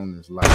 on this life.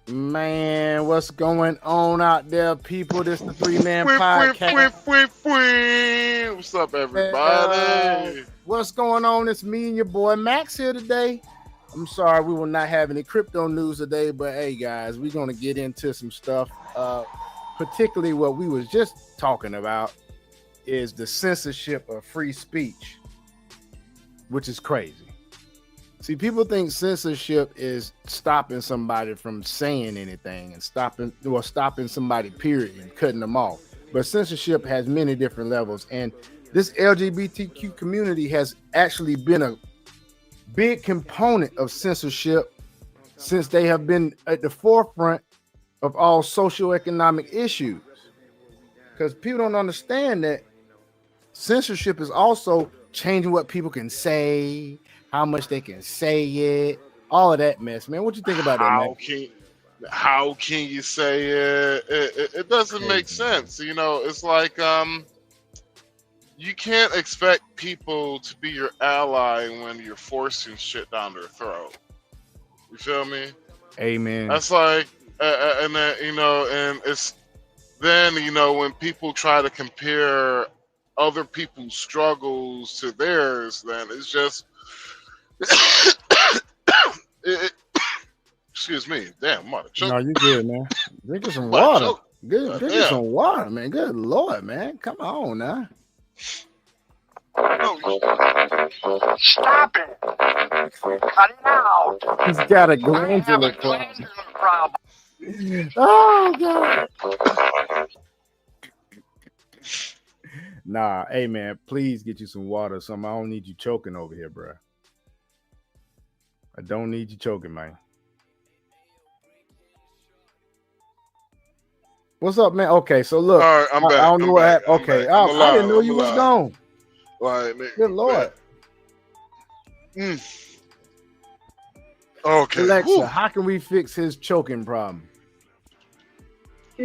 Man, what's going on out there, people? This is the three-man podcast. What's up, everybody? What's going on? It's me and your boy Max here today. I'm sorry we will not have any crypto news today, but hey, guys, we're going to get into some stuff. Particularly what we was just talking about is the censorship of free speech, which is crazy. See, people think censorship is stopping somebody from saying anything and stopping somebody, period, and cutting them off. But censorship has many different levels. And this LGBTQ community has actually been a big component of censorship since they have been at the forefront of all socioeconomic issues. Because people don't understand that censorship is also changing what people can say, how much they can say it, all of that mess, man. What you think about that, man? How can you say it? It doesn't make sense. You know, it's like you can't expect people to be your ally when you're forcing shit down their throat. You feel me? Amen. That's like, and then, you know, and it's then, you know, when people try to compare other people's struggles to theirs, then it's just excuse me. Damn, I'm out of choke. No, you good, man. Drink some water. Good, drink some water, man. Good Lord, man. Come on now. Stop it. Cut it out. He's got a glandular problem. Oh, God. Nah, hey, man, please get you some water or something. I don't need you choking over here, bro. I don't need you choking, man. What's up, man? Okay, so look, all right, I'm back. I don't know what happened. Okay, I didn't know you was gone. Like, good Lord. Okay. Alexa, Whew. how can we fix his choking problem?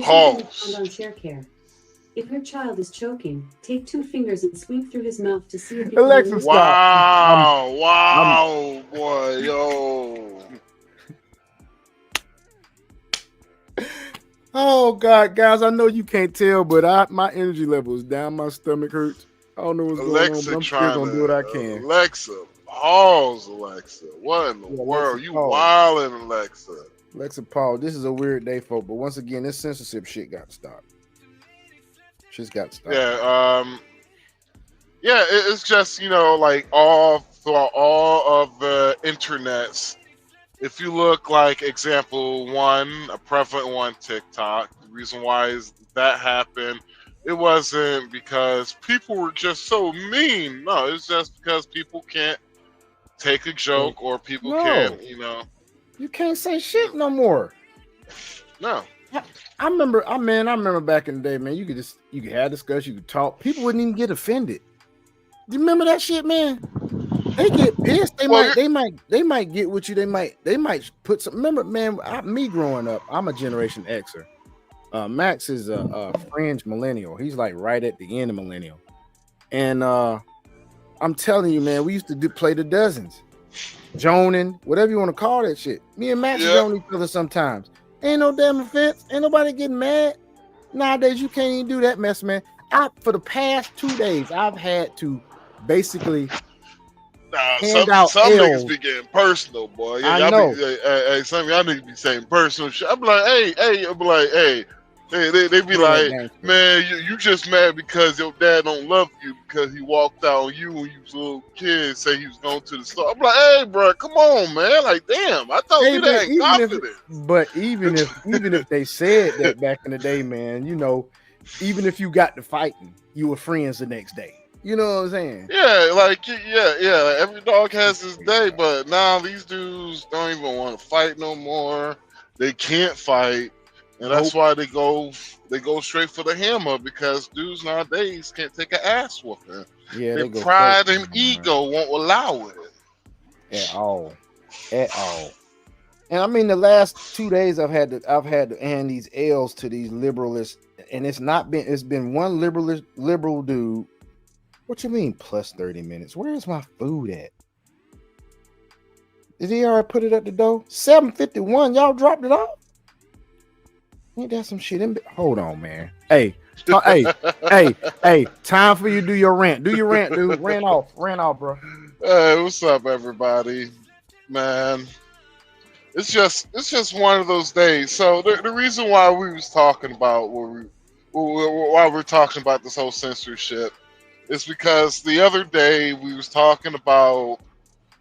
Pause. On share care. If your child is choking, take 2 fingers and sweep through his mouth to see if you Alexa, can... stop. Wow, boy, yo. Oh God, guys, I know you can't tell, but my energy level is down. My stomach hurts. I don't know what's going on, but I'm still gonna do what I can. Alexa, pause, Alexa. What in the world? You wildin', Alexa. Alexa, pause. This is a weird day, folks. But once again, this censorship shit got to stop. Shit's got to stop. Yeah, it's just, you know, like all throughout all of the internets. If you look like example one, a prevalent one, TikTok, the reason why is that happened, it wasn't because people were just so mean. No, it's just because people can't take a joke or people can't, you know. You can't say shit no more. No. I remember back in the day, man, you could have discussion, you could talk. People wouldn't even get offended. Do you remember that shit, man? They get pissed. They might get with you. They might put some. Remember, man, me growing up, I'm a Generation Xer. Max is a fringe millennial. He's like right at the end of millennial. And I'm telling you, man, we used to play the dozens, joning, whatever you want to call that shit. Me and Max join each other sometimes. Ain't no damn offense. Ain't nobody getting mad. Nowadays, you can't even do that mess, man. For the past 2 days, I've had to basically some niggas be getting personal, boy. Yeah, I know. Some of y'all niggas be saying personal shit. I'm like, hey. I'm like, hey. They be like, man, you just mad because your dad don't love you because he walked out on you when you was a little kid, say he was going to the store. I'm like, hey, bro, come on, man. Like, damn, I thought you that ain't confident. But even if they said that back in the day, man, you know, even if you got to fighting, you were friends the next day. You know what I'm saying? Yeah, like yeah. Every dog has his day, but now these dudes don't even want to fight no more. They can't fight, and that's why they go straight for the hammer because dudes nowadays can't take an ass whooping. Yeah, Their they go pride straight, and ego won't allow it at all. And I mean, the last 2 days I've had to hand these L's to these liberalists, and it's been one liberal dude. What you mean plus 30 minutes? Where's my food at? Did he already put it at the door? 7:51. Y'all dropped it off? Ain't that some shit? Hold on, man. Hey, hey. Time for you to do your rant. Do your rant, dude. Ran off, bro. Hey, what's up, everybody? Man, it's just one of those days. So the reason why we was talking about why we're talking about this whole censorship is because the other day we was talking about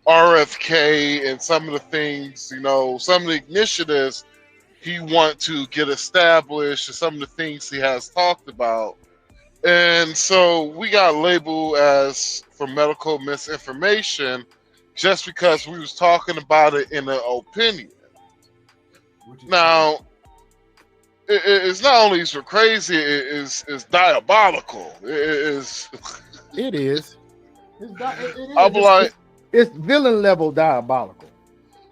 RFK and some of the things, some of the initiatives he want to get established and some of the things he has talked about. And so we got labeled as for medical misinformation just because we was talking about it in an opinion. Now, it's not only so crazy, it's diabolical. It is. It is. I'm like, it's villain level diabolical.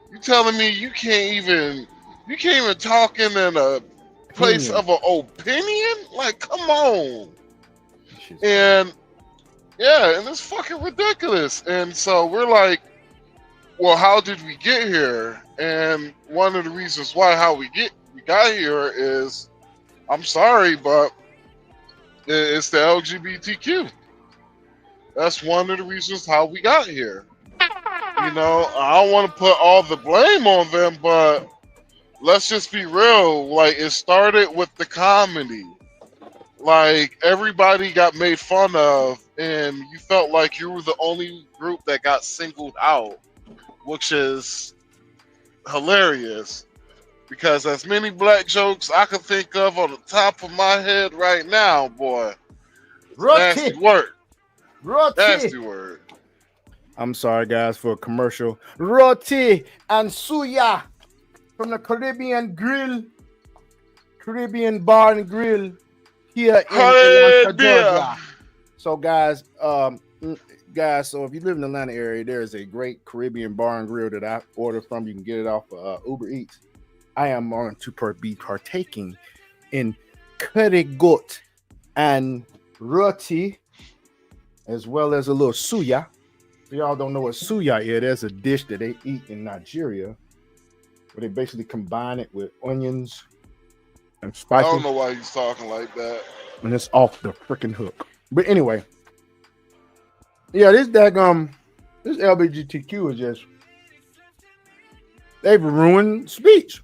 You telling me you can't even talk in a place of an opinion? Like, come on. And yeah, and it's fucking ridiculous. And so we're like, well, how did we get here? And one of the reasons how we got here is, I'm sorry, but it's the LGBTQ. That's one of the reasons how we got here. I don't want to put all the blame on them, but let's just be real. Like, it started with the comedy. Like, everybody got made fun of, and you felt like you were the only group that got singled out, which is hilarious. Because as many black jokes I can think of on the top of my head right now, boy, nasty word. Nasty word. I'm sorry, guys, for a commercial. Roti and suya from the Caribbean Bar and Grill here in Atlanta, Georgia. So, guys, so if you live in the Atlanta area, there is a great Caribbean Bar and Grill that I order from. You can get it off Uber Eats. I am going to be partaking in curry goat and roti, as well as a little suya. If y'all don't know what suya is, there's a dish that they eat in Nigeria where they basically combine it with onions and spices. I don't know why he's talking like that. And it's off the freaking hook. But anyway, yeah, this LGBTQ is just, they've ruined speech.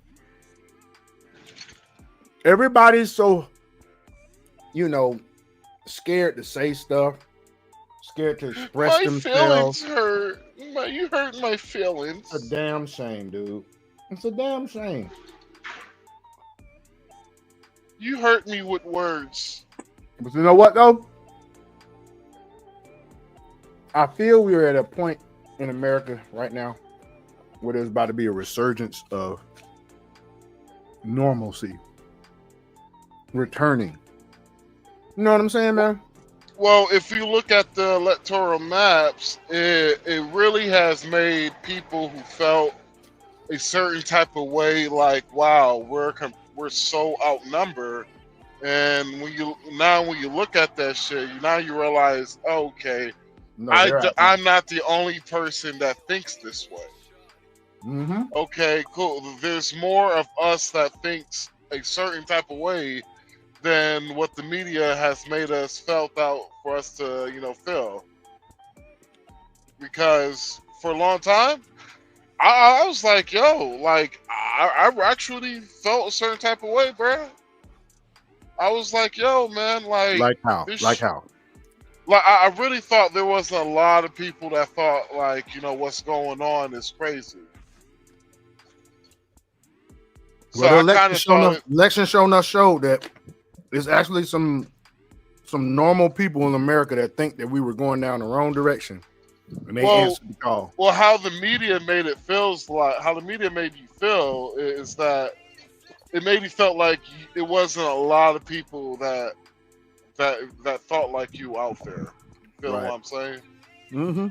Everybody's so, scared to say stuff. Scared to express themselves. My feelings hurt. You hurt my feelings. It's a damn shame, dude. It's a damn shame. You hurt me with words. But you know what, though? I feel we're at a point in America right now where there's about to be a resurgence of normalcy returning. You know what I'm saying, man? Well, if you look at the electoral maps, it really has made people who felt a certain type of way, like, wow, we're so outnumbered. And when you look at that shit, now you realize, okay, I'm not the only person that thinks this way. Mm-hmm. Okay, cool. There's more of us that thinks a certain type of way than what the media has made us felt out for us to, feel. Because for a long time, I was like, yo, like, I actually felt a certain type of way, bro. I was like, yo, man, like how? Like, I really thought there was a lot of people that thought, like, what's going on is crazy. Well, so the election showing us showed that there's actually some some normal people in America that think that we were going down the wrong direction, and they Well, answered the call. Well, how the media made it feels like, how the media made you feel is that it made you felt like it wasn't a lot of people that thought like you out there. Feel Right. what I'm saying? Mm-hmm.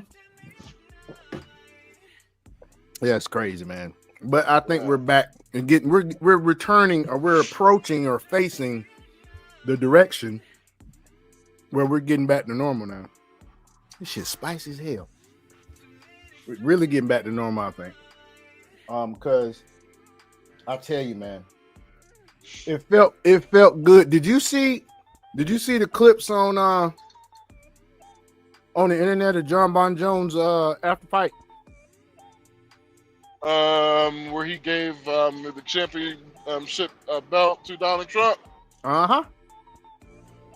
Yeah, it's crazy, man. But I think we're back and we're returning, or we're approaching or facing the direction where we're getting back to normal now. This shit's spicy as hell. We're really getting back to normal, I think. Because I tell you, man, it felt good. Did you see the clips on the internet of John Bon Jones after fight? Where he gave the championship belt to Donald Trump. Uh-huh.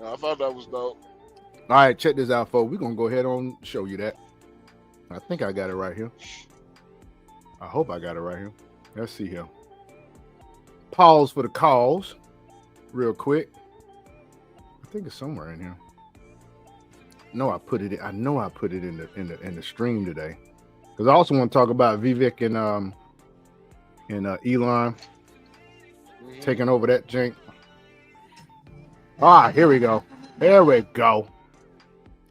I thought that was dope. All right, check this out, folks. We're gonna go ahead on show you that. I think I got it right here. I hope I got it right here. Let's see here. Pause for the calls, real quick. I think it's somewhere in here. No, I put it in. I know I put it in the stream today, because I also want to talk about Vivek and Elon taking over that jank. Here we go. Here we go.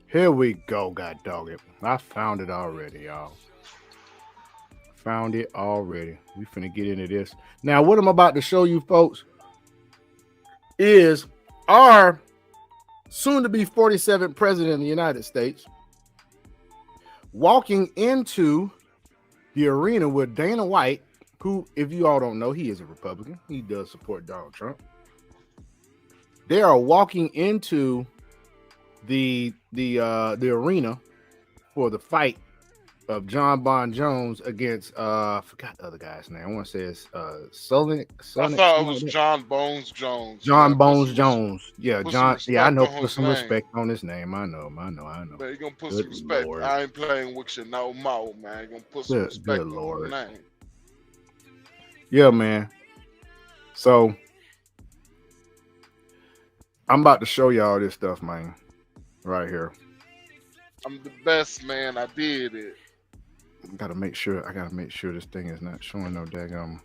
Here we go. God dog it. I found it already, y'all. Found it already. We finna get into this. Now, what I'm about to show you folks is our soon-to-be 47th president of the United States walking into the arena with Dana White, who, if you all don't know, he is a Republican. He does support Donald Trump. They are walking into the arena for the fight of John Bon Jones against I forgot the other guy's name. I want to say it's Sullivan. I thought it was John Bones Jones. John Bones Jones. Yeah, John. Yeah, I know. Put some name. respect on his name. I know. Man, you gonna put Good some respect. Lord. I ain't playing with you no more, man. You gonna put some respect on Lord. the name. Yeah, man. So I'm about to show y'all this stuff, man. Right here. I'm the best, man. I did it. I gotta make sure this thing is not showing no daggum.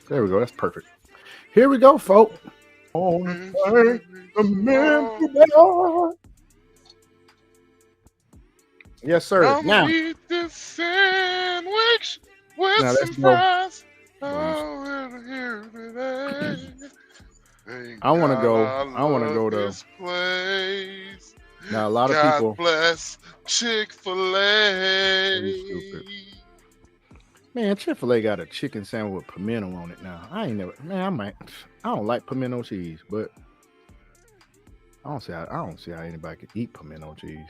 There we go. That's perfect. Here we go, folks. Yes, sir. Now, eat this sandwich with now some let's go. fries. Oh, here today. I want to go to this place. now. A lot of God people. bless Chick-fil-A. Man, Chick-fil-A got a chicken sandwich with pimento on it now. I don't like pimento cheese, but I don't see how anybody can eat pimento cheese.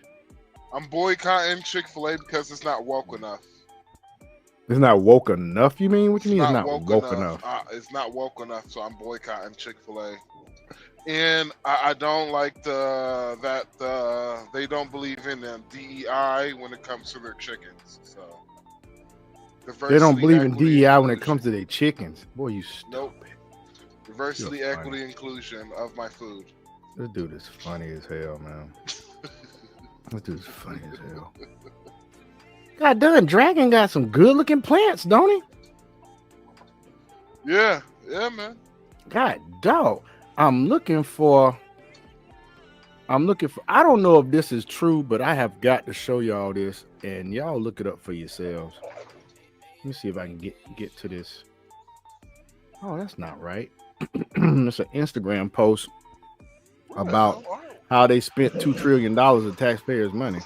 I'm boycotting Chick-fil-A because it's not woke enough. It's not woke enough, you mean? What you mean it's not woke enough? It's not woke enough, so I'm boycotting Chick-fil-A. And I don't like that they don't believe in the DEI when it comes to their chickens. So they don't believe in DEI when it comes to their chickens. Boy, you stupid. Nope. Diversity, equity, inclusion of my food. This dude is funny as hell, man. This dude's funny as hell. God done, Dragon got some good looking plants, don't he? Yeah, man. God dog. I'm looking for I don't know if this is true, but I have got to show y'all this, and y'all look it up for yourselves. Let me see if I can get to this. Oh, that's not right. It's an Instagram post about how they spent $2 trillion of taxpayers' money.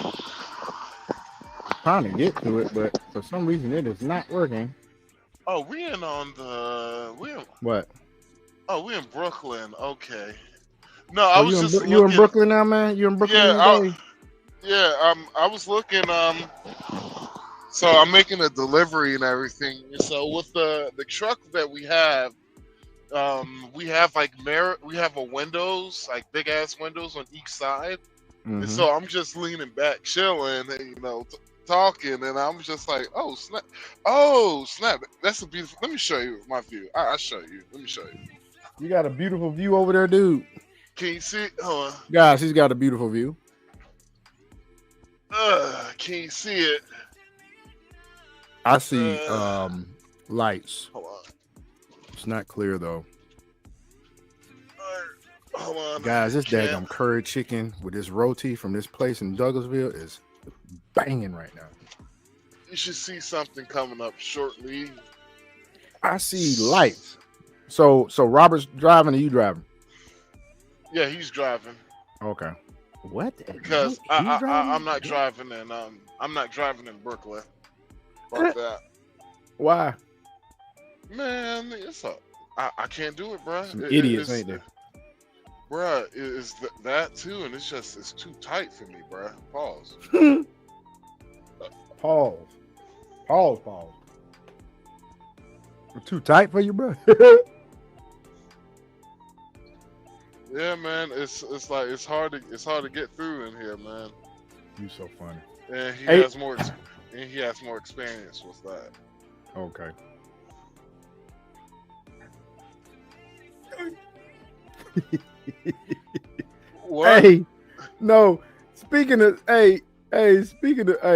I'm trying to get to it, but for some reason it is not working. Oh, we in What? Oh, we in Brooklyn. Okay. No, I was just you in Brooklyn now, man? You in Brooklyn today? I was looking. So I'm making a delivery and everything. So with the truck that we have like we have a windows, like big ass windows on each side. Mm-hmm. And so I'm just leaning back, chilling, and, talking, and I'm just like, oh snap, that's a beautiful. Let me show you my view. I'll show you. Let me show you. You got a beautiful view over there, dude. Can you see it? Hold on. Guys, he's got a beautiful view. Can you see it? I see lights. Hold on. It's not clear though. Hold on. Guys, this daggum curry chicken with this roti from this place in Douglasville is banging right now. You should see something coming up shortly. I see lights. So Robert's driving or you driving? Yeah, he's driving. Okay. What? Because I'm not driving in Brooklyn. Fuck that. Why? Man, I can't do it, bro. Some idiots, ain't there? Bruh, it's that too, and it's too tight for me, bruh. Pause. Pause. Too tight for you, bro. Yeah, man. It's like it's hard to get through in here, man. You so funny. And he has more experience with that. Okay. What? Hey, no. Speaking of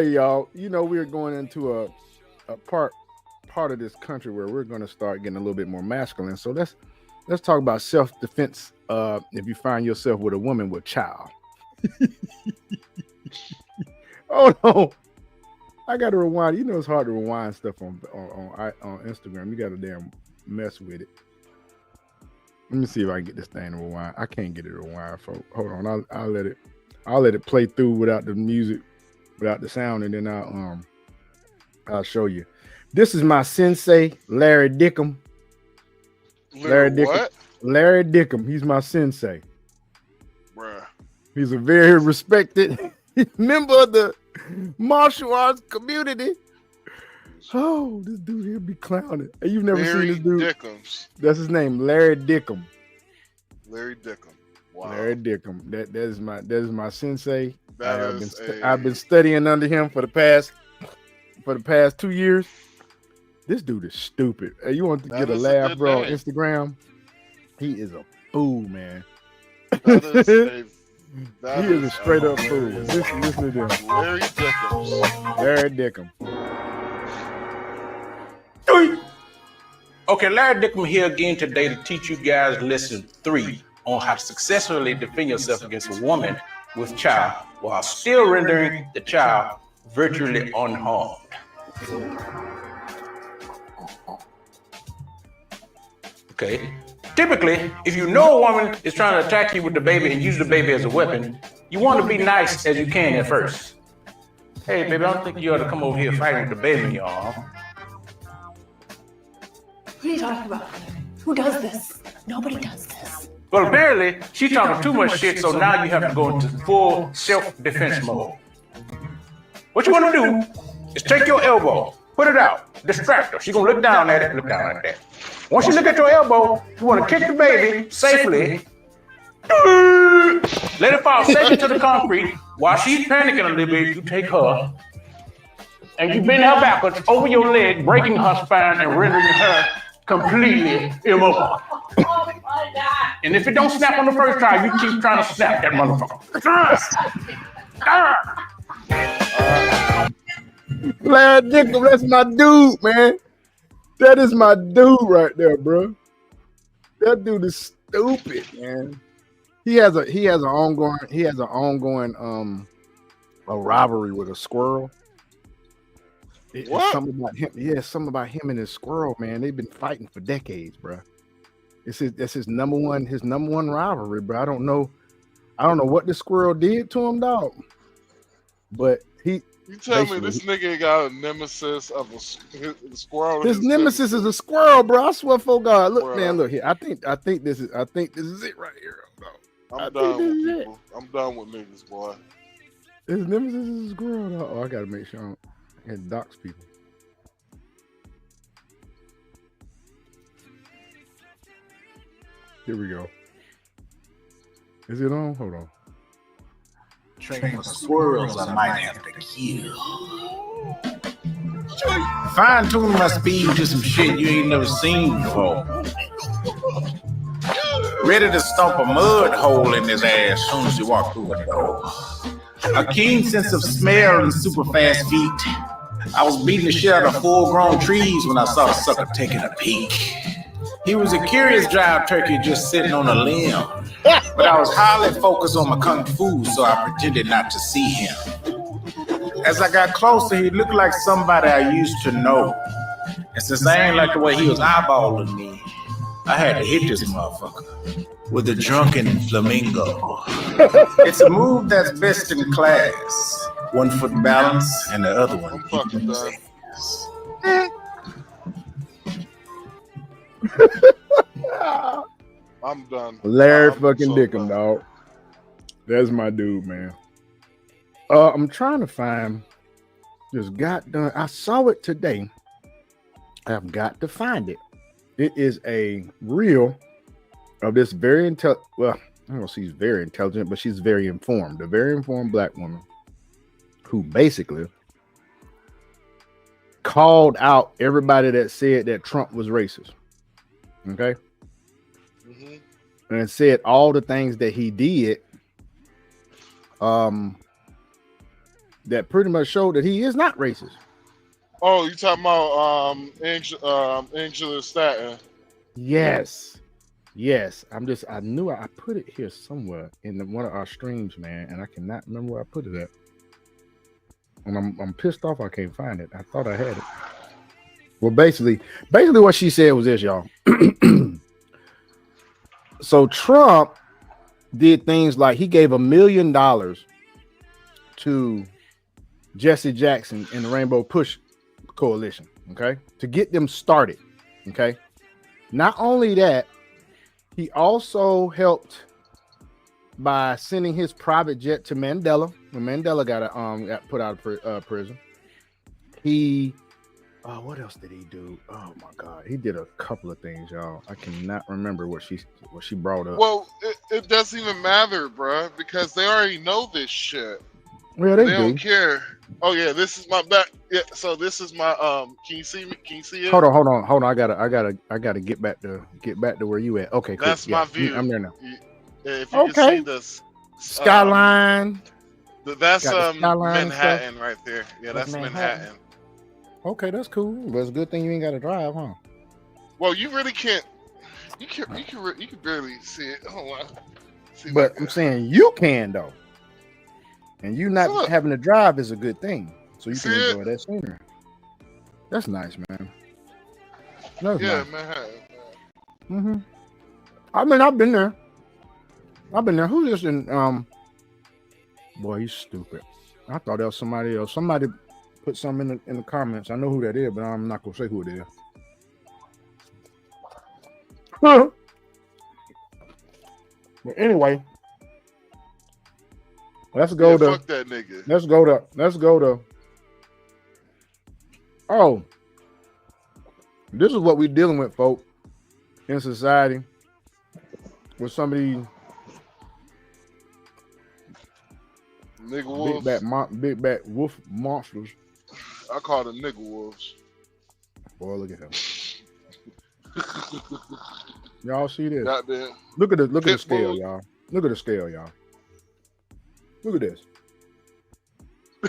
y'all, you know we're going into a part of this country where we're going to start getting a little bit more masculine. So let's talk about self-defense. If you find yourself with a woman with child. Hold on. I got to rewind. You know it's hard to rewind stuff on Instagram. You got to damn mess with it. Let me see if I can get this thing to rewind. I can't get it to rewind, folks. Hold on. I'll let it play through without the music, without the sound, and then I'll show you. This is my sensei, Larry Dickham. Larry Dickham. Larry Dickham. He's my sensei. Bruh. He's a very respected member of the martial arts community. Oh, this dude here be clowning. Hey, you've never seen this dude? Dickums. That's his name, Larry Dickham. Larry Dickham. Wow. Larry Dickham. That is my sensei. I've been studying under him for the past 2 years. This dude is stupid. Hey, you want to get a laugh, bro? On Instagram, he is a fool, man. He is a straight up fool. Listen to this. Larry Dickham. Larry Dickham. Okay, Larry Dickham here again today to teach you guys lesson 3 on how to successfully defend yourself against a woman with child while still rendering the child virtually unharmed. Okay. Typically, if you know a woman is trying to attack you with the baby and use the baby as a weapon, you want to be nice as you can at first. Hey, baby, I don't think you ought to come over here fighting with the baby in your arm. What are you talking about? Who does this? Nobody does this. Well, apparently, she's talking too much shit, so now you have to go into full self-defense mode. What you want to do is take your elbow, put it out, distract her. She's going to look down at it, look down like that. Once you look at your elbow, you want to kick the baby safely. Let it fall safely to the concrete. While she's panicking a little bit, you take her and you bend her backwards over your leg, breaking her spine and rendering her completely immobile. Oh my God. And if it don't snap on the first try, you keep trying to snap that motherfucker. Larry Dickham, that's my dude, man. That is my dude right there, bro. That dude is stupid, man. He has a ongoing rivalry with a squirrel. What? Something about him. Yeah, something about him and his squirrel, man. They've been fighting for decades, bro. That's his number one rivalry, bro. I don't know what the squirrel did to him, dog. But You tell me this nigga got a nemesis of a squirrel. His nemesis is a squirrel, bro. I swear for God. Look, man, look here. I think this is it right here, bro. I'm done with people. I'm done with niggas, boy. His nemesis is a squirrel, dog. Oh, I gotta make sure I don't dox people. Here we go. Is it on? Hold on. Train of squirrels I might have to kill. Fine tune my speed to some shit you ain't never seen before. ready to stomp a mud hole in his ass as soon as he walked through the door. A keen sense of smell and super fast feet. I was beating the shit out of full-grown trees when I saw the sucker taking a peek. He was a curious jive turkey just sitting on a limb. But I was highly focused on my kung fu, so I pretended not to see him. As I got closer, he looked like somebody I used to know. And since I ain't like the way he was eyeballing me, I had to hit this motherfucker with a drunken flamingo. It's a move that's best in class. 1 foot balance and the other one. I'm done. Larry fucking Dickum, dog. That's my dude, man. I'm trying to find this goddamn. I saw it today. I've got to find it. It is a reel of this very intelligent. Well, I don't know if she's very intelligent, but she's very informed. A very informed black woman who basically called out everybody that said that Trump was racist. Okay. And said all the things that he did that pretty much showed that he is not racist. Oh, you talking about Angela Stanton? Yes. I knew I put it here somewhere in one of our streams, man, and I cannot remember where I put it at. And I'm pissed off I can't find it. I thought I had it. Well, basically what she said was this, y'all. So Trump did things like he gave $1 million to Jesse Jackson and the Rainbow Push Coalition, okay, to get them started, okay. Not only that, he also helped by sending his private jet to Mandela when Mandela got put out of prison. He what else did he do? Oh my God, he did a couple of things, y'all. I cannot remember what she brought up. Well, it doesn't even matter, bro, because they already know this shit. Well, they don't care. Oh yeah, this is my back. Yeah, so this is my can you see me? Can you see it? Hold on. I gotta get back to where you at. Okay, cool. That's my view. I'm there now. If you can see this skyline, that's Manhattan stuff right there. Yeah, that's Manhattan. Okay, that's cool. But it's a good thing you ain't got to drive, huh? Well, you really can't. You can barely see it. Hold on. But I'm saying you can though, and you not having to drive is a good thing. So you can enjoy that scenery. That's nice, man. That's nice. Manhattan. I mean, I've been there. Who's this in? Boy, he's stupid. I thought that was somebody else. Somebody put something in the comments. I know who that is, but I'm not gonna say who it is. But anyway, let's go to. Fuck that nigga. Let's go to. Oh, this is what we're dealing with, folk, in society. With some of these big bad wolf monsters. I call them nigga wolves. Boy, look at him. Y'all see this? Look at the scale, y'all. Look at the scale, y'all. Look at this.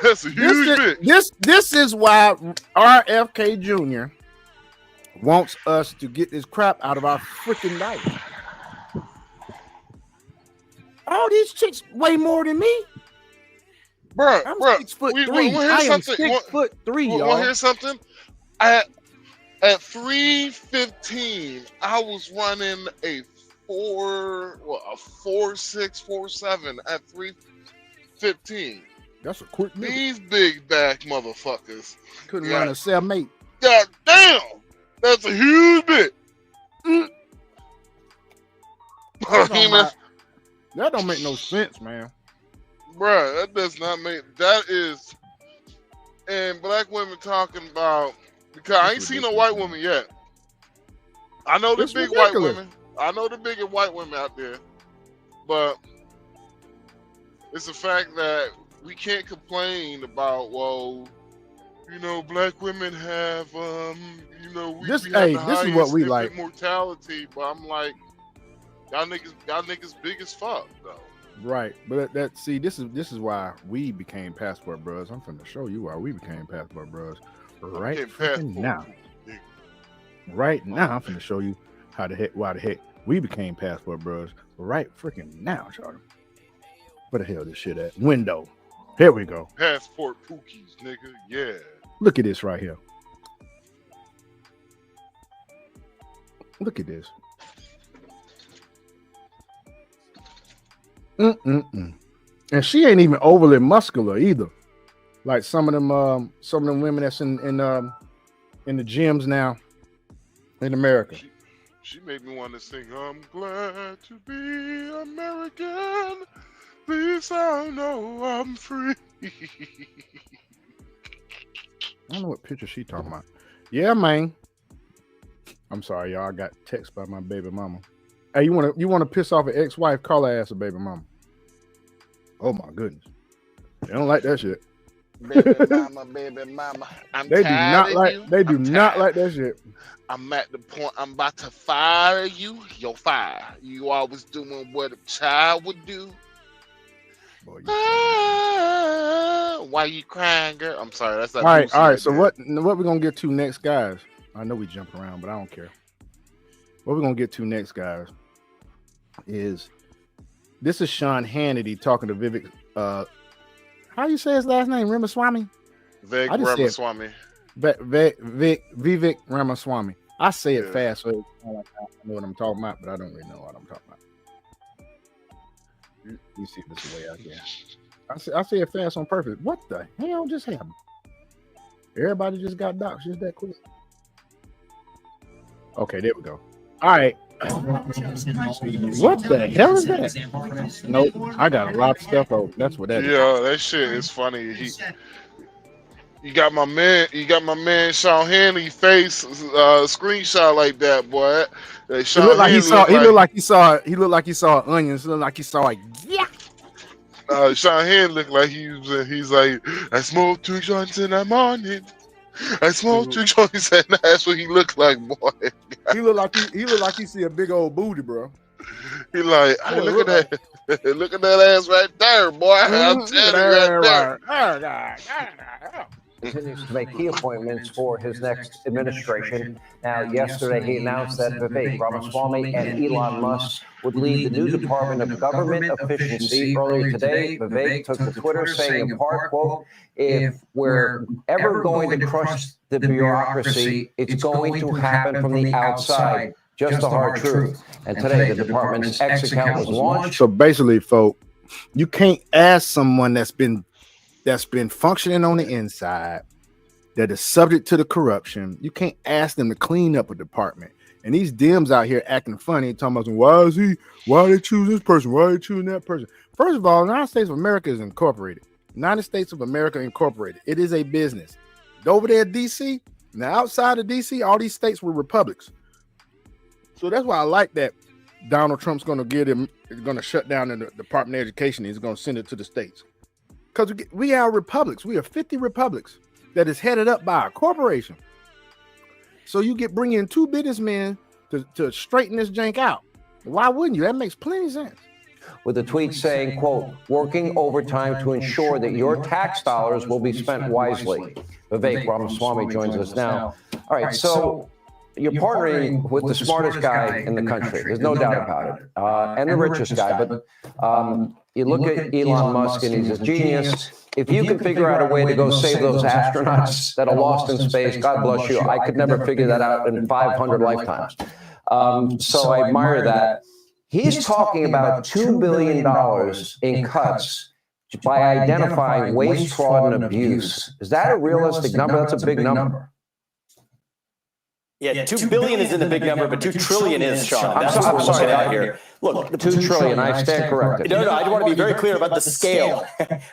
That's a huge bitch. This is why RFK Jr. wants us to get this crap out of our freaking life. All these chicks weigh more than me. Bro, I'm 6'3". I am 6'3", y'all. Want to hear something? At 315, I was running a 4.6, 4.7 at 315. That's a quick nigga. These big back motherfuckers couldn't run a 7'8". God damn, that's a huge bit. That don't make no sense, man. Bruh, that does not make. That is. And black women talking about, because I ain't seen no white women yet. I know the big white women. I know the bigger white women out there, but it's a fact that we can't complain about, well, you know, black women have, you know, we have the this is what we like. mortality, but I'm like, Y'all niggas big as fuck though. Right, but this is why we became passport bros. I'm finna show you why we became passport bros right freaking now. Right now, I'm finna show you why the heck we became passport bros right freaking now, Charlie. Where the hell this shit at? Window. Here we go. Passport pookies, nigga. Yeah. Look at this right here. Look at this. And she ain't even overly muscular either. Like some of them women that's in the gyms now in America. She made me want to sing, I'm glad to be American. Please, I know I'm free. I don't know what picture she talking about. Yeah, man. I'm sorry, y'all. I got text by my baby mama. Hey, you wanna piss off an ex-wife? Call her ass a baby mama. Oh my goodness, they don't like that shit. Baby mama. They do not like that shit. I'm at the point I'm about to fire you. You're fired. You always doing what a child would do. Boy, why you crying, girl? I'm sorry. That's all right. So what we're gonna get to next, guys? I know we jump around, but I don't care. What we're gonna get to next, guys, is this is Sean Hannity talking to Vivek. How do you say his last name? Ramaswamy. Vivek Ramaswamy. Vivek Ramaswamy. I say it fast, so I know what I'm talking about, but I don't really know what I'm talking about. You see this way out here. I say it fast on purpose. What the hell just happened? Everybody just got doxxed just that quick. Okay, there we go. All right. What the hell is that? Nope. I got a lot of stuff open. That's what that is. Yeah, that shit is funny. You got my man Sean Hannity face screenshot like that, boy. He looked like he saw onions. It looked like he saw Sean Hannity looked like he's like, I smoke 2 joints in the morning. I smoke 2 joints at night. That's what he looked like, boy. He looked like he see a big old booty, bro. He like, hey, look at that. Look at that ass right there, boy. I'm telling you right there. Continues to make key appointments for his next administration. Now, yesterday he announced that Vivek Ramaswamy and Elon Musk would lead the new Department of Government Efficiency. Earlier today, Vivek took to Twitter saying in part, quote, if we're ever going to crush the bureaucracy, it's going to happen from the outside. Just the hard truth. And today, the department's X account was launched. So basically, folks, you can't ask someone that's been functioning on the inside, that is subject to the corruption. You can't ask them to clean up a department. And these Dems out here acting funny, talking about why they choose this person? Why are they choosing that person? First of all, the United States of America is incorporated. United States of America Incorporated. It is a business. Over there at DC, now outside of DC, all these states were republics. So that's why I like that Donald Trump's going to shut down the Department of Education. He's going to send it to the states. Because we are republics. We are 50 republics that is headed up by a corporation. So you bring in 2 businessmen to straighten this jank out. Why wouldn't you? That makes plenty of sense. With a tweet saying, quote, working overtime to ensure that your tax dollars will be spent wisely. Vivek Ramaswamy joins us now. All right, so you're partnering with the smartest guy in the country. There's no doubt about it. And the richest guy. But you look at Elon Musk and he's a genius. If you can figure out a way to go save those astronauts that are lost in space, God bless you. I could never figure that out in 500 lifetimes. So I admire that. He's talking about $2 billion in cuts by identifying waste, fraud, and abuse. Is that a realistic number? That's a big number. Yeah, 2 billion isn't a big number, but 2 trillion is, Sean. That's what we're looking at here. Look, 2 trillion, I stand corrected. No, I want to be very clear about the scale.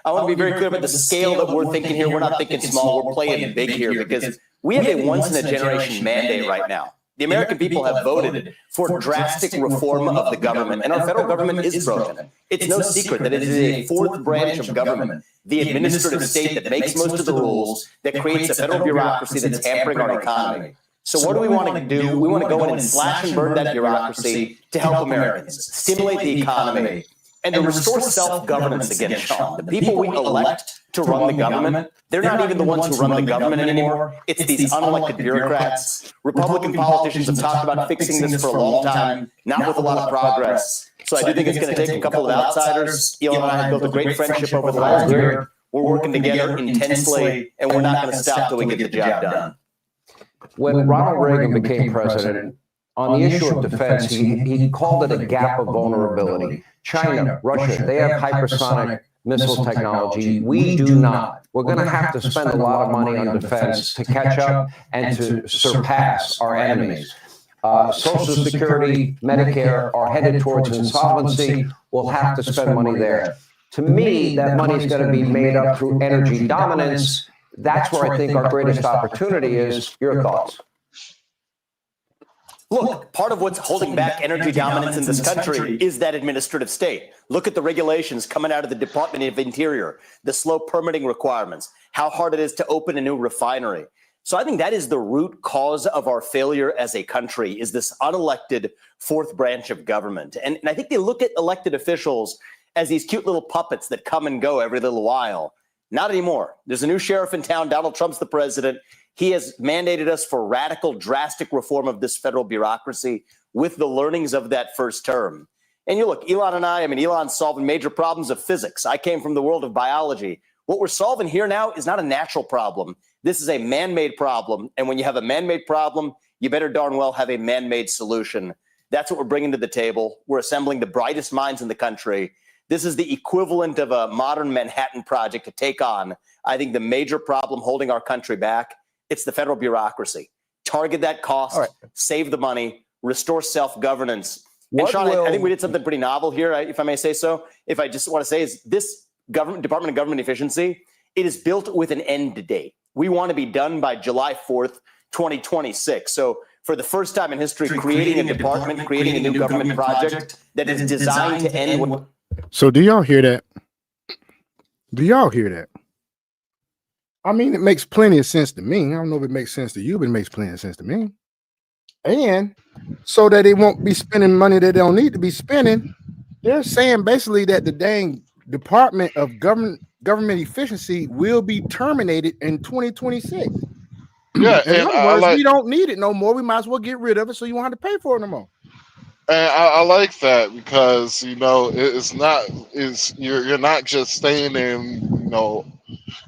I want to be very clear about the scale that we're thinking here. We're not thinking small. We're playing big here because we have a once-in-a-generation mandate right now. The American people have voted for drastic reform of the government, and our federal government is broken. It's no secret that it is a 4th branch of government, the administrative state that makes most of the rules, that creates a federal bureaucracy that's hampering our economy. So what do we want to do? We want to go in and slash and burn that bureaucracy to help Americans, stimulate the economy, and to restore self-governance again, Sean. The people we elect to run the government, they're not even the ones who run the government anymore. It's these unelected bureaucrats. Republican politicians have talked about fixing this for a long time, not with a lot of progress. So I do think it's going to take a couple of outsiders. Elon and I have built a great friendship over the last year. We're working together intensely, and we're not going to stop till we get the job done. When Ronald Reagan became president, on the issue of defense, he called it a gap of vulnerability. China, Russia, they have hypersonic missile technology. We do not. We're going to have to spend a lot of money on defense to catch up and to surpass our enemies. Social Security, Medicare are headed towards insolvency. We'll have to spend money there. To me, that money is going to be made up through energy dominance. That's where I think our greatest opportunity is. Your thoughts? Look, part of what's holding back energy dominance in this country is that administrative state. Look at the regulations coming out of the Department of Interior, the slow permitting requirements, how hard it is to open a new refinery. So I think that is the root cause of our failure as a country, is this unelected fourth branch of government. And I think they look at elected officials as these cute little puppets that come and go every little while. Not anymore. There's a new sheriff in town. Donald Trump's the president. He has mandated us for radical, drastic reform of this federal bureaucracy with the learnings of that first term. And you look, Elon and I mean, Elon's solving major problems of physics. I came from the world of biology. What we're solving here now is not a natural problem. This is a man-made problem. And when you have a man-made problem, you better darn well have a man-made solution. That's what we're bringing to the table. We're assembling the brightest minds in the country. This is the equivalent of a modern Manhattan Project to take on, I think, the major problem holding our country back. It's the federal bureaucracy. Target that cost, save the money, restore self-governance. And Sean, I think we did something pretty novel here, if I may say so. If I just want to say is this Department of Government Efficiency, it is built with an end date. We want to be done by July 4th, 2026. So for the first time in history, creating a department, creating a new government project that is designed to end. So do y'all hear that? Do y'all hear that? I mean, it makes plenty of sense to me. I don't know if it makes sense to you, but it makes plenty of sense to me. And so that they won't be spending money that they don't need to be spending, they're saying basically that the dang Department of Government Efficiency will be terminated in 2026. Yeah, in other words, we don't need it no more. We might as well get rid of it so you won't have to pay for it no more. And I like that because you're not just staying in,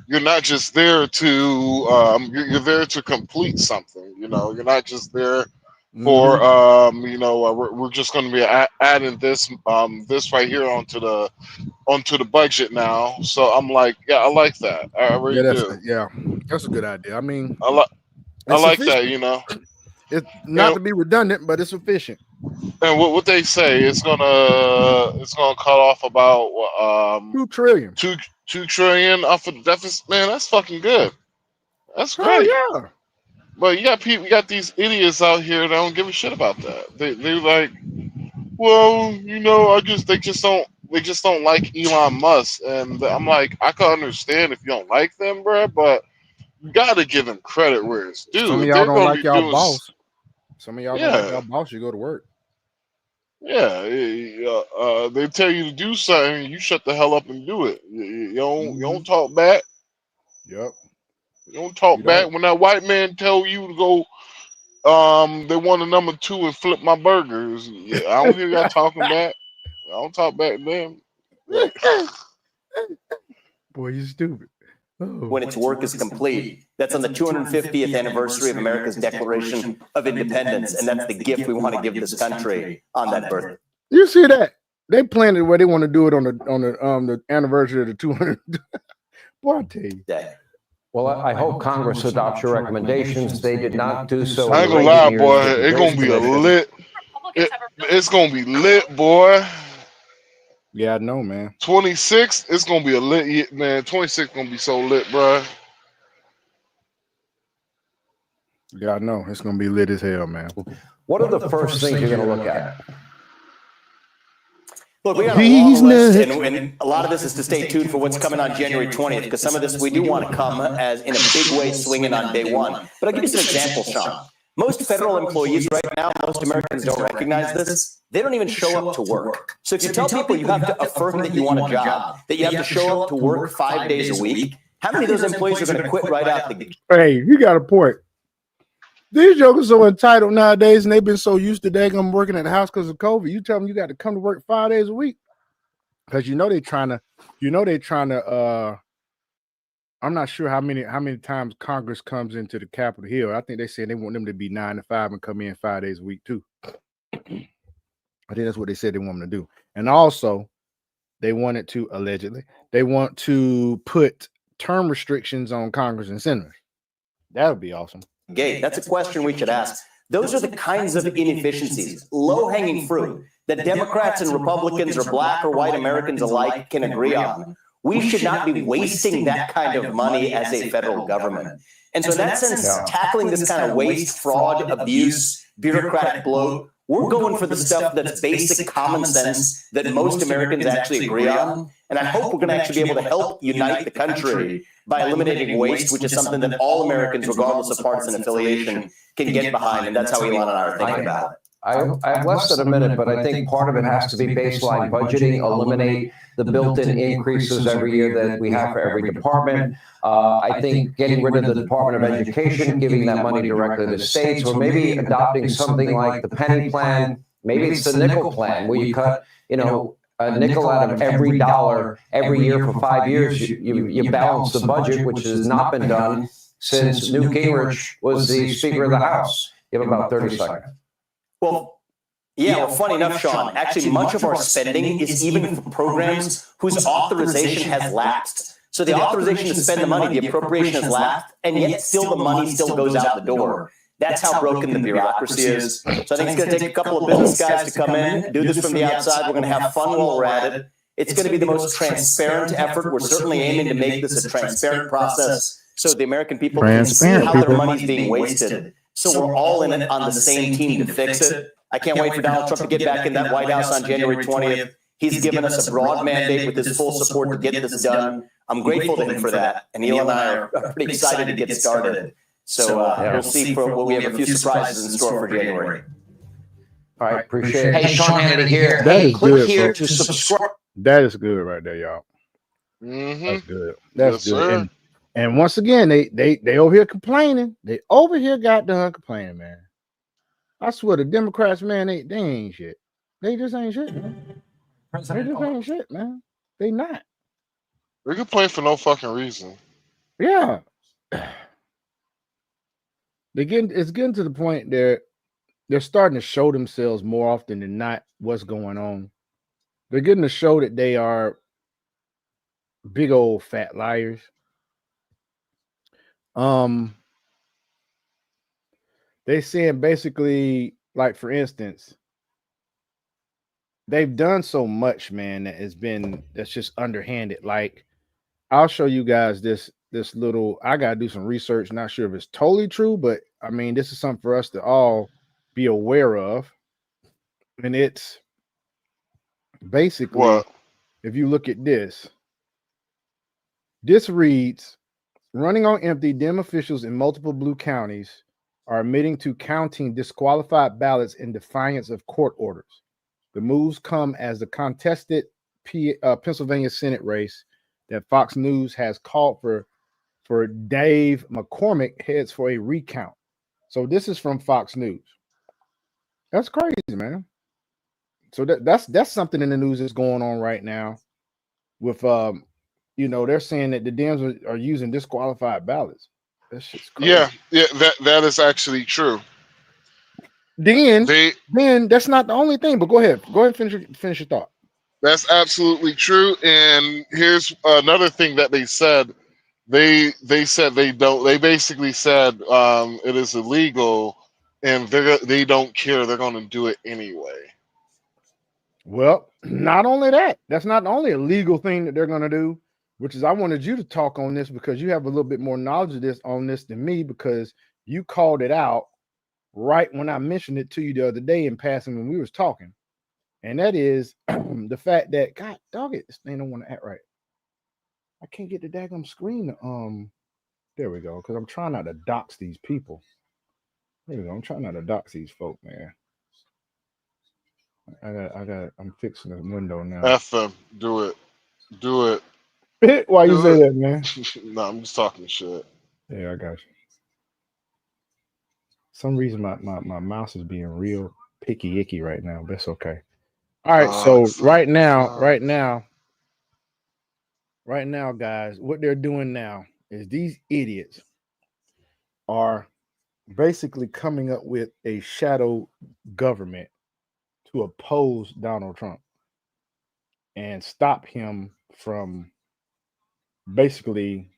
you're not just there to you're there to complete something. You're not just there for we're just going to be adding this right here onto the budget now. So I'm like, yeah, I like that. I really do. Yeah, that's a good idea. I mean, I like that. It's not to be redundant, but it's efficient. And what they say, it's gonna cut off about $2 trillion. $2 trillion off of the deficit. Man, that's fucking good. That's great. Oh, yeah. But you got these idiots out here that don't give a shit about that. They're like, well, they just don't like Elon Musk, and I'm like, I can understand if you don't like them, bro, but you gotta give them credit where it's due. Some of y'all don't like y'all boss. Some of y'all don't like y'all boss. You go to work. Yeah, they tell you to do something, you shut the hell up and do it. You don't talk back. Yep. You don't talk back. When that white man tell you to go, they want a number 2 and flip my burgers. Yeah, I don't hear y'all talking back. I don't talk back to them. Boy, you stupid. When its work is complete. That's on the 250th anniversary of America's Declaration of Independence, and that's the gift we want to give this country on that birthday. You see that? They planned it where they want to do it on the anniversary of the 200. Boy, I tell you. Well, I hope Congress adopts your recommendations. They did not do so. I ain't gonna lie, boy. It's gonna be lit. It's gonna be lit, boy. Yeah, I know, man. 26, it's gonna be a lit, man. 26 gonna be so lit, bro. Yeah, I know. It's gonna be lit as hell, man. What are the first things you're gonna look at? Look, we got a long list, and a lot of this is to stay tuned for what's coming on January 20th, because some of this we do want to come as in a big way swinging on day one. But I'll give you some examples, Sean. Most federal employees right now, most Americans don't recognize this. They don't even show up to work. So if you tell people you have to affirm that you want a job, that you have to show up to work 5 days a week, how many of those employees are going to quit right out the gate? Hey, you got a point. These jokers are so entitled nowadays, and they've been so used to I'm working at the house because of COVID. You tell them you got to come to work 5 days a week because they're trying to. I'm not sure how many times Congress comes into the Capitol Hill. I think they say they want them to be 9 to 5 and come in 5 days a week too. I think that's what they said they want them to do. And also, they wanted to allegedly they want to put term restrictions on Congress and senators. That would be awesome. Gate. That's a question we should ask. Those are the kinds of inefficiencies, low-hanging fruit that Democrats and Republicans or black or white Americans alike can agree on. We should not be wasting that kind of money as a federal government. And so in that sense, tackling this kind of waste, fraud, abuse, bureaucratic bloat, we're going for the stuff that's basic common sense that most Americans actually agree on. And I hope we're going to actually be able to help unite the country by eliminating waste, which is something that all Americans, regardless of partisan affiliation, can get behind. And that's how Elon and I are thinking about it. I have less than a minute, but I think part of it has to be baseline budgeting, eliminate the built-in increases every year that we have for every department. I think getting rid of the Department of Education, giving that money directly to states, or maybe adopting something like the penny plan. Maybe it's the nickel plan, where you cut, a nickel out of every dollar every year for 5 years. You balance the budget, which has not been done since Newt Gingrich was the Speaker of the House. You have about 30 seconds. Well, funny enough, Sean, actually much of our spending is even for programs whose authorization has lapsed. So the authorization to spend the money, the appropriation has lapsed, and yet still the money still goes out the door. That's how broken the bureaucracy is. So I think it's going to take a couple of business guys to come in, do this from the outside. We're going to have fun while we're at it. It's going to be the most transparent effort. We're certainly aiming to make this a transparent process so the American people can see how their money is being wasted. So we're all in it on the same team to fix it. I can't wait for Donald Trump to get back in that White House on January 20th. He's given us a broad mandate with his full support to get this done. I'm grateful to him for that. And Elon and I are pretty excited to get started. So we'll see we have a few surprises in store for January. All right, appreciate it. Hey, Sean Hannity here. Hey, Click here to subscribe. That is good right there, y'all. Mm-hmm. That's good. That's Yes, good. sir. And once again, they over here complaining. They over here got done complaining, man. I swear the Democrats, man, they ain't shit. They just ain't shit, man. They just ain't shit, man. They not. We complain for no fucking reason. Yeah. It's getting to the point they're starting to show themselves more often than not what's going on. They're getting to show that they are big old fat liars. They saying basically, like for instance, they've done so much, man, that's just underhanded. Like, I'll show you guys this little. I gotta do some research. Not sure if it's totally true, but I mean, this is something for us to all be aware of. And it's basically, if you look at this reads, running on empty, Dem officials in multiple blue counties are admitting to counting disqualified ballots in defiance of court orders. The moves come as the contested Pennsylvania Senate race that Fox News has called for Dave McCormick heads for a recount. So this is from Fox News. That's crazy, man. So that's something in the news that's going on right now with they're saying that the Dems are using disqualified ballots. That shit's crazy. Yeah, that is actually true. Then that's not the only thing, but go ahead and finish your thought. That's absolutely true. And here's another thing that they said. They said they basically said it is illegal, and they don't care. They're going to do it anyway. Well, not only that, that's not the only illegal thing that they're going to do, which is I wanted you to talk on this because you have a little bit more knowledge of this than me, because you called it out right when I mentioned it to you the other day in passing when we was talking. And that is the fact that, God dog it, this thing don't want to act right. I can't get the daggum screen. There we go. Because I'm trying not to dox these people. I'm trying not to dox these folk, man. I'm fixing the window now. F them. Do it. Do it. Why you Do say it. that, man? No, I'm just talking shit. Yeah, I got you. Some reason my mouse is being real picky icky right now, but it's okay. All right, so right now, guys, what they're doing now is these idiots are basically coming up with a shadow government to oppose Donald Trump and stop him from basically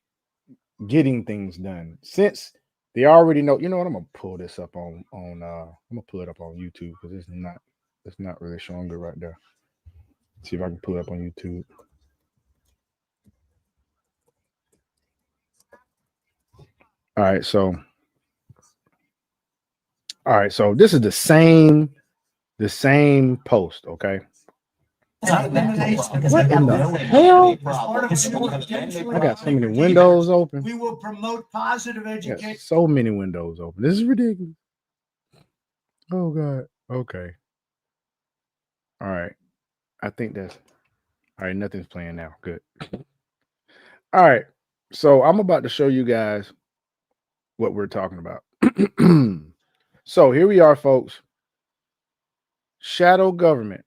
getting things done. Since they already know, you know what? I'm gonna pull this up on I'm gonna pull it up on YouTube because it's not really showing good right there. See if I can pull it up on YouTube. All right, so this is the same post, okay? What in the hell? I got so many windows open. We will promote positive education. So many windows open. This is ridiculous. Oh God. Okay. All right. I think that's all right. Nothing's playing now. Good. All right. So I'm about to show you guys what we're talking about. So here we are, folks. Shadow government.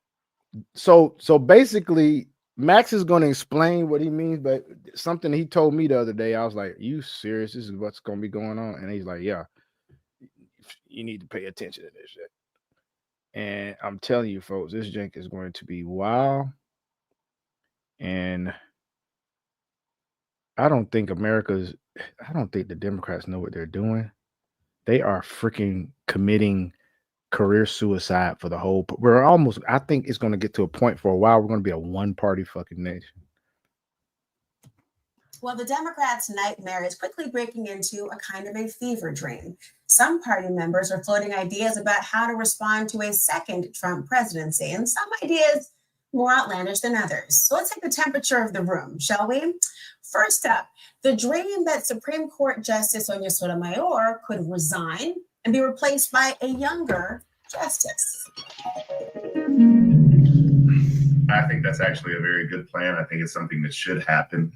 So basically, Max is going to explain what he means, but something he told me the other day, I was like, "You serious? This is what's going to be going on?" And he's like, "Yeah, you need to pay attention to this shit." And I'm telling you, folks, this jank is going to be wild. And I don't think the Democrats know what they're doing. They are freaking committing career suicide for the whole. I think it's going to get to a point for a while. We're going to be a one-party fucking nation. Well, the Democrats' nightmare is quickly breaking into a kind of a fever dream. Some party members are floating ideas about how to respond to a second Trump presidency, and some ideas more outlandish than others. So let's take the temperature of the room, shall we? First up, the dream that Supreme Court Justice Sonia Sotomayor could resign and be replaced by a younger justice. I think that's actually a very good plan. I think it's something that should happen.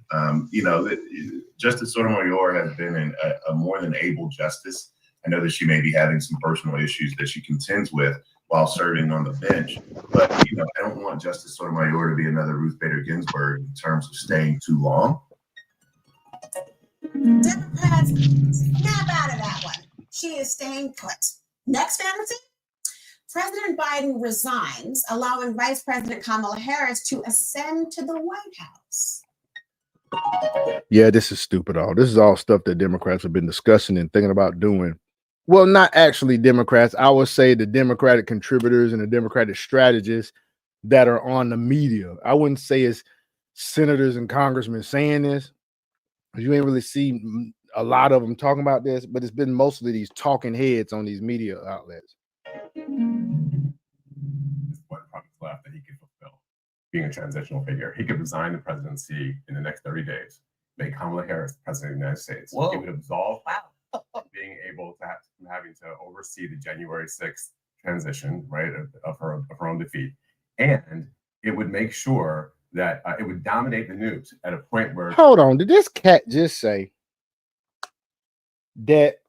Justice Sotomayor has been a more than able justice. I know that she may be having some personal issues that she contends with while serving on the bench, but I don't want Justice Sotomayor to be another Ruth Bader Ginsburg in terms of staying too long. Democrats, snap out of that one. She is staying put. Next fantasy? President Biden resigns, allowing Vice President Kamala Harris to ascend to the White House. Yeah, this is stupid. This is all stuff that Democrats have been discussing and thinking about doing. Well, not actually Democrats. I would say the Democratic contributors and the Democratic strategists that are on the media. I wouldn't say it's senators and congressmen saying this. You ain't really seen a lot of them talking about this, but it's been mostly these talking heads on these media outlets. What promise left that he could fulfill, being a transitional figure. He could resign the presidency in the next 30 days, make Kamala Harris president of the United States. Whoa. It would absolve being able to having to oversee the January 6th transition, right, of her own defeat. And it would make sure that it would dominate the news at a point where... Hold on. Did this cat just say that...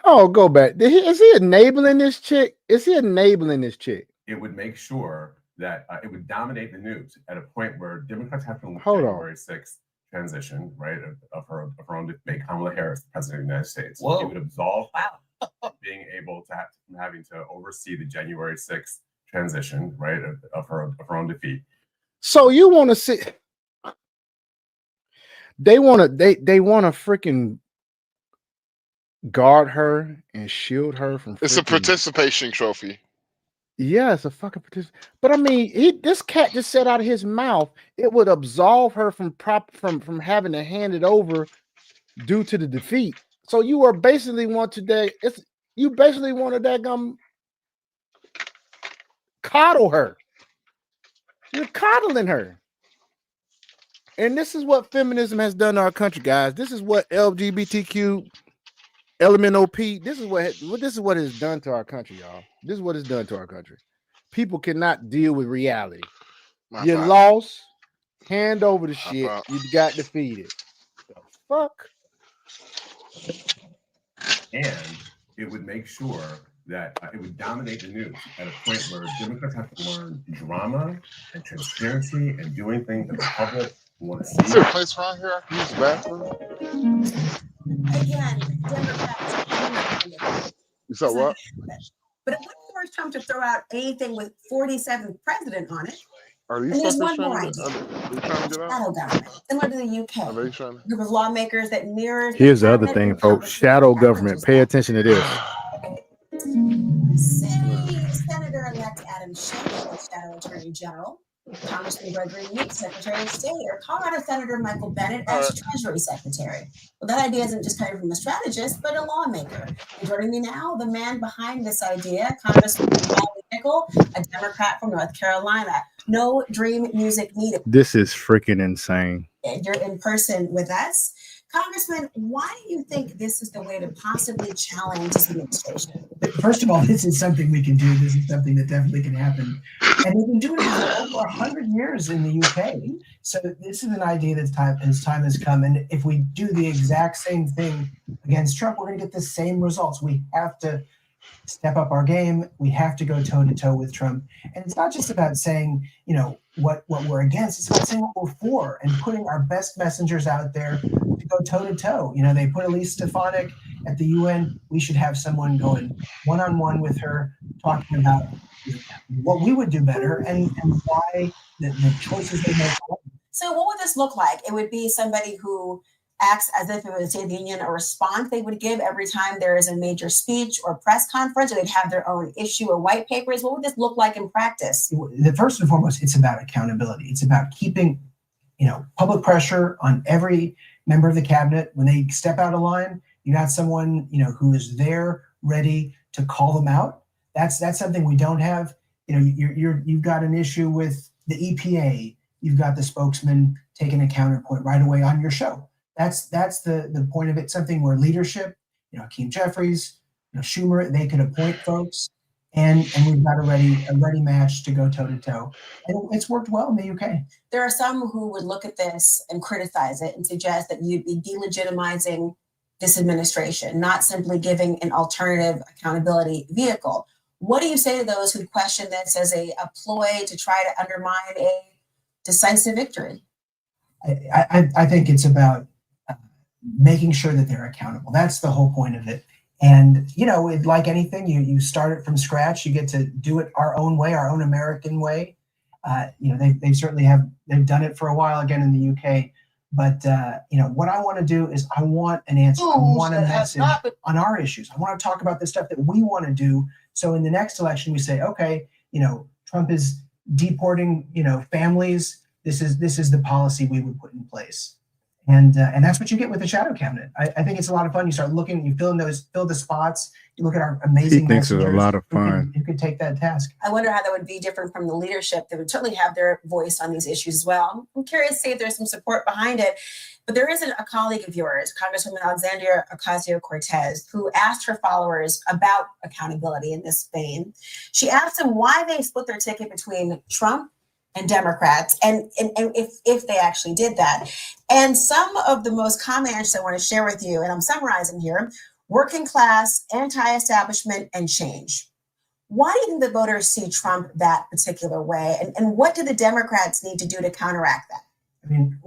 Oh, go back. Is he enabling this chick? Is he enabling this chick? It would make sure that it would dominate the news at a point where Democrats have to January 6th transition, right, of her own to make Kamala Harris president of the United States. Whoa. It would absolve being able to having to oversee the January 6th transition, right, of her own defeat. So you want to see? They want to freaking guard her and shield her from. It's a participation trophy. Yeah, it's a fucking participation. But I mean, this cat just said out of his mouth it would absolve her from having to hand it over due to the defeat. So you are basically want to coddle her. You're coddling her. And this is what feminism has done to our country, guys. This is what LGBTQ Elemental P. This is what it has done to our country, y'all. This is what it's done to our country. People cannot deal with reality. You lost. Hand over the shit. You got defeated. The fuck. And it would make sure that it would dominate the news at a point where Democrats have to learn drama and transparency and doing things that the public want to see. Is there a place around here I can use the bathroom? Again, Democrats. You said what? But it wouldn't force Trump to throw out anything with 47th president on it. Are these And there's suckers one more trying idea. to get out? Shadow government, similar to the UK. Are they trying to? Group of lawmakers that mirrors. Here's the other thing, folks. Shadow government. Pay attention to this. Say Senator-elect Adam Schiff, as Shadow Attorney General, Congressman Gregory Meeks, Secretary of State, or Colorado Senator Michael Bennet as Treasury Secretary. Well, that idea isn't just coming from a strategist, but a lawmaker. And joining me now, the man behind this idea, Congressman Bobby Nickel, a Democrat from North Carolina. No dream music needed. This is freaking insane. You're in person with us. Congressman, why do you think this is the way to possibly challenge this administration? First of all, this is something we can do. This is something that definitely can happen. And we've been doing it for over 100 years in the UK. So this is an idea that's time has come. And if we do the exact same thing against Trump, we're going to get the same results. We have to step up our game. We have to go toe to toe with Trump. And it's not just about saying, what we're against. It's about saying what we're for and putting our best messengers out there to go toe to toe. They put Elise Stefanik at the UN. We should have someone going one-on-one with her, talking about what we would do better and why the choices they make. So what would this look like? It would be somebody who acts as if it was a State of the Union, a response they would give every time there is a major speech or press conference, or they'd have their own issue or white papers. What would this look like in practice? First and foremost, it's about accountability. It's about keeping, public pressure on every member of the cabinet. When they step out of line, you got someone, who is there ready to call them out. That's something we don't have. You've got an issue with the EPA. You've got the spokesman taking a counterpoint right away on your show. That's the point of it. Something where leadership, Hakeem Jeffries, Schumer, they could appoint folks, and we've got a ready match to go toe to toe. And it's worked well in the UK. There are some who would look at this and criticize it and suggest that you'd be delegitimizing this administration, not simply giving an alternative accountability vehicle. What do you say to those who question this as a ploy to try to undermine a decisive victory? I think it's about making sure that they're accountable. That's the whole point of it. And, like anything, you start it from scratch. You get to do it our own way, our own American way. They certainly they've done it for a while again in the UK. But, what I want to do is I want an answer. I want a message on our issues. I want to talk about the stuff that we want to do. So in the next election, we say, okay, Trump is deporting, families. This is the policy we would put in place. And that's what you get with the shadow cabinet. I think it's a lot of fun. You start looking, you fill the spots. You look at our amazing. He thinks it's a lot of fun. You could take that task. I wonder how that would be different from the leadership that would certainly have their voice on these issues as well. I'm curious to see if there's some support behind it. But there is a colleague of yours, Congresswoman Alexandria Ocasio-Cortez, who asked her followers about accountability in this vein. She asked them why they split their ticket between Trump and Democrats, and if they actually did that. And some of the most common answers I want to share with you, and I'm summarizing here: working class, anti-establishment, and change. Why do you think the voters see Trump that particular way? And what do the Democrats need to do to counteract that? I mean,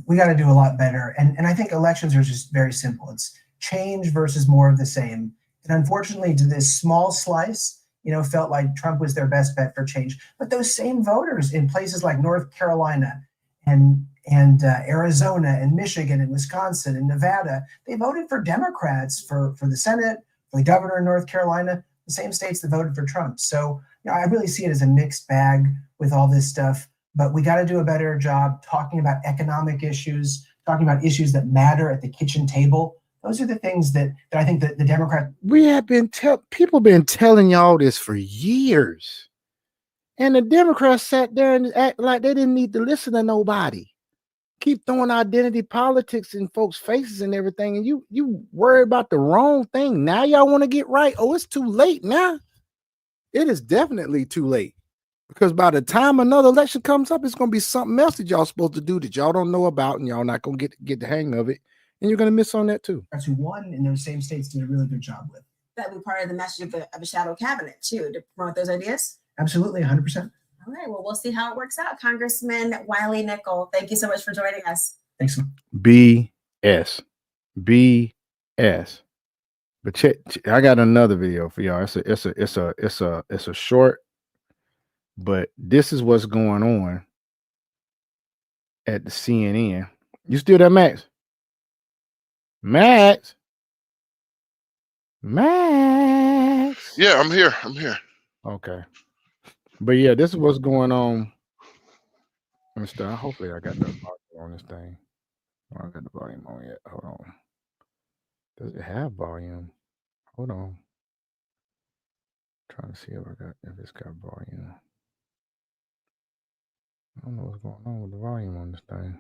we got to do a lot better. And I think elections are just very simple. It's change versus more of the same. And unfortunately, to this small slice, felt like Trump was their best bet for change. But those same voters in places like North Carolina and Arizona and Michigan and Wisconsin and Nevada, they voted for Democrats for the Senate, for the governor in North Carolina, the same states that voted for Trump. So I really see it as a mixed bag with all this stuff. But we got to do a better job talking about economic issues, talking about issues that matter at the kitchen table. Those are the things that I think that the Democrats. We have people been telling y'all this for years. And the Democrats sat there and act like they didn't need to listen to nobody. keep throwing identity politics in folks' faces and everything, and you worry about the wrong thing. Now y'all want to get right. Oh, it's too late now. It is definitely too late. Because by the time another election comes up, it's gonna be something else that y'all supposed to do that y'all don't know about, and y'all not gonna get the hang of it, and you're gonna miss on that too. Who won in those same states did a really good job with. That would be part of the message of a shadow cabinet too, to promote those ideas. Absolutely, 100%. All right, well, we'll see how it works out. Congressman Wiley Nickel, thank you so much for joining us. Thanks. BS. But check, I got another video for y'all. It's a short, but this is what's going on at the CNN. You still there, Max? Max? Yeah, I'm here. Okay. But yeah, this is what's going on. Let me start. Hopefully I got the volume on this thing. I don't got the volume on yet. Hold on. Does it have volume? Hold on. Trying to see if it's got volume. I don't know what's going on with the volume on this thing.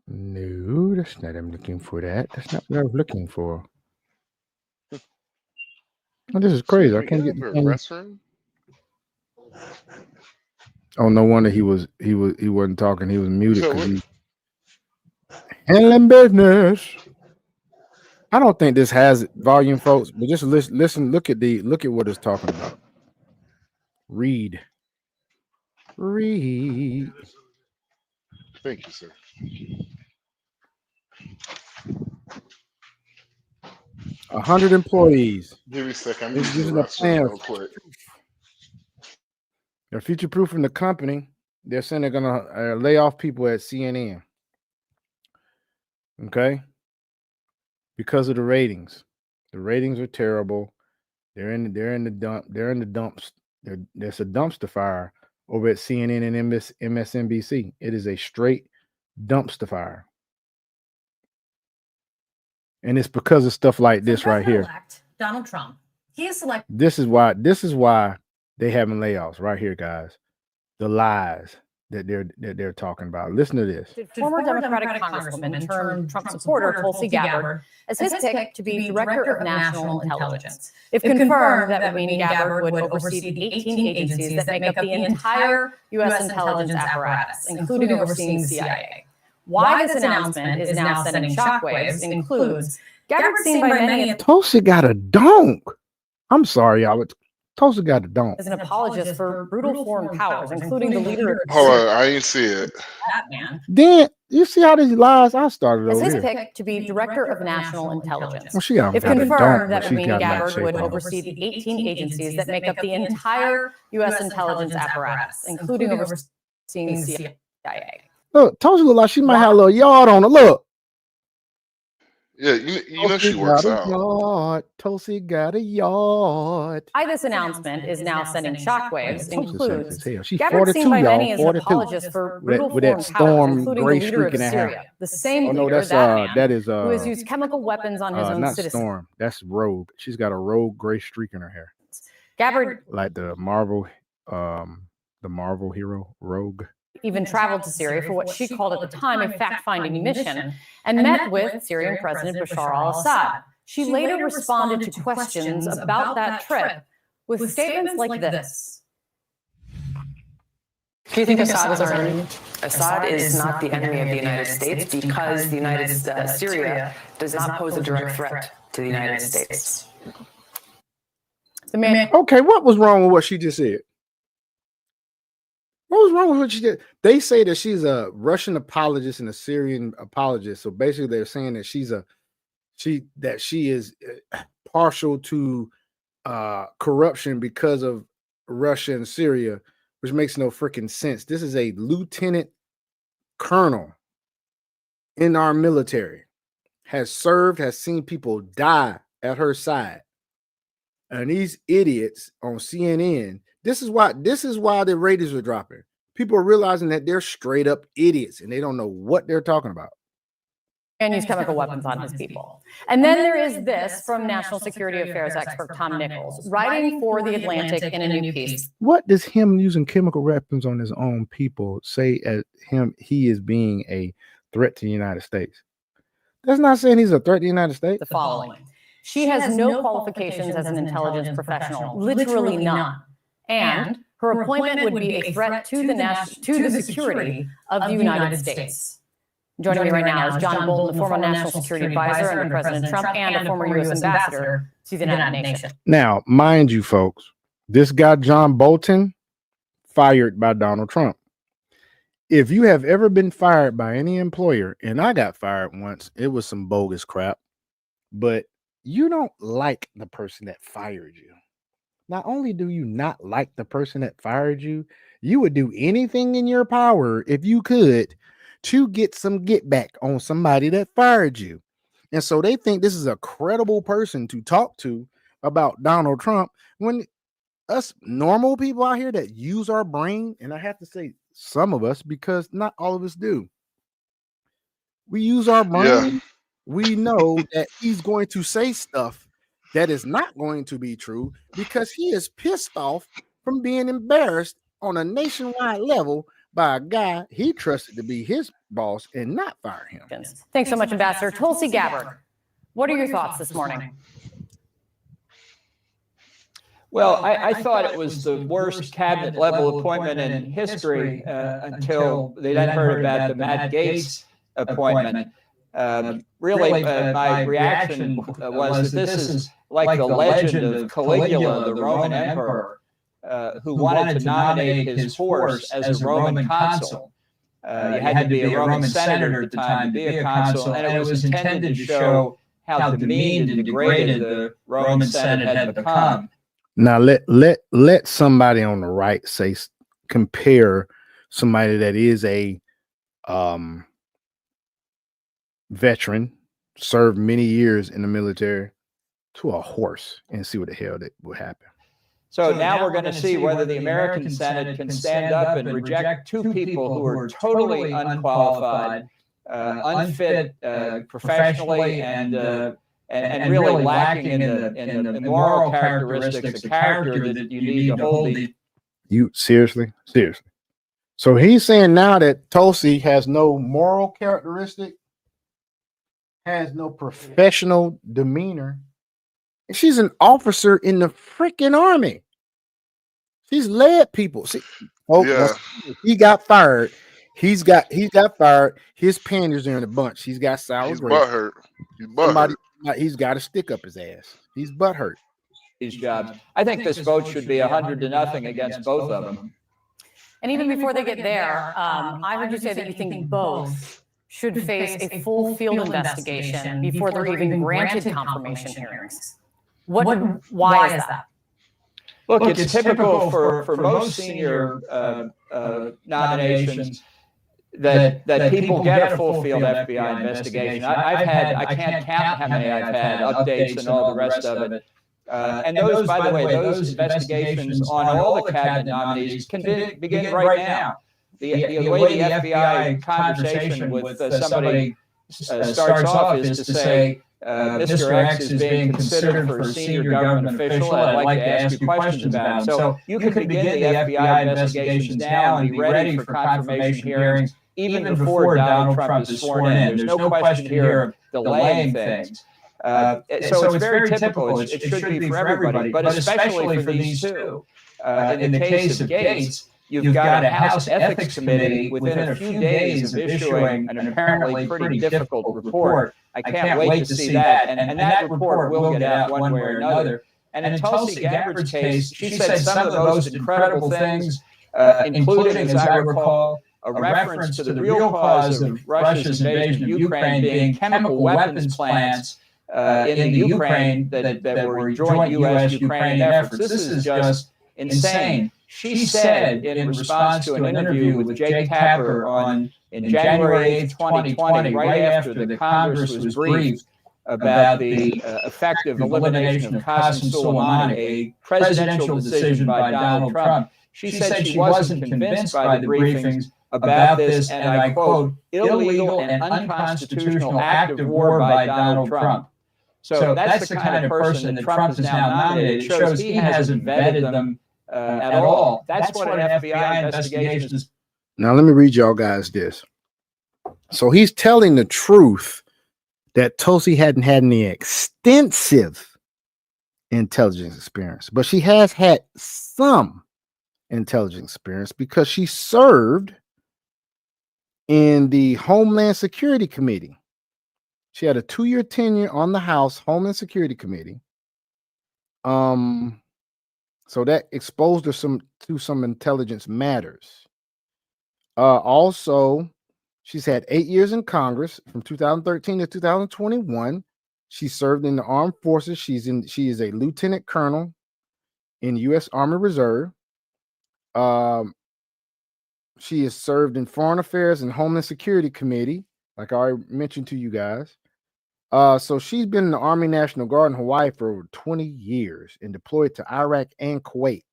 No, that's not. I'm looking for that. That's not what I was looking for. Oh, this is crazy. I can't get the thing. Restroom? Oh, no wonder he wasn't talking. He was muted because he handling business. I don't think this has volume, folks. But just listen. Look at what it's talking about. Read. Thank you, sir. 100 employees. Give me a second. I'm It's using using the a plan. restroom real quick. They're future-proofing the company. They're saying they're gonna lay off people at CNN. Okay, because of the ratings. The ratings are terrible. They're in the dump. They're in the dumps. There's a dumpster fire over at CNN and MSNBC. It is a straight dumpster fire, and it's because of stuff like this right here. Donald Trump. He is selected. This is why they having layoffs right here, guys. The lies that they're talking about. Listen to this. Former Democratic Congresswoman turned Trump supporter Tulsi Gabbard as his pick to be Director of National Intelligence. If confirmed, that would mean Gabbard would oversee the 18 agencies that make up the entire U.S. intelligence apparatus, including overseeing the CIA. Why this announcement is now sending shockwaves includes Gabbard seen by many Tulsi got a donk. I'm sorry, y'all. Tulsi got a donk. as an apologist for brutal foreign powers, including the leader of Hold on, I didn't see it. that man. Then you see how these lies I started As over his here. pick to be Director of National Intelligence. Well, she got If got a donk, confirmed, but that would she's mean got Gabbard shape would on. oversee the 18 agencies that make up the entire U.S. intelligence apparatus, including overseeing the CIA. Look, Tulsi look like she might have a little yard on her. Look. Yeah, you know she works out. Tulsi got a yard. Why this announcement is now sending shockwaves includes She's Gabbard 42, seen by y'all. many as an 42. apologist for With brutal that foreign powers, storm including gray the leader streak of and a half. Syria, the same Oh no, leader, that's that man, that is who has used chemical weapons on his own not citizens. Storm. That's Rogue. She's got a rogue gray streak in her hair. Gabbard Like the Marvel hero Rogue. even traveled to Syria for what she called at the time a fact-finding mission and met with Syrian President Bashar al-Assad. She later responded to questions about that trip with statements like this. Do you think Assad is our enemy? Assad is not the enemy of the United States because the Syria does not pose a direct threat to the United States. Okay, what was wrong with what she just said? What was wrong with what she did? They say that she's a Russian apologist and a Syrian apologist. So basically, they're saying that she is partial to corruption because of Russia and Syria, which makes no freaking sense. This is a lieutenant colonel in our military, has served, has seen people die at her side. And these idiots on CNN, this is why the ratings are dropping. People are realizing that they're straight up idiots and they don't know what they're talking about. and use chemical weapons on his people. And then there is this from National Security Affairs expert Tom Nichols, writing for The Atlantic in a new piece. What does him using chemical weapons on his own people say as he is being a threat to the United States? That's not saying he's a threat to the United States. The following. She has no qualifications as an intelligence professional, literally none. And her appointment would be a threat to the security of the United States. Joining me right now is John Bolton, the former national security advisor under President Trump and a former U.S. ambassador to the United Nations. Now, mind you, folks, this guy, John Bolton, fired by Donald Trump. If you have ever been fired by any employer, and I got fired once, it was some bogus crap, but you don't like the person that fired you. Not only do you not like the person that fired you, you would do anything in your power, if you could, to get some get back on somebody that fired you. And so they think this is a credible person to talk to about Donald Trump, when us normal people out here that use our brain, and I have to say some of us, because not all of us do, we use our brain. Yeah. We know that he's going to say stuff that is not going to be true because he is pissed off from being embarrassed on a nationwide level by a guy he trusted to be his boss and not fire him. Thanks so much, Ambassador. Tulsi Gabbard, what are your thoughts this morning? Well, I thought it was the worst cabinet level appointment in history until they then heard about the Matt Gaetz appointment. Really, my reaction was that this is like the legend of Caligula, the Roman emperor, who wanted to nominate his horse as a Roman consul. You had to be a Roman senator at the time to be a consul, and it was intended to show how demeaned and degraded the Roman Senate had become. Now let somebody on the right say, compare somebody that is a veteran, served many years in the military, to a horse, and see what the hell that would happen. So now we're going to see whether the American Senate can stand up and reject two people who are totally unqualified, unfit professionally, and really lacking in the moral characteristics, the character that you need to hold the. You seriously? So he's saying now that Tulsi has no moral characteristic, has no professional demeanor, and she's an officer in the freaking army. She's led people. See, he got fired. He's got fired. His panties are in a bunch. He's got sour He's grapes. butthurt. He's butthurt. He's got a stick up his ass. He's butthurt. These jobs. I think this vote should be 100-0 against both of them. And even before they get there, I heard you say that you think both should face a full field investigation before they're even granted confirmation hearings. Why is that? Look, it's typical for most senior nominations that people get a full field FBI investigation. I can't count how many I've had, updates and all the rest of it. And those, by the way, those investigations on all the cabinet nominees can begin right now. The way the FBI conversation with somebody starts off is to say, Mr. X is being considered for a senior government official, and I'd like to ask you questions about him. So you can begin the FBI investigations now and be ready for confirmation hearings even before Donald Trump is sworn in. There's no question here of delaying things. So it's very typical. It should be for everybody, but especially for these two. In the case of Gaetz, you've got a House Ethics Committee within a few days of issuing an apparently pretty difficult report. I can't wait to see that. And that report will get out one way or another. And in Tulsi Gabbard's case, she said some of the most incredible things, including, as I recall, a reference to the real cause of Russia's invasion of Ukraine being chemical weapons plants in the Ukraine that were joint U.S.-Ukrainian efforts. This is just insane. She said in response to an interview with Jake Tapper in January 8th, 2020, right after the Congress was briefed about the effective elimination of Qasem Soleimani, a presidential decision by Donald Trump. She said she wasn't convinced by the briefings about this, and I quote, illegal and unconstitutional act of war by Donald Trump. So that's the kind of person that Trump has now nominated. It shows he hasn't vetted them at all. That's what an FBI investigation is. Now, let me read y'all guys this. So he's telling the truth that Tulsi hadn't had any extensive intelligence experience, but she has had some intelligence experience because she served in the Homeland Security Committee. She had a 2-year tenure on the House Homeland Security Committee. So that exposed her to some intelligence matters. Also, she's had 8 years in Congress from 2013 to 2021. She served in the armed forces. She is a lieutenant colonel in U.S. Army Reserve. She has served in Foreign Affairs and Homeland Security Committee, like I already mentioned to you guys. So she's been in the Army National Guard in Hawaii for over 20 years and deployed to Iraq and Kuwait.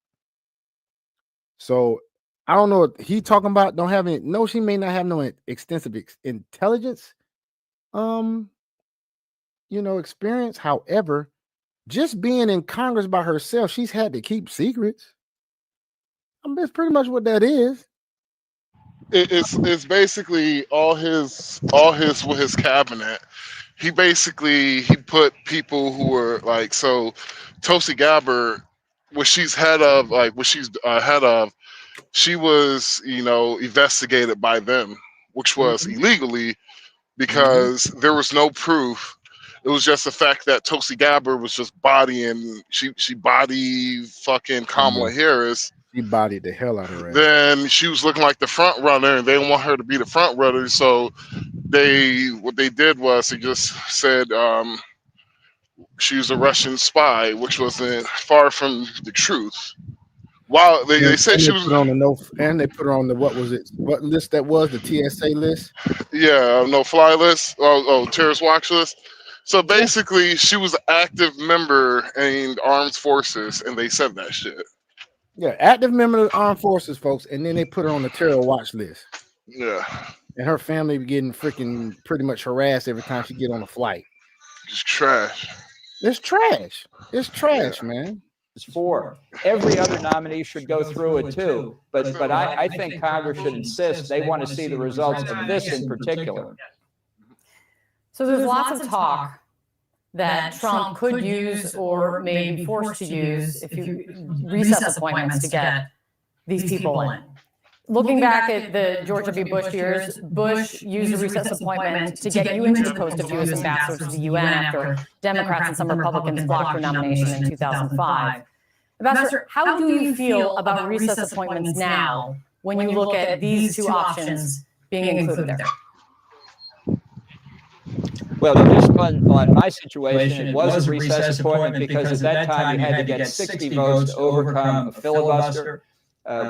So I don't know what he talking about. Don't have any. No, she may not have no extensive intelligence, experience. However, just being in Congress by herself, she's had to keep secrets. That's pretty much what that is. It's basically all his with his cabinet. He put people who were like, so Tulsi Gabbard, what she's head of, she was, investigated by them, which was illegally because there was no proof. It was just the fact that Tulsi Gabbard was just bodying, she bodied fucking Kamala Harris. She bodied the hell out of her. Then she was looking like the front runner, and they didn't want her to be the front runner. So what they did was they just said she was a Russian spy, which wasn't far from the truth. While they said she was on the they put her on the what list that was the TSA list? Yeah, no fly list. Terrorist watch list. So basically, she was an active member in the armed forces, and they said that shit. Yeah, active member of the armed forces, folks, and then they put her on the terror watch list. Yeah, and her family be getting freaking pretty much harassed every time she get on a flight. It's trash. It's trash. It's trash, man. It's for every other nominee should go through it too, but I think Congress should insist they want to see the results of this in particular. So there's lots of talk that Trump could use or may be forced to use if you recess appointments to get these people in. Looking back at the George W. Bush years, Bush used a recess appointment to get you into the post of U.S. ambassador to the UN after Democrats and some Republicans blocked your nomination in 2005. Ambassador, how do you feel about recess appointments now when you look at these two options being included there? Well, just on my situation, it was a recess appointment because at that time you had to get 60 votes to overcome a filibuster,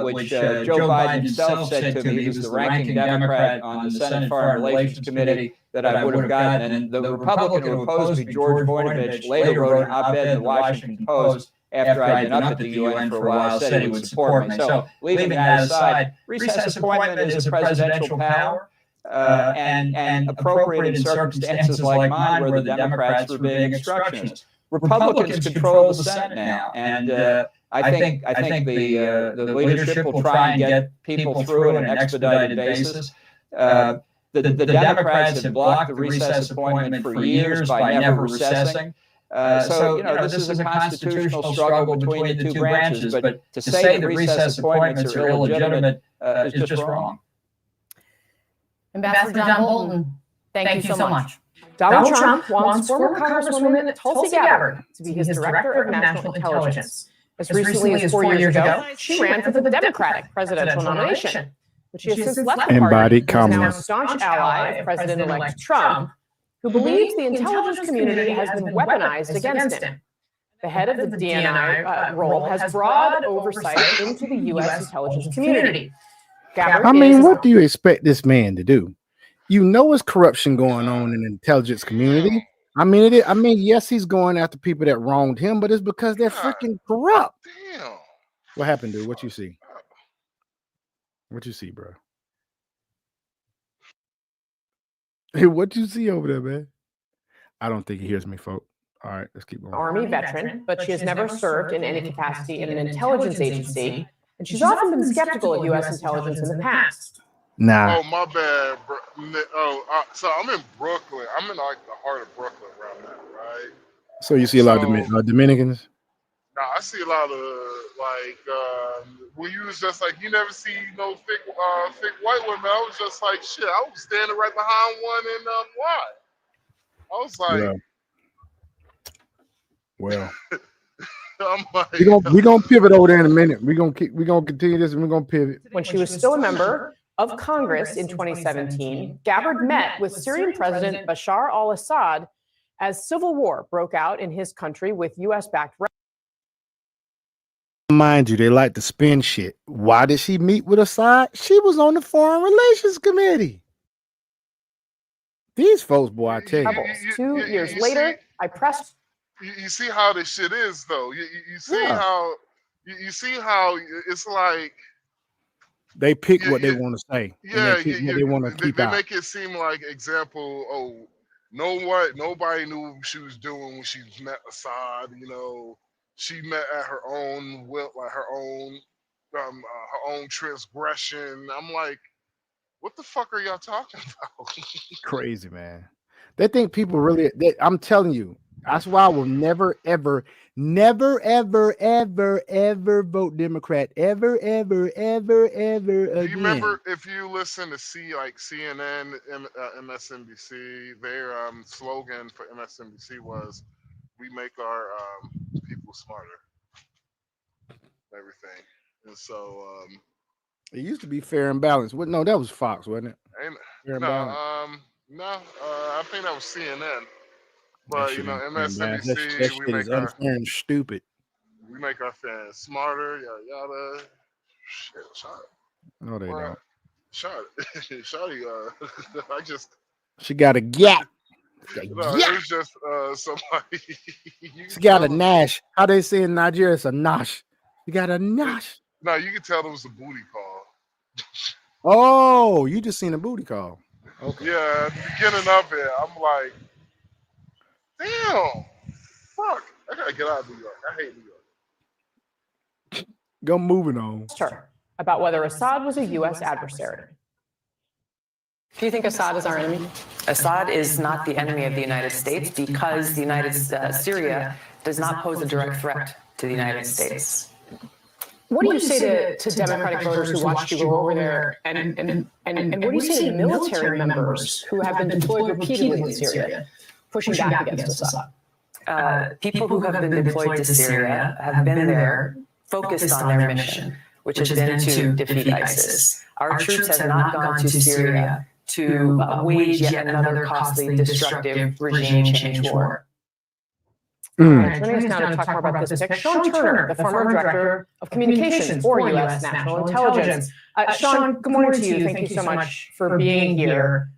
which Joe Biden himself said to me, he was the ranking Democrat on the Senate Foreign Relations Committee, that I would have gotten. And the Republican who opposed me, George Voinovich, later wrote an op-ed in the Washington Post after I'd been up at the UN for a while, said he would support me. So leaving that aside, recess appointment is a presidential power. And appropriate in circumstances like mine where the Democrats were being obstructionists. Republicans control the Senate now, and I think the leadership will try and get people through on an expedited basis. The Democrats have blocked the recess appointment for years by never recessing. So this is a constitutional struggle between the two branches. But to say that recess appointments are illegitimate is just wrong. Ambassador John Bolton, thank you so much. Donald Trump wants former Congresswoman Tulsi Gabbard to be his Director of National Intelligence. As recently as 4 years ago, she ran for the Democratic presidential nomination, but she has since left the party and is now a staunch ally of President-elect Trump, who believes the intelligence community has been weaponized against him. The head of the DNI role has broad oversight into the U.S. intelligence community. What do you expect this man to do? There's corruption going on in the intelligence community. Yes, he's going after people that wronged him, but it's because they're freaking corrupt. Damn. What happened, dude? What you see? What you see, bro? Hey, what you see over there, man? I don't think he hears me, folks. All right, let's keep going. Army veteran, but she has never served in any capacity in an intelligence agency, and she's often been skeptical of U.S. intelligence in the past. Nah. Oh, my bad, bro. So I'm in Brooklyn. I'm in like the heart of Brooklyn around that, right? So you see a lot of Dominicans? Nah, I see a lot of when you was just like, you never see no thick white women. I was just like, shit. I was standing right behind one in why? I was like, well. I'm like, we gonna pivot over there in a minute. We're gonna continue this and we're gonna pivot. When she was still a member of Congress in 2017, Gabbard met with Syrian President Bashar al-Assad as civil war broke out in his country with U.S.-backed. Mind you, they like to spin shit. Why did she meet with Assad? She was on the Foreign Relations Committee. These folks, boy, I tell you. 2 years later, I pressed. You see how this shit is, though. You see how you see how it's like they pick what they want to say. Yeah, and they pick what they want to keep they out. make it seem like example. Oh, nobody knew what she was doing when she met Assad. You know, she met at her own will, like her own transgression. I'm like, what the fuck are y'all talking about? Crazy, man. They think people really. I'm telling you. That's why I will never, ever vote Democrat ever again. Do you remember if you listen to CNN, MSNBC, their slogan for MSNBC was, "We make our people smarter." Everything, and so it used to be Fair and Balanced. No, that was Fox, wasn't it? Fair and I think that was CNN. But you know, MSNBC, that we shit make is our unfair and stupid. We make our fans smarter, yada yada. Shit, shot it. No, they don't. Shot it. Shotty, I just. She got a gap. No, it was just somebody. She got a Nash. How they say in Nigeria, it's a Nash. You got a Nash. No, you can tell it was a booty call. Oh, you just seen a booty call. Okay. Yeah, at the beginning of it, I'm like, damn, fuck, I gotta get out of New York. I hate New York. Go moving on. Her about whether Assad was a U.S. adversary. Do you think Assad is our enemy? Assad is not the enemy of the United States because Syria does not pose a direct threat to the United States. What do you say to Democratic voters who watched you go over there, and what do you say to military members who have been deployed repeatedly in Syria, pushing back against Assad? People who have been deployed to Syria have been there focused on their mission, which has been to defeat ISIS. Our troops have not gone to Syria to wage yet another costly, destructive regime change war. Joining us now to talk more about this pick, Sean Turner, the former director of communications for U.S. National Intelligence. Sean, good morning to you. Thank you so much for being here.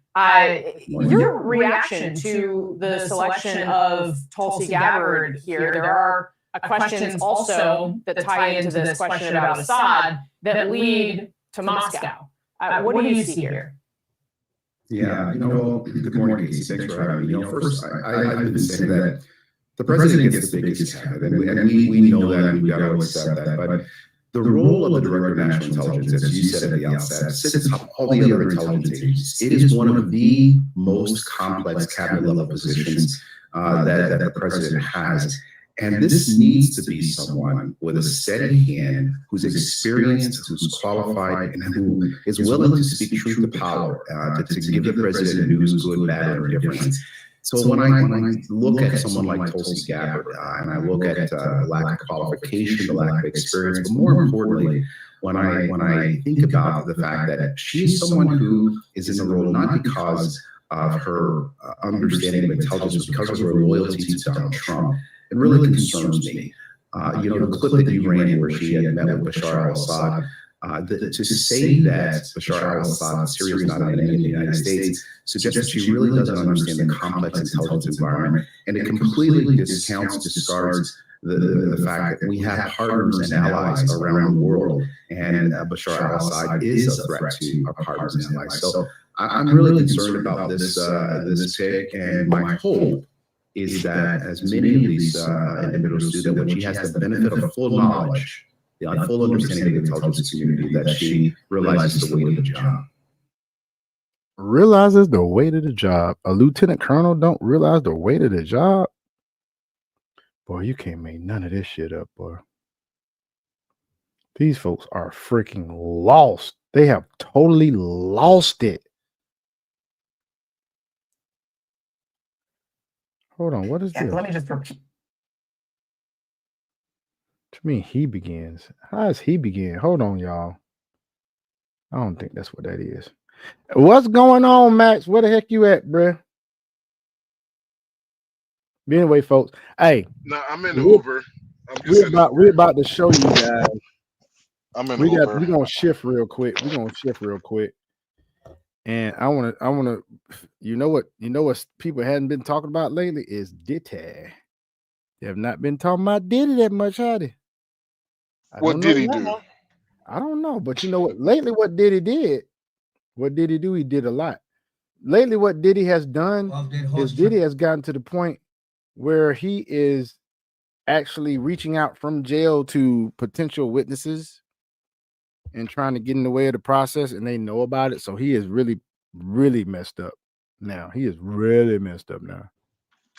Your reaction to the selection of Tulsi Gabbard here, there are questions also that tie into this question about Assad that lead to Moscow. What do you see here? Yeah, good morning, Casey. Thanks for having me. First, I've been saying that the president gets the biggest cut, and we know that, and we've got to accept that. But the role of the Director of National Intelligence, as you said at the outset, sits atop all the other intelligence agencies. It is one of the most complex cabinet-level positions that the president has. And this needs to be someone with a steady hand, who's experienced, who's qualified, and who is willing to speak truth to power, to give the president news, good, bad, or indifferent. So when I look at someone like Tulsi Gabbard, and I look at the lack of qualification, the lack of experience, but more importantly, when I think about the fact that she's someone who is in the role not because of her understanding of intelligence, but because of her loyalty to Donald Trump, it really concerns me. The clip that you ran where she had met with Bashar al-Assad, to say that Bashar al-Assad, Syria is not an enemy of the United States, suggests that she really doesn't understand the complex intelligence environment, and it completely discounts, discards the fact that we have partners and allies around the world, and Bashar al-Assad is a threat to our partners and allies. So I'm really concerned about this pick, and my hope is that as many of these individuals do, that when she has the benefit of full knowledge, the full understanding of the intelligence community, that she realizes the weight of the job. Realizes the weight of the job. A lieutenant colonel don't realize the weight of the job. Boy, you can't make none of this shit up, boy. These folks are freaking lost. They have totally lost it. Hold on, what is this? Let me just repeat. To me, he begins. How does he begin? Hold on, y'all. I don't think that's what that is. What's going on, Max? Where the heck you at, bruh? But anyway, folks. Hey, no, I'm in the Uber. We're about to show you guys. I'm in the Uber. We're gonna shift real quick. And I wanna you know what people hadn't been talking about lately is Diddy. They have not been talking about Diddy that much, had they? What did he do? I don't know, but you know what? Lately, what Diddy did? What did he do? He did a lot. Lately, what Diddy has done is Diddy has gotten to the point where he is actually reaching out from jail to potential witnesses and trying to get in the way of the process, and they know about it. So he is really, really messed up now. He is really messed up now.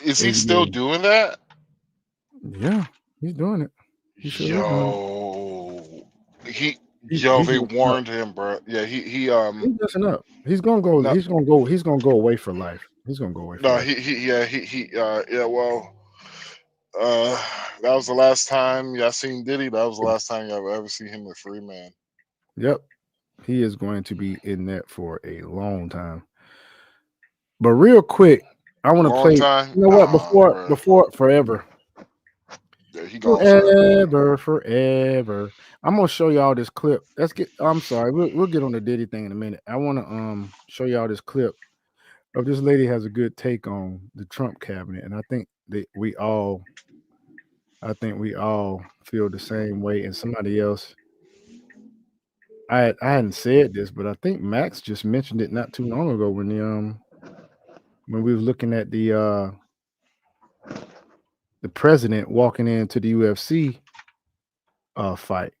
Is he still doing that? Yeah, he's doing it. They warned him, bro. Yeah, he's messing up. He's gonna go. No. He's gonna go away for life. He's gonna go away. For life. Well, that was the last time y'all seen Diddy. That was the last time y'all ever see him a free man. Yep, he is going to be in that for a long time. But real quick, I want to play. You know what? Before forever. Yeah, he gone forever. I'm gonna show y'all this clip. I'm sorry. We'll get on the Diddy thing in a minute. I want to show y'all this clip of this lady has a good take on the Trump cabinet, and I think that we all feel the same way. And somebody else, I hadn't said this, but I think Max just mentioned it not too long ago when we was looking at the president walking into the UFC fight,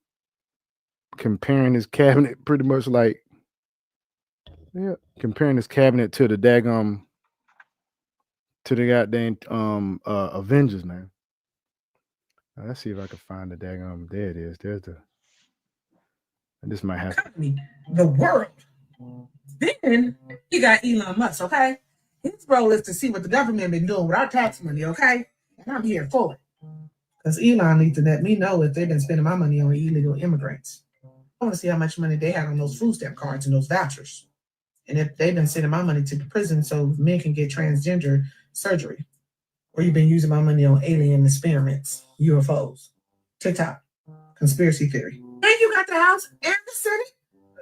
comparing his cabinet pretty much like comparing his cabinet to the daggum to the goddamn Avengers, man. Now, let's see if I can find the daggum. There it is. There's the. And this might have the world. Then you got Elon Musk, okay? His role is to see what the government been doing with our tax money, okay? And I'm here for it. Because Elon needs to let me know if they've been spending my money on illegal immigrants. I want to see how much money they have on those food stamp cards and those vouchers. And if they've been sending my money to the prison so men can get transgender surgery. Or you've been using my money on alien experiments, UFOs, TikTok, conspiracy theory. And you got the house and the city?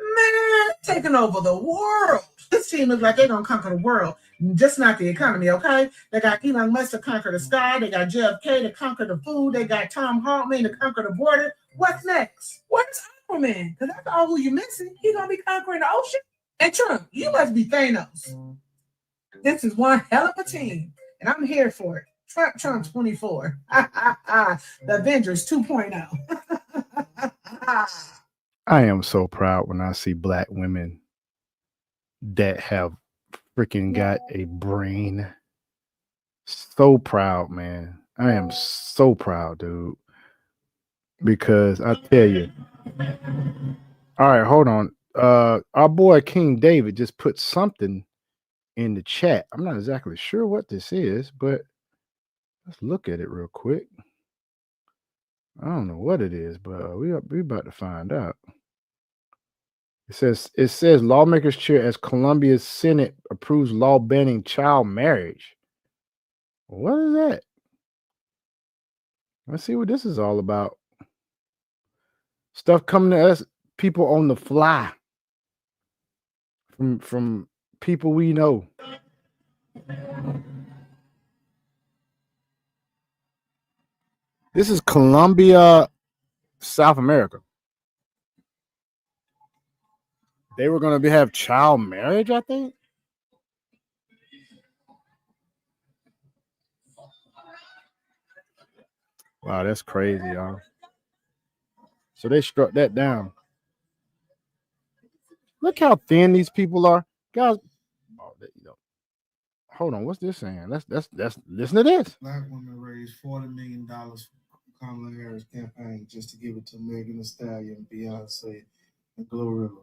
Man, taking over the world. This team looks like they're going to conquer the world, just not the economy, okay? They got Elon Musk to conquer the sky. They got JFK to conquer the food. They got Tom Hartman to conquer the border. What's next? Where's Aquaman? Because that's all who you're missing. He's going to be conquering the ocean. And Trump, you must be Thanos. This is one hell of a team, and I'm here for it. Trump 24. The Avengers 2.0. I am so proud when I see Black women that have freaking got a brain. So proud, man. I am so proud, dude. Because I tell you. All right, hold on. Our boy King David just put something in the chat. I'm not exactly sure what this is, but let's look at it real quick. I don't know what it is, but we about to find out. It says lawmakers cheer as Colombia's Senate approves law banning child marriage. What is that? Let's see what this is all about. Stuff coming to us, people on the fly. From people we know. This is Colombia, South America. They were going to have child marriage, I think. Wow, that's crazy, y'all. So they struck that down. Look how thin these people are, guys. Hold on, what's this saying? Let's listen to this. Black women raised $40 million for Kamala Harris campaign just to give it to Megan Thee Stallion, Beyonce, and Glorilla.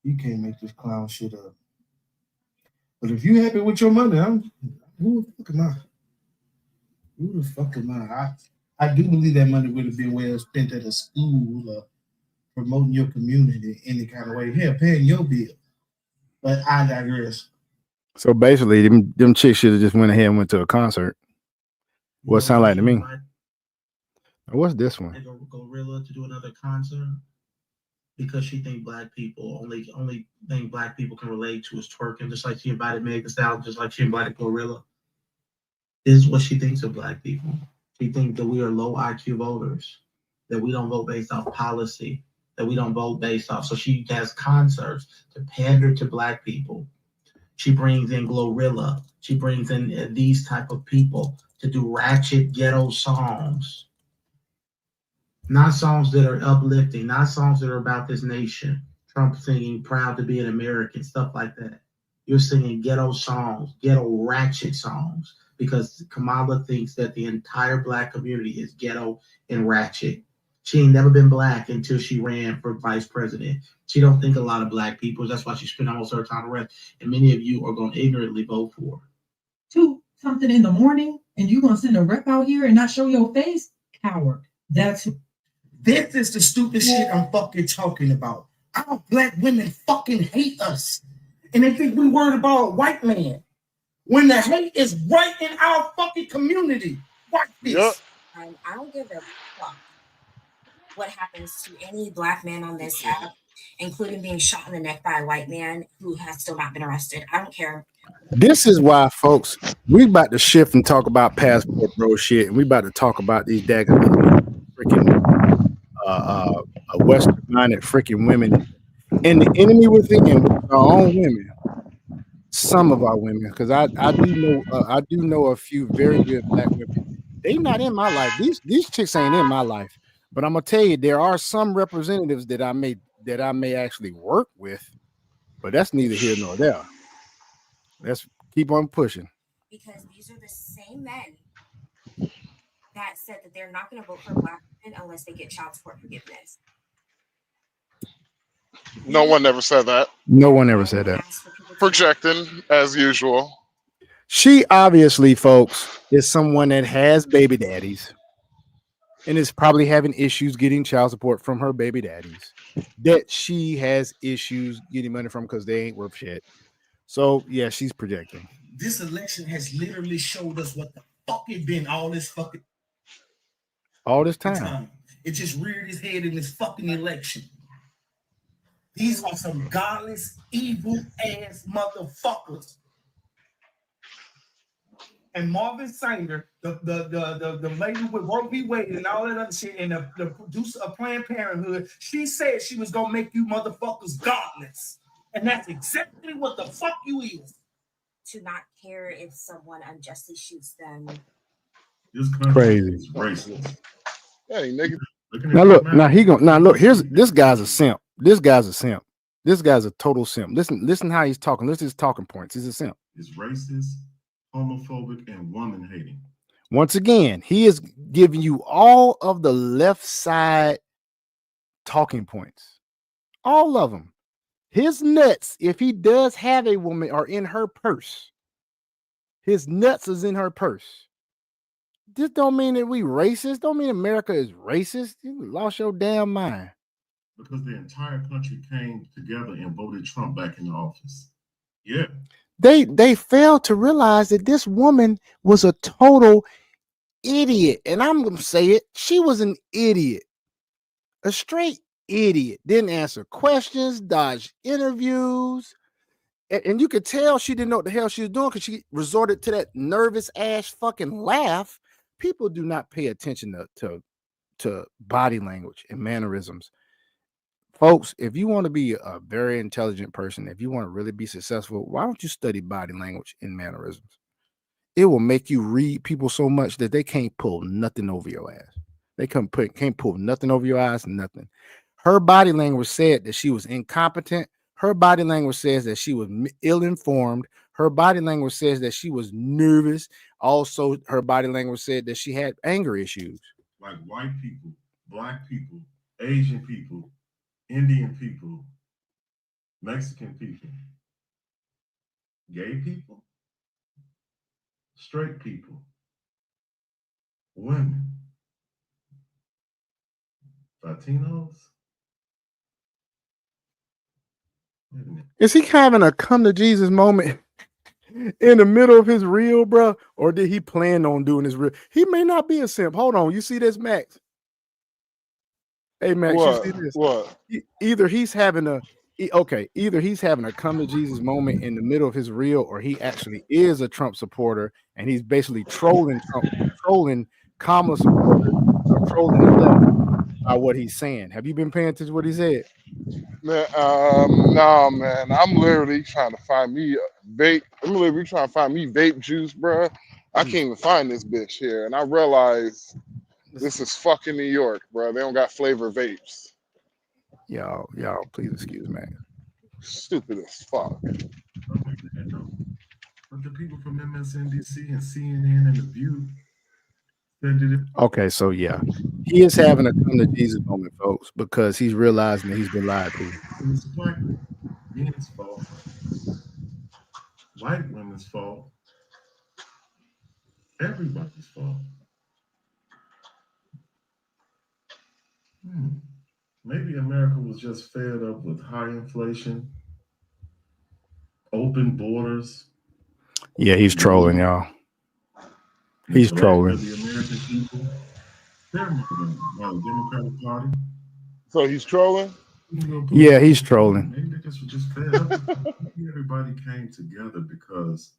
You can't make this clown shit up. But if you happy with your money, who the fuck am I? Who the fuck am I? I do believe that money would have been well spent at a school or promoting your community in any kind of way. Hell, paying your bill. But I digress. So basically, them chicks should have just went ahead and went to a concert. What it sound like to me? What's this one? They go Gorilla to do another concert because she think black people only thing black people can relate to is twerking, just like she invited Meg Thee Stallion, just like she invited Gorilla. This is what she thinks of black people. She thinks that we are low IQ voters, that we don't vote based off policy, that we don't vote based off. So she has concerts to pander to black people. She brings in Glorilla. She brings in these type of people to do ratchet ghetto songs. Not songs that are uplifting, not songs that are about this nation. Trump singing proud to be an American, stuff like that. You're singing ghetto songs, ghetto ratchet songs, because Kamala thinks that the entire black community is ghetto and ratchet. She ain't never been black until she ran for vice president. She don't think a lot of black people. That's why she spent almost her time arrest. And many of you are going to ignorantly vote for her. 2 something in the morning and you're going to send a rep out here and not show your face? Coward. This is the stupid shit I'm fucking talking about. Our black women fucking hate us. And they think we worried about a white man. When the hate is right in our fucking community. Watch this. I don't give a fuck what happens to any black man on this app, including being shot in the neck by a white man who has still not been arrested. I don't care. This is why, folks, we about to shift and talk about passport bro shit, and we about to talk about these daggone freaking Western-minded freaking women, and the enemy within our own women. Some of our women, because I do know a few very good black women. They not in my life. These chicks ain't in my life. But I'm gonna tell you, there are some representatives that I may actually work with, but that's neither here nor there. Let's keep on pushing. Because these are the same men that said that they're not going to vote for black women unless they get child support forgiveness. No one ever said that. No one ever said that. Projecting as usual. She obviously, folks, is someone that has baby daddies and is probably having issues getting child support from her baby daddies that she has issues getting money from because they ain't worth shit. So yeah, she's projecting. This election has literally showed us what the fuck it been all this time. It just reared its head in this fucking election. These are some godless, evil ass motherfuckers. And Marvin Sanger, the lady with Roe v. Wade and all that other shit, and the producer of Planned Parenthood, she said she was gonna make you motherfuckers godless. And that's exactly what the fuck you is. To not care if someone unjustly shoots them. Crazy. Racist. Hey, nigga. Now look, look. Here's this guy's a simp. This guy's a simp. This guy's a total simp. Listen how he's talking. Listen to his talking points. He's a simp. It's racist, homophobic, and woman hating. Once again, he is giving you all of the left side talking points. All of them. His nuts, if he does have a woman, are in her purse. His nuts is in her purse. This don't mean that we racist. Don't mean America is racist. You lost your damn mind. Because the entire country came together and voted Trump back in the office. Yeah. They failed to realize that this woman was a total idiot. And I'm going to say it. She was an idiot. A straight idiot. Didn't answer questions, dodged interviews. And you could tell she didn't know what the hell she was doing because she resorted to that nervous ass fucking laugh people do not pay attention to body language and mannerisms. Folks, if you want to be a very intelligent person, if you want to really be successful, why don't you study body language and mannerisms? It will make you read people so much that they can't pull nothing over your ass. They can't pull nothing over your eyes, nothing. Her body language said that she was incompetent. Her body language says that she was ill-informed. Her body language says that she was nervous. Also, her body language said that she had anger issues. Like white people, black people, Asian people, Indian people, Mexican people, gay people, straight people, women, Latinos. Wait a minute. Is he having a come to Jesus moment in the middle of his reel, bro? Or did he plan on doing his reel? He may not be a simp. Hold on. You see this, Max? Hey, Max, What? you see this? What? Either he's having a come to Jesus moment in the middle of his reel, or he actually is a Trump supporter and he's basically trolling Kamala supporters, or trolling the left by what he's saying. Have you been paying attention to what he said? Man, nah, man. I'm literally trying to find me vape. I'm literally trying to find me vape juice, bro. I can't even find this bitch here, and I realize this is fucking New York, bro. They don't got flavor vapes. Y'all, please excuse me. Stupid as fuck. But the people from MSNBC and CNN and The View said that it. Okay, so yeah, he is having a come to Jesus moment, folks, because he's realizing that he's been lied to. It's black men's fault, white women's fault, everybody's fault. Maybe America was just fed up with high inflation, open borders. Yeah, he's trolling, y'all. He's trolling. The American people, they're not the Democratic Party. So he's trolling? Yeah, he's trolling. Maybe they just were just fed up. Everybody came together because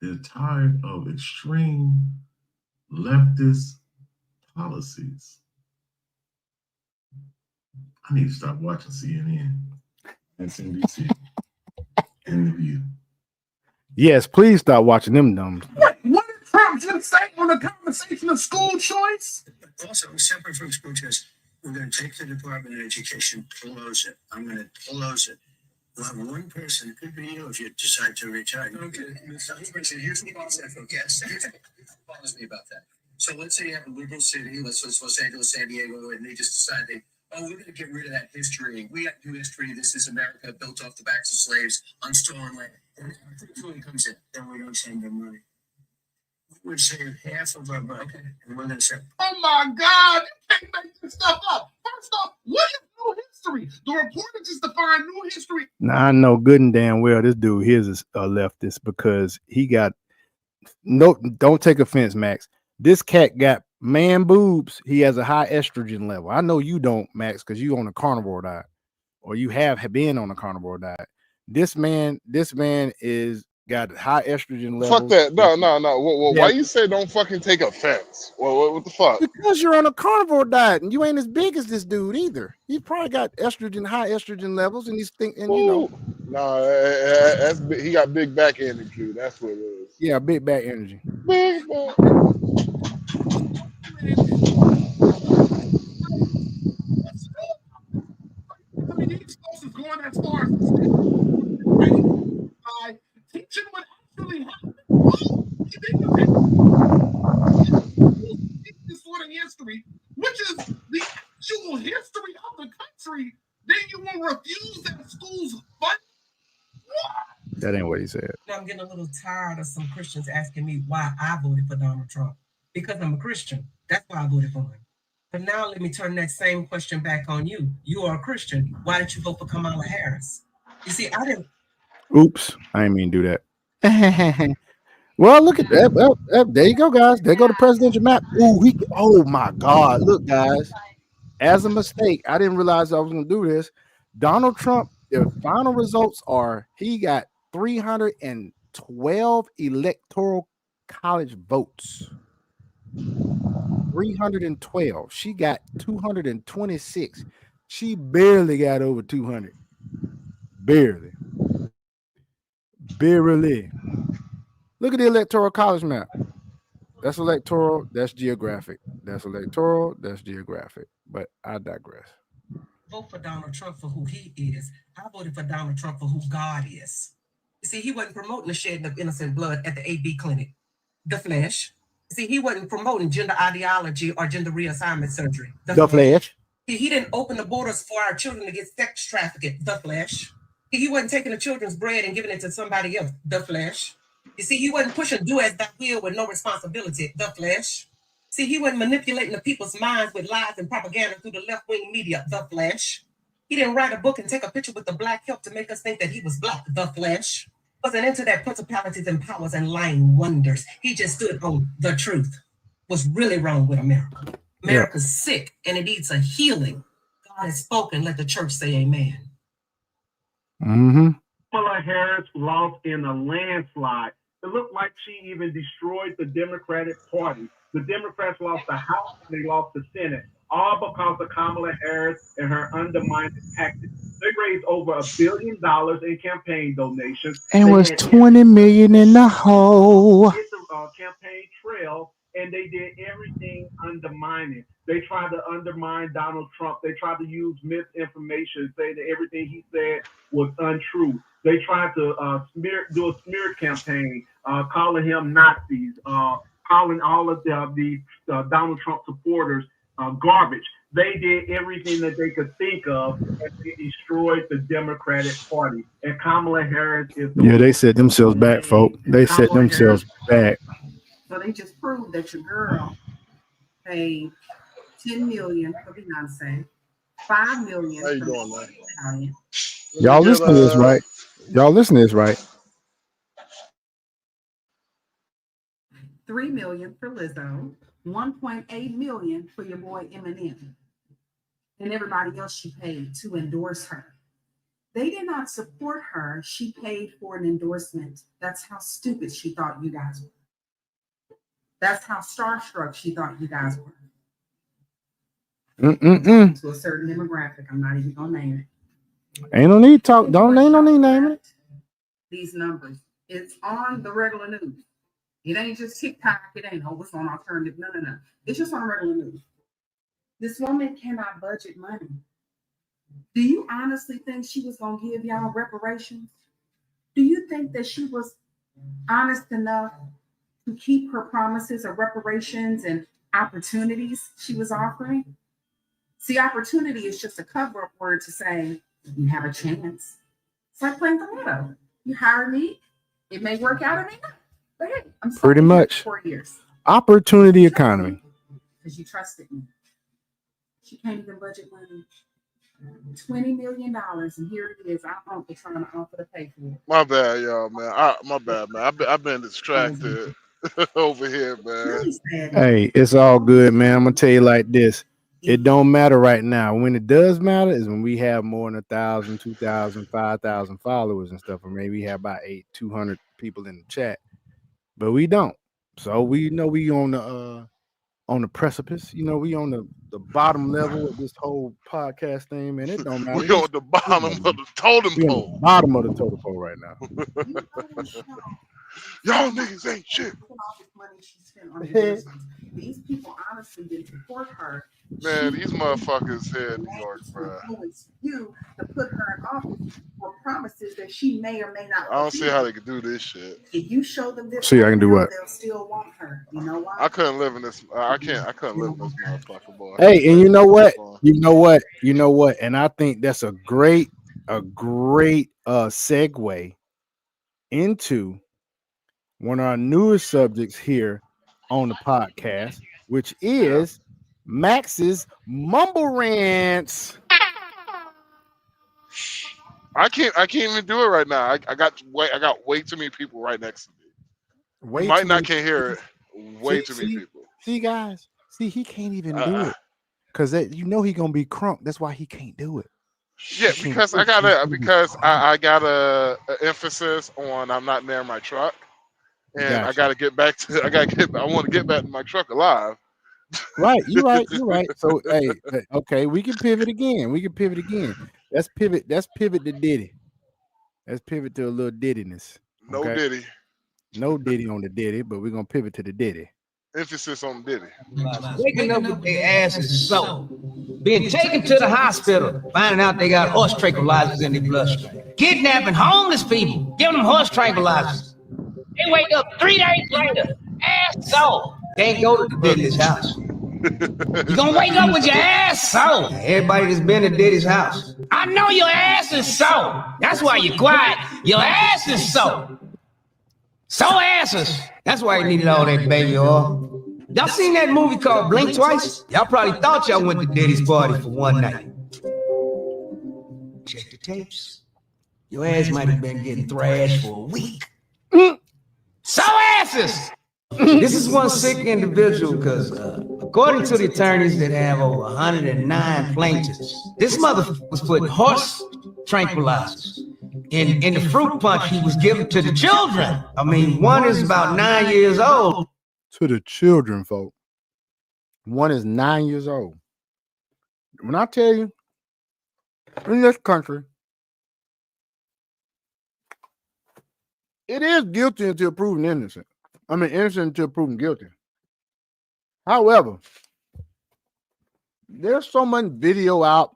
they're tired of extreme leftist policies. I need to stop watching CNN, MSNBC, and The View. Yes, please stop watching them dumb. What did Trump just say on the conversation of school choice? Also, separate from school choice, we're going to take the Department of Education, close it. I'm going to close it. We'll have one person, it could be you if you decide to retire. Okay, here's the concept, okay? Here's what bothers me about that. So let's say you have a liberal city, let's Los Angeles, San Diego, and they just decide we're going to get rid of that history. We got new history. This is America built off the backs of slaves on stolen land. And when it comes in, then we don't send them money. We would save half of our money. Okay. And we're going to say, oh my God, you can't make this stuff up. First off, what is new history? The reporter just defined new history. Now I know good and damn well this dude here is a leftist because he got no. Don't take offense, Max. This cat got man boobs. He has a high estrogen level. I know you don't, Max, because you on a carnivore diet, or you have been on a carnivore diet. This man is got high estrogen levels. Fuck that. No. Yeah. Why you say don't fucking take offense? What the fuck? Because you're on a carnivore diet and you ain't as big as this dude either. He probably got high estrogen levels, and he's thinking, he got big back energy. That's what it is. Yeah, big back energy. Big back. I mean, these folks is going as far as teaching what actually happened. This sort of history, which is the actual history of the country, then you will refuse that school's fund. What? That ain't what he said. I'm getting a little tired of some Christians asking me why I voted for Donald Trump. Because I'm a Christian. That's why I voted for him. But now let me turn that same question back on you. You are a Christian. Why did you vote for Kamala Harris? You see, I didn't. Oops, I didn't mean to do that. Well, look at that. There you go, guys. There go the presidential map. Oh my God. Look, guys. As a mistake, I didn't realize I was going to do this. Donald Trump, the final results are he got 312 electoral college votes. 312. She got 226. She barely got over 200. Barely. Barely. Look at the electoral college map. That's electoral. That's geographic. That's electoral. That's geographic. But I digress. Vote for Donald Trump for who he is. I voted for Donald Trump for who God is. You see, he wasn't promoting the shedding of innocent blood at the AB clinic, the flesh. See, he wasn't promoting gender ideology or gender reassignment surgery, The flesh. He didn't open the borders for our children to get sex trafficked, the flesh. He wasn't taking the children's bread and giving it to somebody else, the flesh. You see, he wasn't pushing do as thou will with no responsibility, the flesh. See, he wasn't manipulating the people's minds with lies and propaganda through the left-wing media, the flesh. He didn't write a book and take a picture with the black help to make us think that he was black, the flesh. Wasn't into that principalities and powers and lying wonders. He just stood on the truth. What's really wrong with America? America's sick and it needs a healing. God has spoken. Let the church say amen. Mm-hmm. Kamala Harris lost in a landslide. It looked like she even destroyed the Democratic Party. The Democrats lost the House and they lost the Senate, all because of Kamala Harris and her undermining tactics. They raised over $1 billion in campaign donations. And they was had 20 million in the hole. hit the campaign trail, and they did everything undermining. They tried to undermine Donald Trump. They tried to use misinformation, say that everything he said was untrue. They tried to do a smear campaign, calling him Nazis, calling all of the Donald Trump supporters garbage. They did everything that they could think of, and they destroyed the Democratic Party. And Kamala Harris is Yeah, they set themselves back, folks. They set themselves back. So they just proved that your girl paid $10 million for Beyonce, $5 million How you for doing, man? Italian. Y'all listen to this, right? Y'all listen to this, right? $3 million for Lizzo, $1.8 million for your boy Eminem, and everybody else she paid to endorse her. They did not support her. She paid for an endorsement. That's how stupid she thought you guys were. That's how starstruck she thought you guys were. To a certain demographic. I'm not even gonna name it. Ain't no need to talk. Ain't no need naming it. These numbers. It's on the regular news. It ain't just TikTok. It ain't what's on alternative. No. It's just on regular news. This woman cannot budget money. Do you honestly think she was gonna give y'all reparations? Do you think that she was honest enough to keep her promises of reparations and opportunities she was offering? See, opportunity is just a cover-up word to say you have a chance. It's like playing the lotto. You hire me, it may work out, it may not. But hey, I'm pretty much 4 years. Opportunity economy. Because you trusted me. She can't even budget money. $20 million, and here it is. I'm trying to offer to pay for it. My bad, y'all, man. My bad, man. I've been distracted over here, man. Hey, it's all good, man. I'm gonna tell you like this. It don't matter right now. When it does matter is when we have more than 1,000, 2,000, 5,000 followers and stuff, or maybe we have about 200 people in the chat, but we don't. So we know we on the precipice. You know, we on the bottom level of this whole podcast thing, man. It don't matter. We on the bottom of the totem pole. Bottom of the totem pole right now. Y'all niggas ain't shit. These people honestly didn't support her. Man, these motherfuckers here in New York, bro. You to put her in office for promises that she may or may not. I don't see how they could do this shit. If you show them this, see, I can do what? They'll still want her. You know why? I couldn't live in this. I couldn't live in this motherfucker, boy. Hey, and you know what? You know what? And I think that's a great segue into one of our newest subjects here on the podcast, which is Max's mumble rants. I can't even do it right now. I got way too many people right next to me. You might not can hear it. Way too many people. See, guys. See, he can't even do it because you know he's gonna be crunk. That's why he can't do it. Yeah, because I got a emphasis on I'm not near my truck, And I gotta get back to. I want to get back to my truck alive. Right, you're right. You're right. So, hey, okay, we can pivot again. Let's pivot. Let's pivot to Diddy. Let's pivot to a little Diddiness. No Okay? Diddy. No Diddy on the Diddy, but we're gonna pivot to the Diddy. Emphasis on Diddy. Waking up with their asses soaked, being taken to the hospital, finding out they got horse tranquilizers in their bloodstream, kidnapping homeless people, giving them horse tranquilizers. They wake up 3 days later, ass soaked. Can't go to the Diddy's house. You gonna wake up with your ass soaked. Everybody that's been to Diddy's house. I know your ass is soaked. That's why you're quiet. Your ass is soaked. So asses. That's why you needed all that baby oil. Y'all seen that movie called Blink Twice? Y'all probably thought y'all went to Diddy's party for one night. Check the tapes. Your ass might have been getting thrashed for a week. So asses. This is one sick individual because according to the attorneys that have over 109 plaintiffs, this motherfucker was putting horse tranquilizers in the fruit punch he was giving to the children. I mean, one is about 9 years old. To the children, folk. One is 9 years old. When I tell you, in this country, it is guilty until proven innocent. I mean, innocent until proven guilty. However, there's so much video out,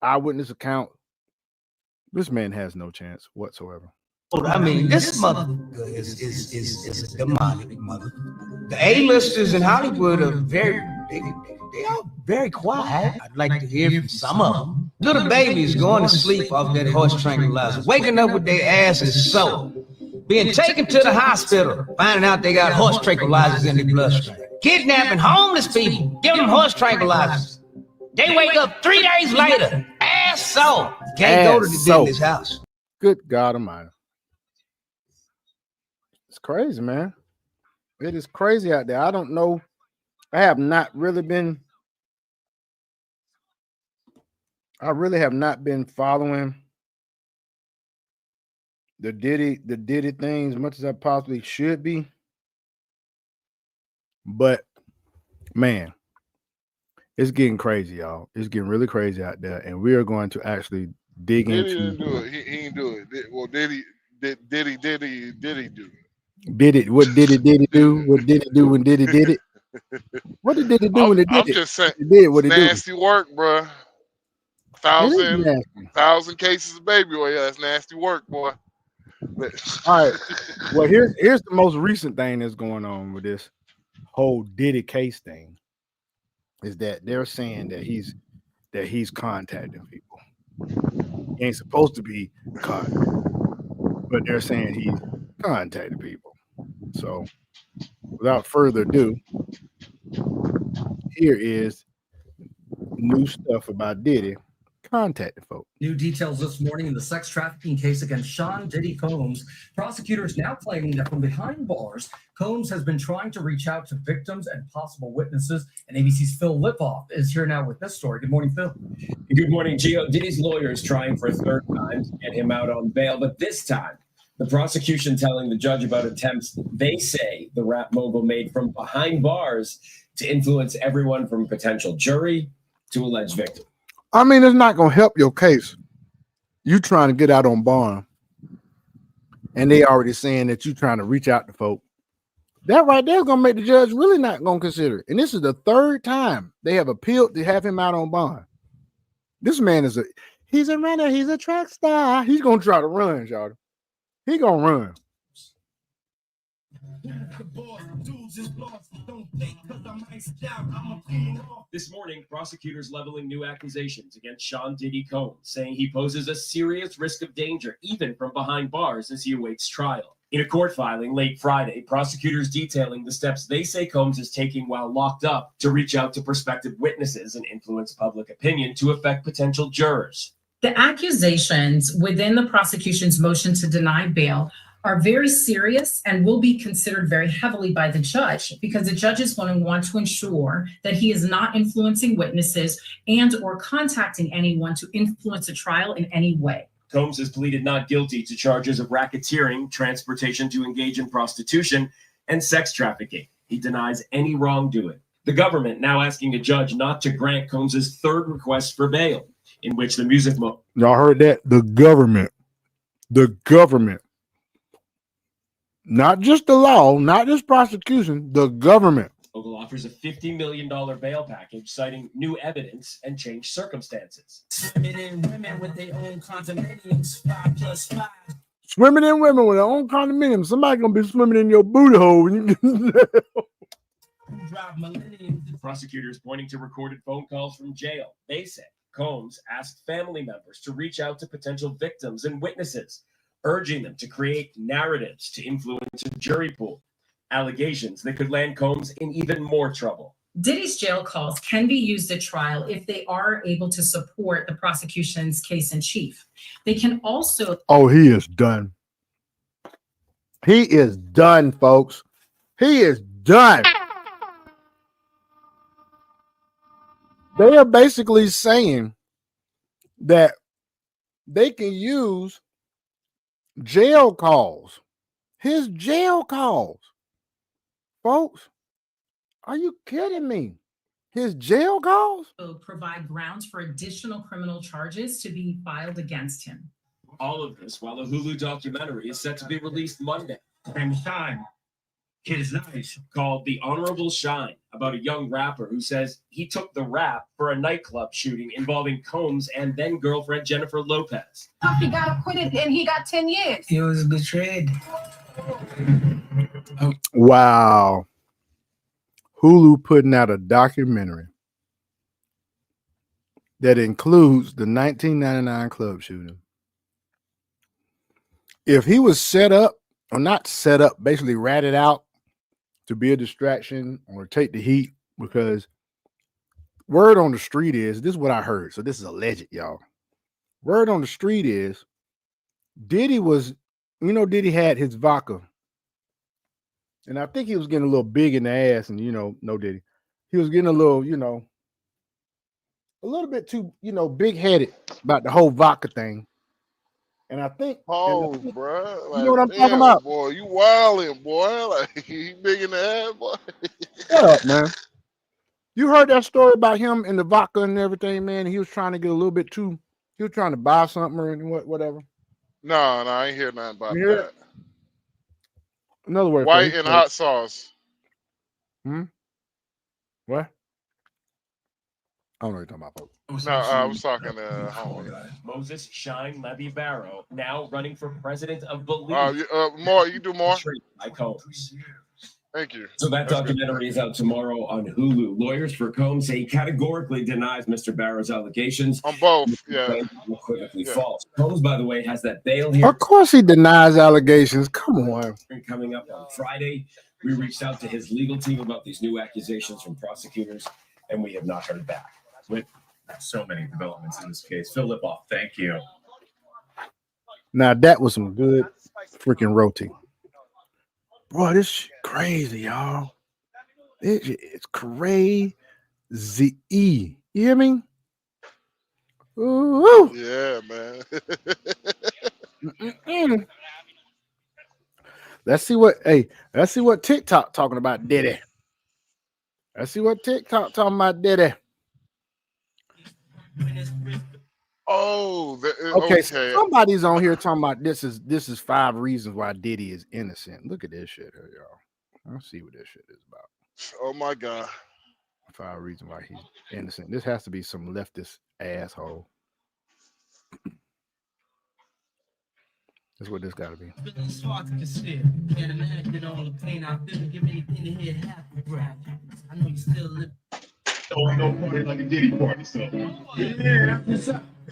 eyewitness account. This man has no chance whatsoever. I mean, this motherfucker is a demonic mother. The A-listers in Hollywood are they are very quiet. I'd like to hear from some of them. Little babies going to sleep off that horse tranquilizer, waking up with their asses soaked, being taken to the hospital, finding out they got horse tranquilizers in their bloodstream, kidnapping homeless people, giving them horse tranquilizers. They wake up 3 days later, ass soaked. Can't go to the Diddy's house. Good God Almighty. It's crazy, man. It is crazy out there. I don't know. I really have not been following the Diddy thing as much as I possibly should be. But man, it's getting crazy, y'all. It's getting really crazy out there, and we are going to actually dig Diddy into. didn't do it. He didn't do it. Well, Diddy do it. Did it? What did it do? What did it do when Diddy did it? What did Diddy do when it did I'm it? just saying, It did what it did. nasty work, bro. Thousand cases of baby oil. That's nasty work, boy. All right. Well, here's the most recent thing that's going on with this whole Diddy case thing. Is that they're saying that he's contacting people. He ain't supposed to be contacting, but they're saying he's contacting people. So, without further ado, here is new stuff about Diddy contacting folks. New details this morning in the sex trafficking case against Sean Diddy Combs. Prosecutors now claiming that from behind bars, Combs has been trying to reach out to victims and possible witnesses. And ABC's Phil Lipoff is here now with this story. Good morning, Phil. Good morning, Gio. Diddy's lawyer is trying for a third time to get him out on bail, but this time, the prosecution telling the judge about attempts they say the rap mogul made from behind bars to influence everyone from potential jury to alleged victim. I mean, it's not going to help your case. You trying to get out on bond, and they already saying that you trying to reach out to folk. That right there is going to make the judge really not going to consider it. And this is the third time they have appealed to have him out on bond. This man he's a runner. He's a track star. He's going to try to run, y'all. He going to run. This morning, prosecutors leveling new accusations against Sean Diddy Combs, saying he poses a serious risk of danger, even from behind bars, as he awaits trial. In a court filing late Friday, prosecutors detailing the steps they say Combs is taking while locked up to reach out to prospective witnesses and influence public opinion to affect potential jurors. The accusations within the prosecution's motion to deny bail are very serious and will be considered very heavily by the judge, because the judge is going to want to ensure that he is not influencing witnesses and or contacting anyone to influence a trial in any way. Combs has pleaded not guilty to charges of racketeering, transportation to engage in prostitution, and sex trafficking. He denies any wrongdoing. The government now asking a judge not to grant Combs' third request for bail, in which the music... Y'all heard that? The government. Not just the law, not just prosecution, the government. Mogul offers a $50 million bail package, citing new evidence and changed circumstances. Swimming in women with their own condominiums, 5+5. Swimming in women with their own condominium. Somebody gonna be swimming in your booty hole. Prosecutors pointing to recorded phone calls from jail. They say Combs asked family members to reach out to potential victims and witnesses, urging them to create narratives to influence a jury pool. Allegations that could land Combs in even more trouble. Diddy's jail calls can be used at trial if they are able to support the prosecution's case in chief. They can also... Oh, he is done. He is done, folks. He is done. They are basically saying that they can use jail calls, his jail calls. Folks, are you kidding me? His jail calls? Provide grounds for additional criminal charges to be filed against him. All of this while a Hulu documentary is set to be released Monday. And Shine, kid is nice. Called The Honorable Shine, about a young rapper who says he took the rap for a nightclub shooting involving Combs and then girlfriend Jennifer Lopez. He got acquitted and he got 10 years. He was betrayed. Wow. Hulu putting out a documentary that includes the 1999 club shooting. If he was set up, or not set up, basically ratted out to be a distraction or take the heat, because word on the street is, this is what I heard, so this is alleged, y'all. Word on the street is Diddy was, Diddy had his vodka. And I think he was getting a little big in the ass, and no Diddy. He was getting a little, a little bit too, big-headed about the whole vodka thing. And I think, bro, like, you know what I'm talking about, boy. You wilding, boy. Like, he big in the head, boy. Shut up, man. You heard that story about him and the vodka and everything, man. He was trying to get a little bit too. He was trying to buy something or whatever. No, I ain't hear nothing about that. Another word. White and hot sauce. What? I don't know what you're talking about, folks. No, I was talking to Moses Shine Levy Barrow, now running for president of Belize. More, you do more. By Combs. Thank you. So that documentary is out tomorrow on Hulu. Lawyers for Combs say he categorically denies Mr. Barrow's allegations. On both, yeah. Unequivocally false. Combs, by the way, has that bail here. Of course he denies allegations. Come on. Coming up on Friday, we reached out to his legal team about these new accusations from prosecutors, and we have not heard back. With so many developments in this case. Phil Lipoff, thank you. Now that was some good freaking roti. Boy, this shit crazy, y'all. It's crazy. You hear me? Ooh. Yeah, man. Let's see what TikTok talking about, Diddy. Let's see what TikTok talking about, Diddy. Oh, okay. So somebody's on here talking about this is 5 reasons why Diddy is innocent. Look at this shit here, y'all. Let's see what this shit is about. Oh my God. 5 reasons why he's innocent. This has to be some leftist asshole. That's what this got to be. Can't imagine all the pain I feel. Give anything to hear half the breath. I know you still live. No party like a Diddy party, so yeah.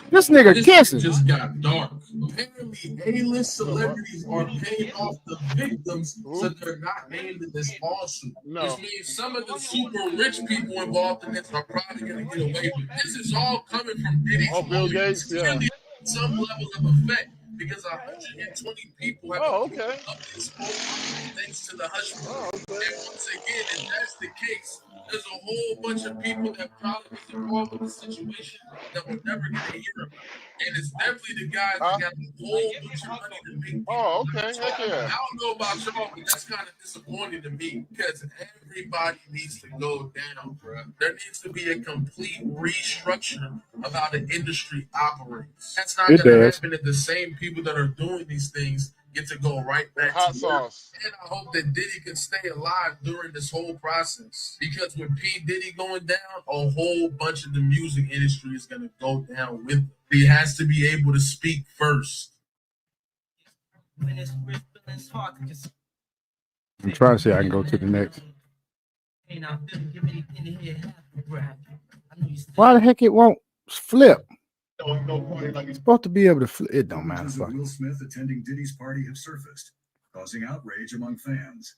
This nigga kissing. Just got dark. Apparently, A-list celebrities are paying off the victims so they're not named in this lawsuit. No. Which means some of the super rich people involved in this are probably going to get away with it. This is all coming from Diddy's Bill Gates, yeah. Some level of effect. Because 120 people have up this whole thanks to the hush money. And once again, if that's the case, there's a whole bunch of people that probably was involved in the situation that we're never going to hear about. And it's definitely the guys that got a whole bunch of money to make people. Oh, okay. Heck yeah. I don't know about y'all, but that's kind of disappointing to me because everybody needs to go down, bro. There needs to be a complete restructure of how the industry operates. That's not going to happen if the same people that are doing these things get to go right back Hot to sauce. work. And I hope that Diddy can stay alive during this whole process because with P. Diddy going down, a whole bunch of the music industry is going to go down with him. He has to be able to speak first. I'm trying to see if I can go to the next. Why the heck it won't flip? It's supposed to be able to flip. It don't matter. Images of Will Smith attending Diddy's party have surfaced, causing outrage among fans.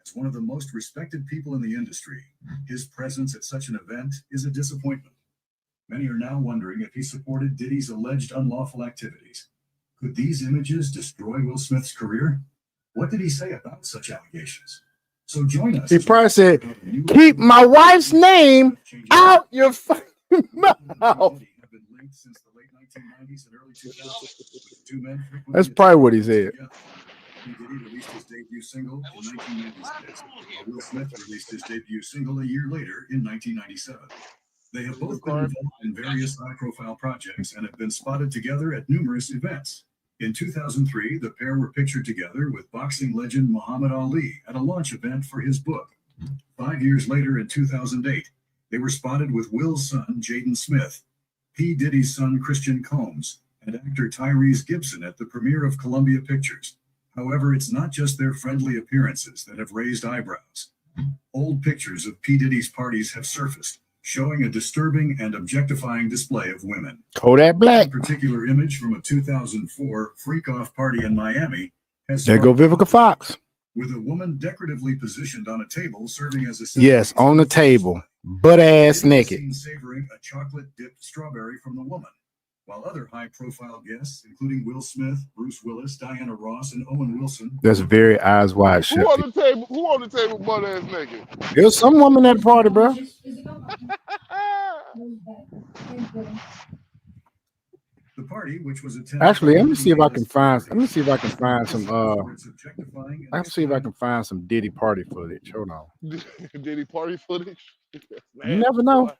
As one of the most respected people in the industry, his presence at such an event is a disappointment. Many are now wondering if he supported Diddy's alleged unlawful activities. Could these images destroy Will Smith's career? What did he say about such allegations? So join us. He probably said, "Keep my wife's name out your fucking mouth." That's probably what he said. Diddy released his debut single in 1996. Will Smith released his debut single a year later in 1997. They have both been involved in various high-profile projects and have been spotted together at numerous events. In 2003, the pair were pictured together with boxing legend Muhammad Ali at a launch event for his book. 5 years later, in 2008, they were spotted with Will's son, Jaden Smith, P. Diddy's son, Christian Combs, and actor Tyrese Gibson at the premiere of Columbia Pictures. However, it's not just their friendly appearances that have raised eyebrows. Old pictures of P. Diddy's parties have surfaced, showing a disturbing and objectifying display of women. Kodak Black. A particular image from a 2004 freak-off party in Miami has There go Vivica Fox. with a woman decoratively positioned on a table serving as a Yes, on the table, butt ass naked. seen savoring a chocolate-dipped strawberry from the woman, while other high-profile guests, including Will Smith, Bruce Willis, Diana Ross, and Owen Wilson. That's very eyes wide shut. Who on the table? Who on the table butt ass naked? There's some woman at the party, bro. The party, which was attended Actually, let me see if I can find. Let me see if I can find some. I can see if I can find some Diddy party footage. Hold on. Diddy party footage? You never know.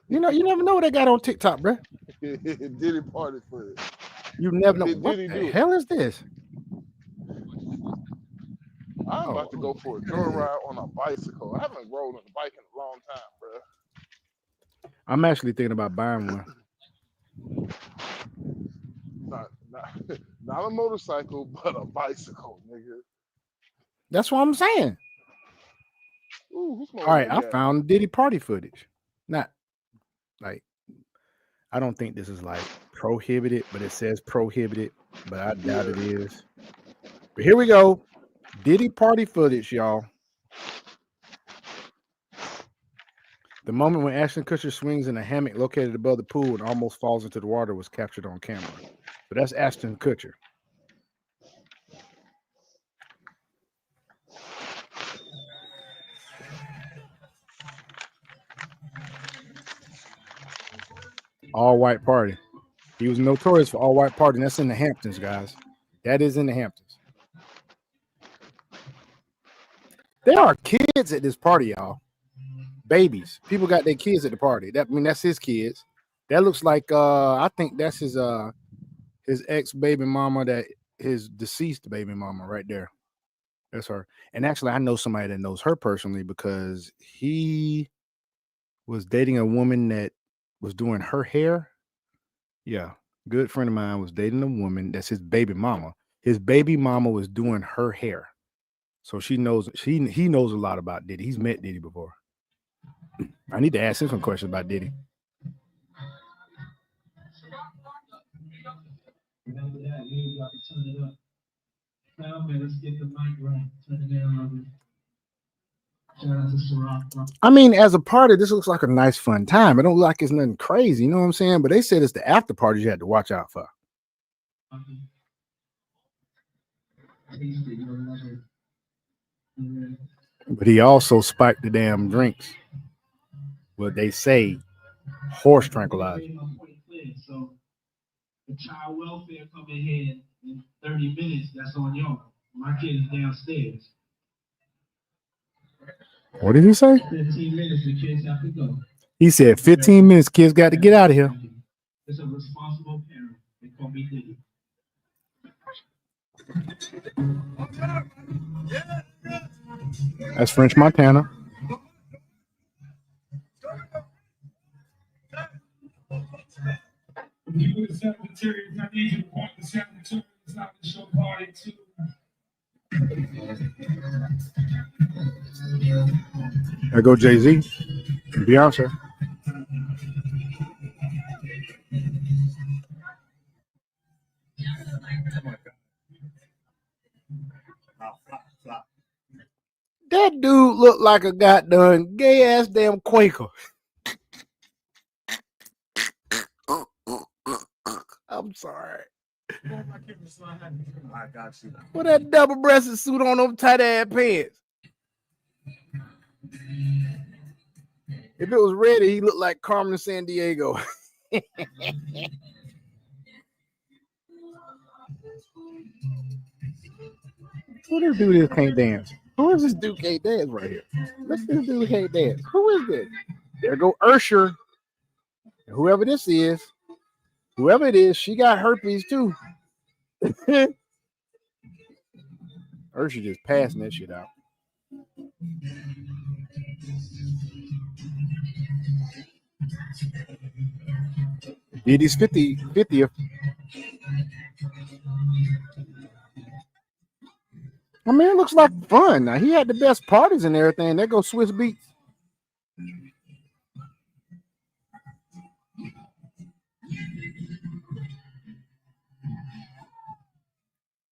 You never know what they got on TikTok, bro. Diddy party footage. You never know. Did What Diddy the do it? hell is this? I'm about to go for a joyride on a bicycle. I haven't rode on a bike in a long time, bro. I'm actually thinking about buying one. Not a motorcycle, but a bicycle, nigga. That's what I'm saying. Ooh, who's All right, I found Diddy party footage. Not like, I don't think this is like prohibited, but it says prohibited, but I doubt it is. But here we go. Diddy party footage, y'all. The moment when Ashton Kutcher swings in a hammock located above the pool and almost falls into the water was captured on camera. So that's Ashton Kutcher. All white party. He was notorious for all white party. And that's in the Hamptons, guys. That is in the Hamptons. There are kids at this party, y'all. Babies. People got their kids at the party. That's his kids. That looks like I think that's his ex baby mama, his deceased baby mama right there. That's her. And actually, I know somebody that knows her personally because he was dating a woman that was doing her hair. Yeah. Good friend of mine was dating a woman that's his baby mama. His baby mama was doing her hair. So he knows a lot about Diddy. He's met Diddy before. I need to ask him some questions about Diddy. I mean, as a party, this looks like a nice, fun time. It don't look like it's nothing crazy, you know what I'm saying? But they said it's the after parties you had to watch out for. But he also spiked the damn drinks. Well, they say horse tranquilizer. If child welfare come in here in 30 minutes, that's on y'all. My kid is downstairs. What did he say? 15 minutes, the kids have to go. He said 15 minutes, kids got to get out of here. It's a responsible parent. They call me Diddy. That's French Montana. You the secretary, I need you to point the secretary. It's not the show party too. There go Jay-Z, Beyonce. That dude looked like a goddamn gay ass damn Quaker. I'm sorry. I got you. With that double-breasted suit on them tight ass pants. If it was red, he looked like Carmen Sandiego. Who this dude is can't dance? Who is this dude can't dance right here? Look, this dude can't dance. Who is this? There go Ursher. Whoever this is, whoever it is, she got herpes too. Ursher just passing that shit out. Diddy's 50th. I mean, it looks like fun. Now, he had the best parties and everything. There goes Swiss Beats.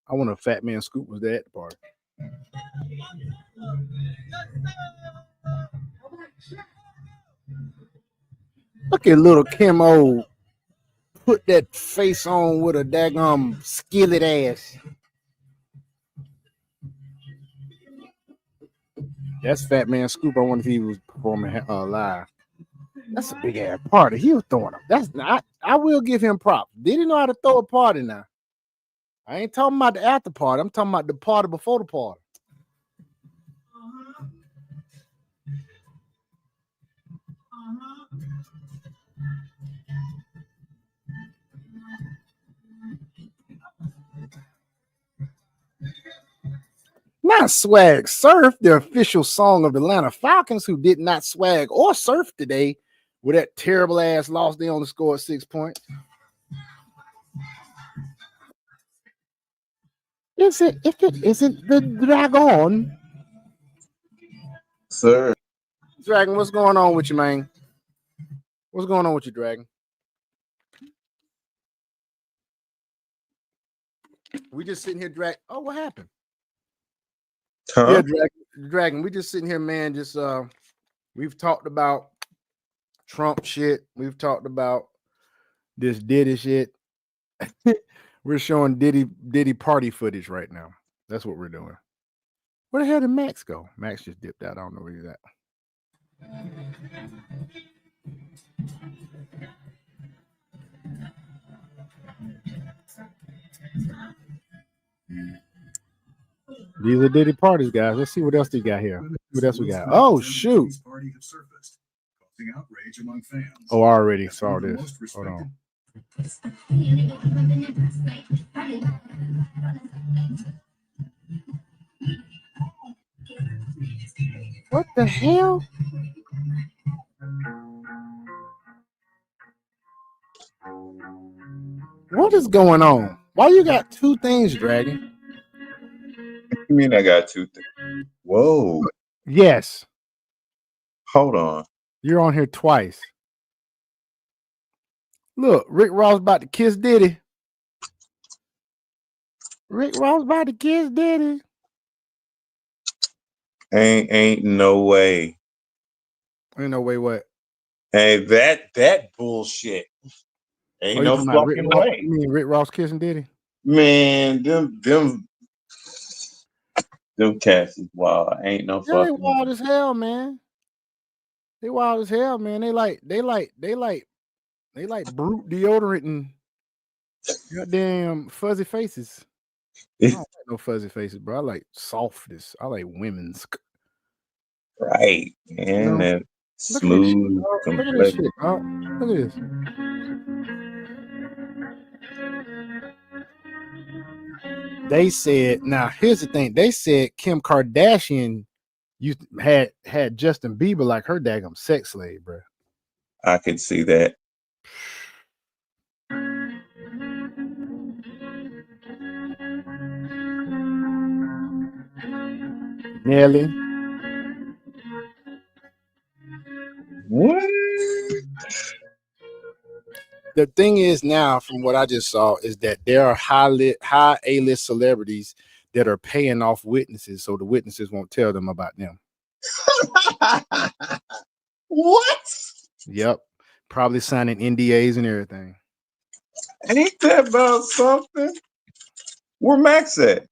I wonder if Fat Man Scoop was there at the party. Look at little Kim O put that face on with a daggum skillet ass. That's Fat Man Scoop. I wonder if he was performing live. That's a big ass party. He was throwing them. That's not. I will give him props. Did he know how to throw a party now? I ain't talking about the after party. I'm talking about the party before the party. Not swag surf, the official song of the Atlanta Falcons, who did not swag or surf today with that terrible ass loss. They only scored 6 points. If it isn't the Dragon? Sir. Dragon, what's going on with you, man? What's going on with you, Dragon? We just sitting here, Oh, what happened? Huh? Yeah, Dragon. We just sitting here, man. Just we've talked about Trump shit. We've talked about this Diddy shit. We're showing Diddy party footage right now. That's what we're doing. Where the hell did Max go? Max just dipped out. I don't know where he's at. These are Diddy parties, guys. Let's see what else they got here. What else we got? Oh, shoot. Oh, I already saw this. Hold on. What the hell? What is going on? Why you got two things, Dragon? You mean I got two things? Whoa. Yes. Hold on. You're on here twice. Look, Rick Ross about to kiss Diddy. Rick Ross about to kiss Diddy. Ain't no way. Ain't no way what? Hey, that bullshit. Ain't no fucking way. You mean Rick Ross kissing Diddy? Man, them cats is wild. Ain't no Yeah, they fucking wild as hell, man. They wild as hell, man. They like brute deodorant and Goddamn fuzzy faces. I don't like no fuzzy faces, bro. I like softness. I like women's. Right, and that Look at this shit, smooth dog. Look at this shit, complexion. dog. Look at this. They said, now here's the thing. They said Kim Kardashian had Justin Bieber like her daggum sex slave, bro. I could see that. Nelly. What? The thing is now, from what I just saw, is that there are high A-list celebrities that are paying off witnesses, so the witnesses won't tell them about them. What? Yep, probably signing NDAs and everything. Ain't that about something? Where Max at?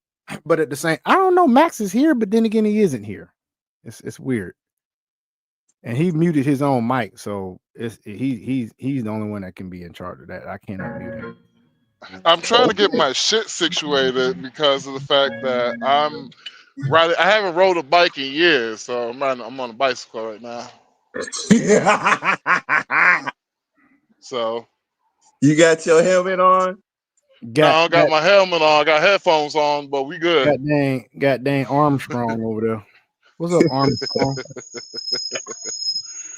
But at the same, I don't know. Max is here, but then again, he isn't here. It's weird. And he muted his own mic, so he's the only one that can be in charge of that. I can't unmute him. I'm trying to get my shit situated because of the fact that I haven't rode a bike in years, so I'm on a bicycle right now. So you got your helmet on? I don't got my helmet on. I got headphones on, but we good. Got dang Armstrong over there. What's up, Armstrong?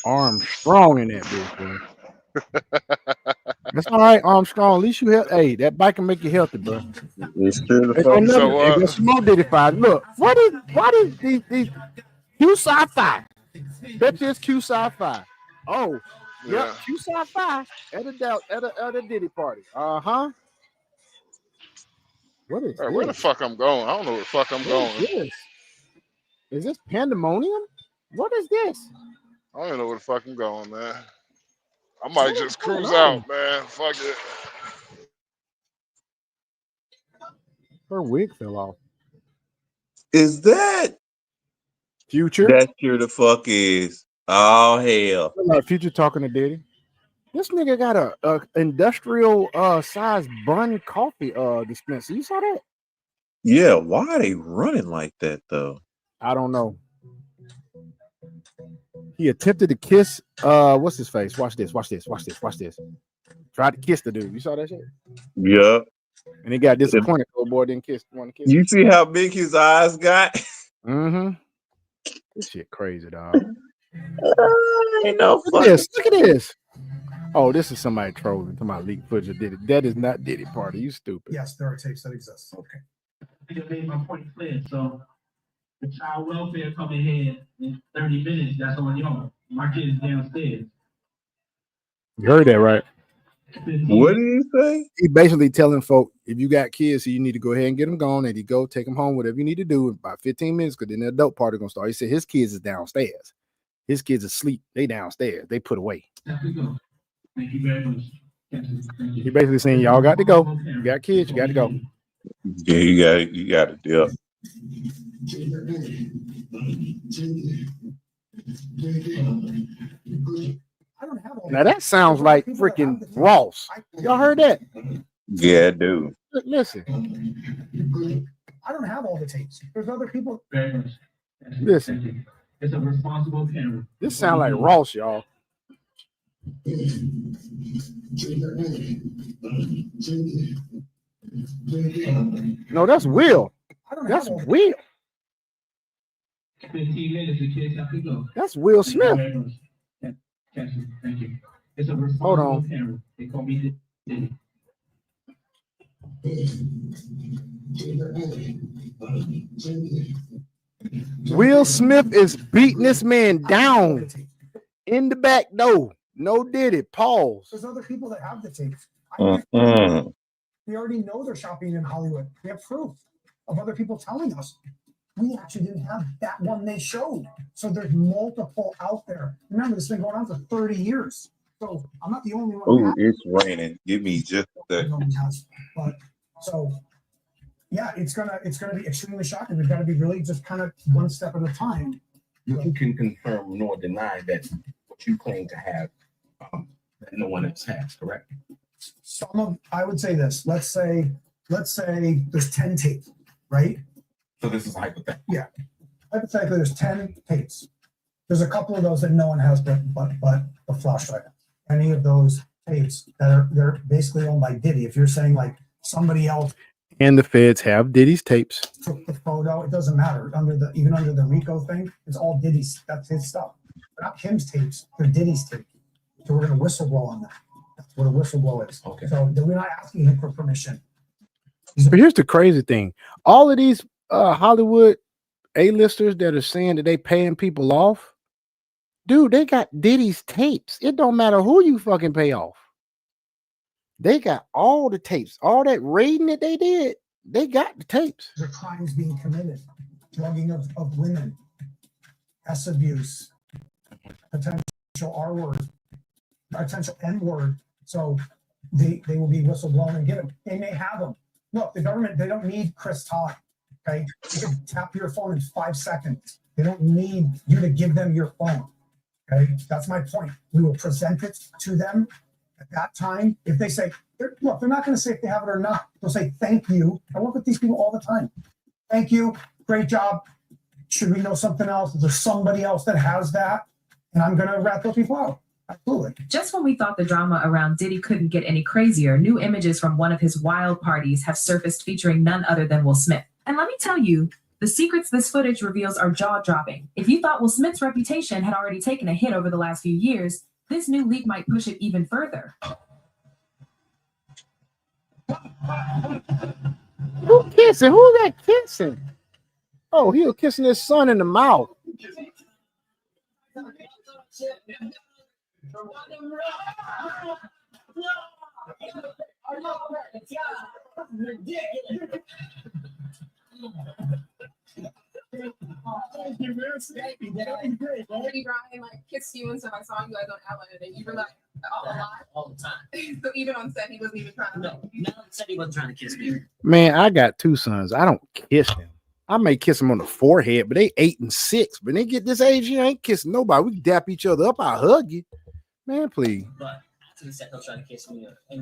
Armstrong in that bitch, bro. That's all right, Armstrong. At least you help. Hey, that bike can make you healthy, bro. It's true. There's some more Diddy-Fi. Look, why did these Q Sci-Fi? Bet this Q Sci-Fi. Oh, yep, Q Sci-Fi at a Diddy party. Uh-huh. What is this? Where the fuck I'm going? I don't know where the fuck I'm going. Is this pandemonium? What is this? I don't even know where the fuck I'm going, man. I might just cruise out, man. Fuck it. Her wig fell off. Is that Future? That sure the fuck is. Oh hell. Like Future talking to Diddy. This nigga got a industrial size bun coffee dispenser. You saw that? Yeah, why are they running like that though? I don't know. He attempted to kiss what's his face? Watch this. Tried to kiss the dude. You saw that shit? Yeah. And he got disappointed. Old boy didn't want to kiss. You see how big his eyes got? Mm-hmm. This shit crazy, dog. Ain't no Look at this. Oh, this is somebody trolling to my leak footage of Diddy. That is not Diddy party. You stupid. Yes, there are tapes that exist. Okay. I think I made my point clear. So the child welfare coming here in 30 minutes, that's on y'all. My kid's downstairs. You heard that, right? What did he say? He basically telling folk, if you got kids, so you need to go ahead and get them gone, and you go take them home, whatever you need to do in about 15 minutes, because then the adult party gonna start. He said his kids is downstairs. His kids are asleep. They downstairs. They put away. Thank you very much. He basically saying y'all got to go. You got kids, you got to go. Yeah, you got to deal. Now that sounds like freaking Ross. Y'all heard that? Yeah, dude. Listen. I don't have all the tapes. There's other people. Very much. Listen. It's a responsible parent. This sound like Ross, y'all. No, that's Will. That's Will. 15 minutes, the kids have to go. That's Will Smith. Thank you. It's a responsible Hold on. parent. They call me Diddy. Will Smith is beating this man down in the back door. No Diddy. Pause. There's other people that have the tapes. We already know they're shopping in Hollywood. We have proof of other people telling us. We actually didn't have that one they showed. So there's multiple out there. Remember, this has been going on for 30 years. So I'm not the only one. Oh, it's raining. Give me just that. But so yeah, it's gonna be extremely shocking. We've got to be really just kind of one step at a time. You can confirm nor deny that what you claim to have, that no one else has, correct? I would say this. Let's say there's 10 tapes, right? So this is hypothetical. Yeah. Hypothetically, there's 10 tapes. There's a couple of those that no one has but the flash drive. Any of those tapes they're basically owned by Diddy. If you're saying like somebody else And the feds have Diddy's tapes. took the photo, it doesn't matter. Even under the RICO thing, it's all Diddy's. That's his stuff. They're not Kim's tapes, they're Diddy's tapes. So we're gonna whistleblow on that. That's what a whistleblow is. Okay. So we're not asking him for permission. But here's the crazy thing. All of these Hollywood A-listers that are saying that they paying people off, dude, they got Diddy's tapes. It don't matter who you fucking pay off. They got all the tapes. All that raiding that they did, they got the tapes. The crimes being committed, drugging of women, S abuse, potential R word, potential N word. So they will be whistleblown and get them. They may have them. Look, the government, they don't need Chris Todd. Okay, you can tap your phone in 5 seconds. They don't need you to give them your phone. Okay, that's my point. We will present it to them at that time. If they say, look, they're not going to say if they have it or not. They'll say, thank you. I work with these people all the time. Thank you. Great job. Should we know something else? Is there somebody else that has that? And I'm going to rat those people out. Absolutely. Just when we thought the drama around Diddy couldn't get any crazier, new images from one of his wild parties have surfaced featuring none other than Will Smith. And let me tell you, the secrets this footage reveals are jaw-dropping. If you thought Will Smith's reputation had already taken a hit over the last few years, this new leak might push it even further. Who kissing? Who's that kissing? Oh, he was kissing his son in the mouth. Ryan like kissed you and stuff. I saw you guys on Ellen, and you were like all the time. So even on set, he wasn't even trying to. No, said he wasn't trying to kiss me. Man, I got 2 sons. I don't kiss them. I may kiss them on the forehead, but they 8 and 6. When they get this age, you ain't kissing nobody. We dap each other up. I hug you, man. Please. But after the set, he'll try to kiss me. When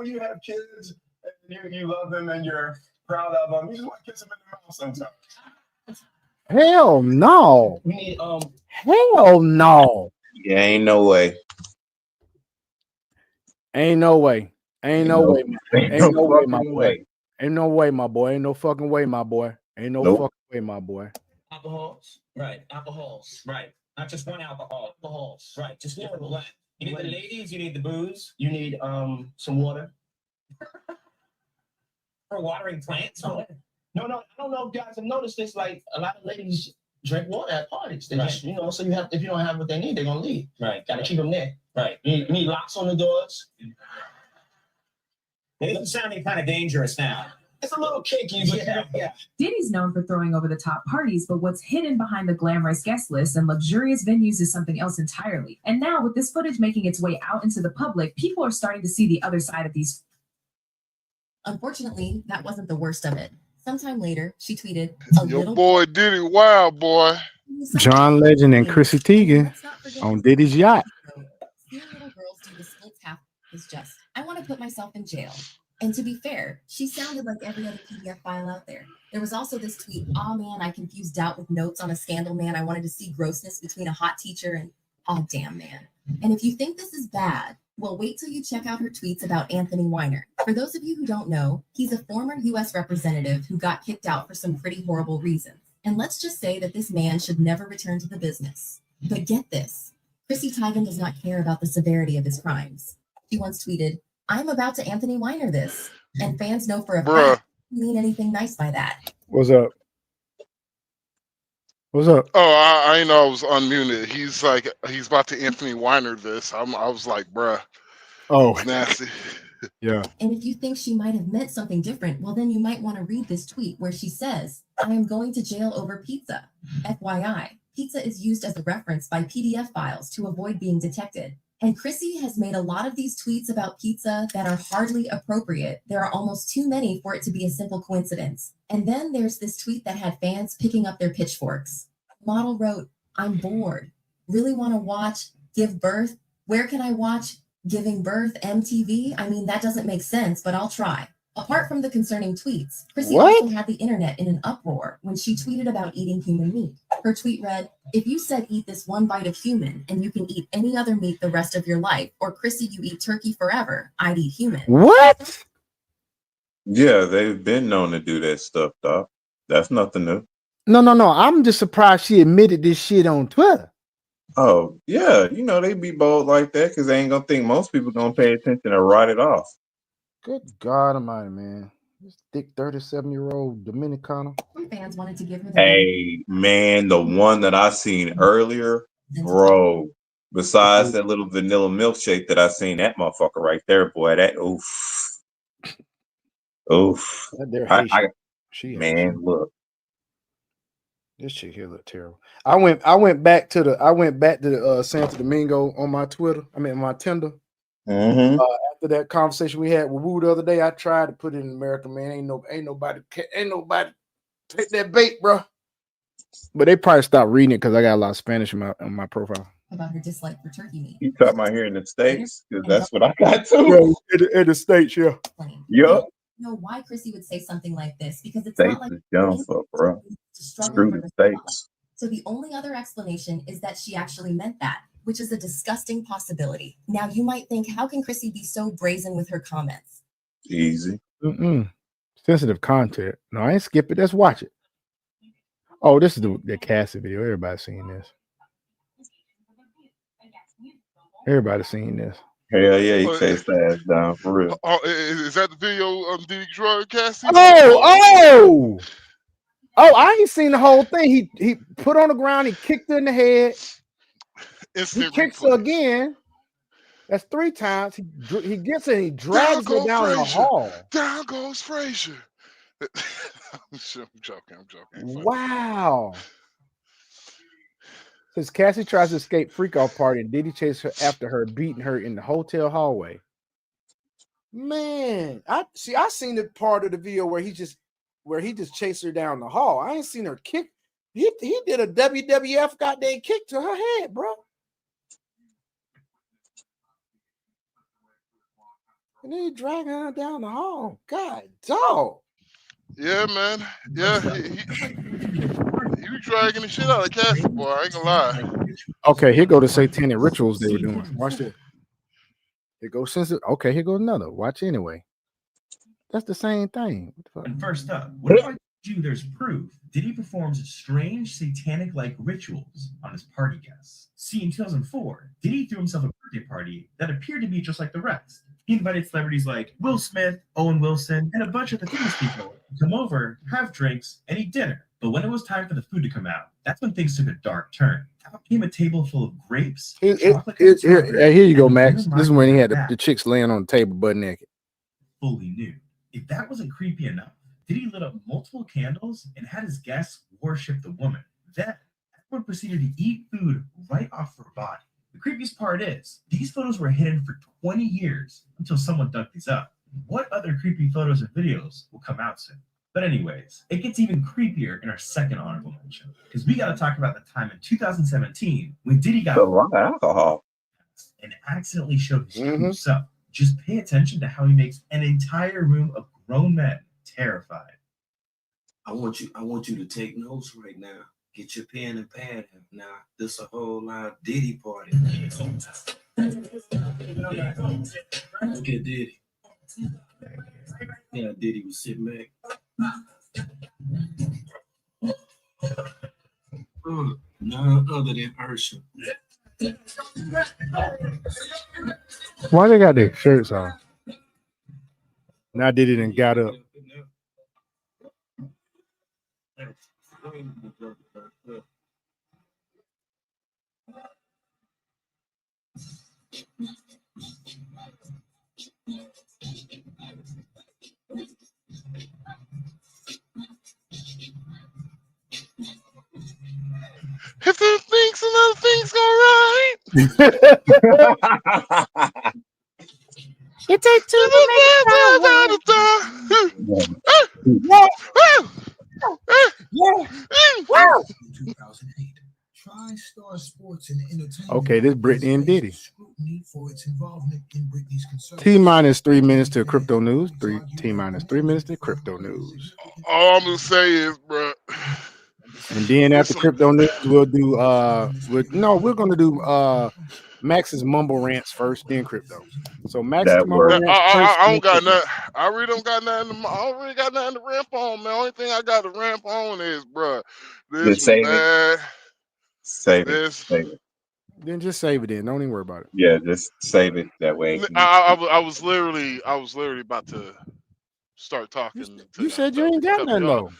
you have kids and you love them and you're proud of them, you just want to kiss them in the mouth sometimes. Hell no. We need Hell no. Yeah, ain't no way. Ain't no way. Ain't no way. Ain't no way, my boy. way. Ain't no way, my boy. Ain't no fucking way, my boy. Ain't no Nope. fucking way, my boy. Alcohols, right? Alcohols, right? Not just one alcohol. Alcohols, right? Just different blend. You need the ladies. You need the booze. You need some water for watering plants. No, I don't know if you guys have noticed this. Like a lot of ladies drink water at parties. They just, so you have if you don't have what they need, they're gonna leave. Right. Gotta keep them there. Right. You need locks on the doors. It isn't sounding kind of dangerous now. It's a little kinky, but yeah. Diddy's known for throwing over the top parties, but what's hidden behind the glamorous guest list and luxurious venues is something else entirely. And now, with this footage making its way out into the public, people are starting to see the other side of these. Unfortunately, that wasn't the worst of it. Sometime later, she tweeted, Your boy Diddy, wild boy. John Legend and Chrissy Teigen on Diddy's yacht. Seeing little girls do the split tap is just, I want to put myself in jail. And to be fair, she sounded like every other PDF file out there. There was also this tweet, "Aw man, I confused doubt with notes on a scandal man. I wanted to see grossness between a hot teacher and aw damn man." And if you think this is bad, well, wait till you check out her tweets about Anthony Weiner. For those of you who don't know, he's a former U.S. representative who got kicked out for some pretty horrible reasons. And let's just say that this man should never return to the business. But get this, Chrissy Teigen does not care about the severity of his crimes. She once tweeted, "I'm about to Anthony Weiner this." And fans know for a fact he didn't mean anything nice by that. What's up? What's up? Oh, I know I was unmuted. He's like, he's about to Anthony Weiner this. I was like, bruh. Oh, nasty. Yeah. And if you think she might have meant something different, well, then you might want to read this tweet where she says, "I am going to jail over pizza. FYI, pizza is used as a reference by PDF files to avoid being detected. And Chrissy has made a lot of these tweets about pizza that are hardly appropriate. There are almost too many for it to be a simple coincidence. And then there's this tweet that had fans picking up their pitchforks. Model wrote, "I'm bored. Really want to watch Give Birth? Where can I watch Giving Birth MTV? I mean, that doesn't make sense, but I'll try." Apart from the concerning tweets, Chrissy also had the internet in an uproar when she tweeted about eating human meat. Her tweet read, "If you said eat this one bite of human and you can eat any other meat the rest of your life, or Chrissy, you eat turkey forever, I'd eat human." What? Yeah, they've been known to do that stuff, Doc. That's nothing new. No. I'm just surprised she admitted this shit on Twitter. Oh, yeah. You know, they be bold like that because they ain't going to think most people going to pay attention and write it off. Good God Almighty, man. This thick 37-year-old Dominicana. Some fans wanted to give her the Hey, man, the one that I seen earlier, bro, besides that little vanilla milkshake that I seen, that motherfucker right there, boy, that, oof. They're Haitian. Man, look. This shit here look terrible. I went back to the Santo Domingo on my Twitter. I mean my Tinder. Mm-hmm. After that conversation we had with Woo the other day, I tried to put it in America, man. Ain't nobody take that bait, bro. But they probably stopped reading it because I got a lot of Spanish on my profile. about her dislike for turkey meat. You talking about here in the States? Because that's what I got too. Yeah, in the States, yeah. Yep. Know why Chrissy would say something like this, because it's States not like is dumb for, bro. Screw the States. So the only other explanation is that she actually meant that, which is a disgusting possibility. Now you might think, how can Chrissy be so brazen with her comments? Easy. Sensitive content. No, I ain't skip it. Let's watch it. Oh, this is the Cassie video. Everybody's seen this. Everybody's seen this. Hell yeah, he chased the ass down for real. Oh, is that the video of Diddy drug Cassie? Oh, I ain't seen the whole thing. He put on the ground, he kicked her in the head. He kicks her again. That's 3 times. He gets her and he drags her down the hall. Down goes Frazier. I'm joking. Wow. Says Cassie tries to escape freak-off party and Diddy chases her after her, beating her in the hotel hallway. Man, I seen the part of the video where he just chased her down the hall. I ain't seen her kick. He did a WWF goddamn kick to her head, bro. And then he dragging her down the hall. God, dog. Yeah, man. Yeah, he was dragging the shit out of Cassie, boy. I ain't gonna lie. Okay, here go the satanic rituals they were doing. Watch this. Here goes sensitive. Okay, here goes another. Watch anyway. That's the same thing. And first up, what if I told you there's proof Diddy performs strange satanic-like rituals on his party guests? See, in 2004, Diddy threw himself a birthday party that appeared to be just like the rest. He invited celebrities like Will Smith, Owen Wilson, and a bunch of the famous people to come over, have drinks, and eat dinner. But when it was time for the food to come out, that's when things took a dark turn. Out came a table full of grapes, chocolate, here you go, Max. This is when he had the chicks laying on the table butt naked. Fully nude. If that wasn't creepy enough, Diddy lit up multiple candles and had his guests worship the woman. Then, everyone proceeded to eat food right off her body. The creepiest part is, these photos were hidden for 20 years until someone dug these up. What other creepy photos and videos will come out soon? But anyways, it gets even creepier in our second honorable mention, because we got to talk about the time in 2017 when Diddy got a lot of alcohol and accidentally showed his true self. Just pay attention to how he makes an entire room of grown men terrified. I want you to take notes right now. Get your pen and pad now. This a whole lot of Diddy party. Look at Diddy. Yeah, Diddy was sitting back. None other than Ursula. Why they got their shirts on? Now did it and got up. If the things and other things go right. It takes two to make TriStar Sports and Entertainment. Okay, this Brittany and Diddy. Scrutiny for its involvement in Britney's concerns. T-minus 3 minutes to crypto news. T-minus 3 minutes to crypto news. All I'm gonna say is, bro. And then after crypto news, we'll do we're gonna do Max's mumble rants first, then crypto. So Max's mumble rants first. I don't got nothing. I really don't got nothing. I don't really got nothing to ramp on, man. Only thing I got to ramp on is, bro, this was bad. Save it. Then just save it. Then don't even worry about it. Yeah, just save it that way. I was literally about to start talking. You said you ain't got nothing though.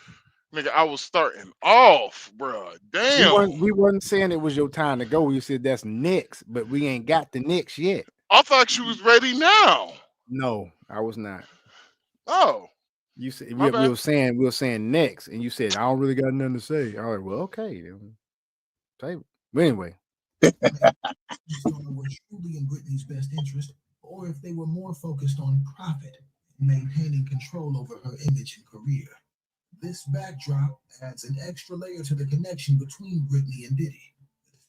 Nigga, I was starting off, bro. Damn. We wasn't saying it was your time to go. You said that's next, but we ain't got the next yet. I thought you was ready now. No, I was not. Oh. You said we were saying next, and you said I don't really got nothing to say. I was like, well, okay. But anyway. Was truly in Britney's best interest, or if they were more focused on profit and maintaining control over her image and career. This backdrop adds an extra layer to the connection between Britney and Diddy,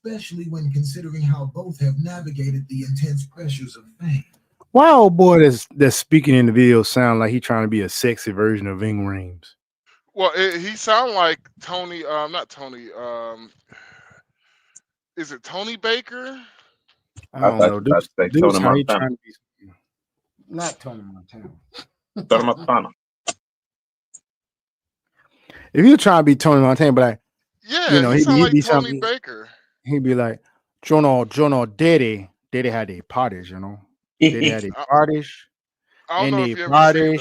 especially when considering how both have navigated the intense pressures of fame. Why old boy that's speaking in the video sound like he trying to be a sexy version of Ving Rhames? Well, he sound like Tony. Not Tony. Is it Tony Baker? I don't know. Dude's how he trying to be. Not Tony Montana. Tony Montana. If you're trying to be Tony Montana, but he'd be Tony Baker. He'd be like, Jono, Diddy had the parties, Diddy had the parties. I don't know if you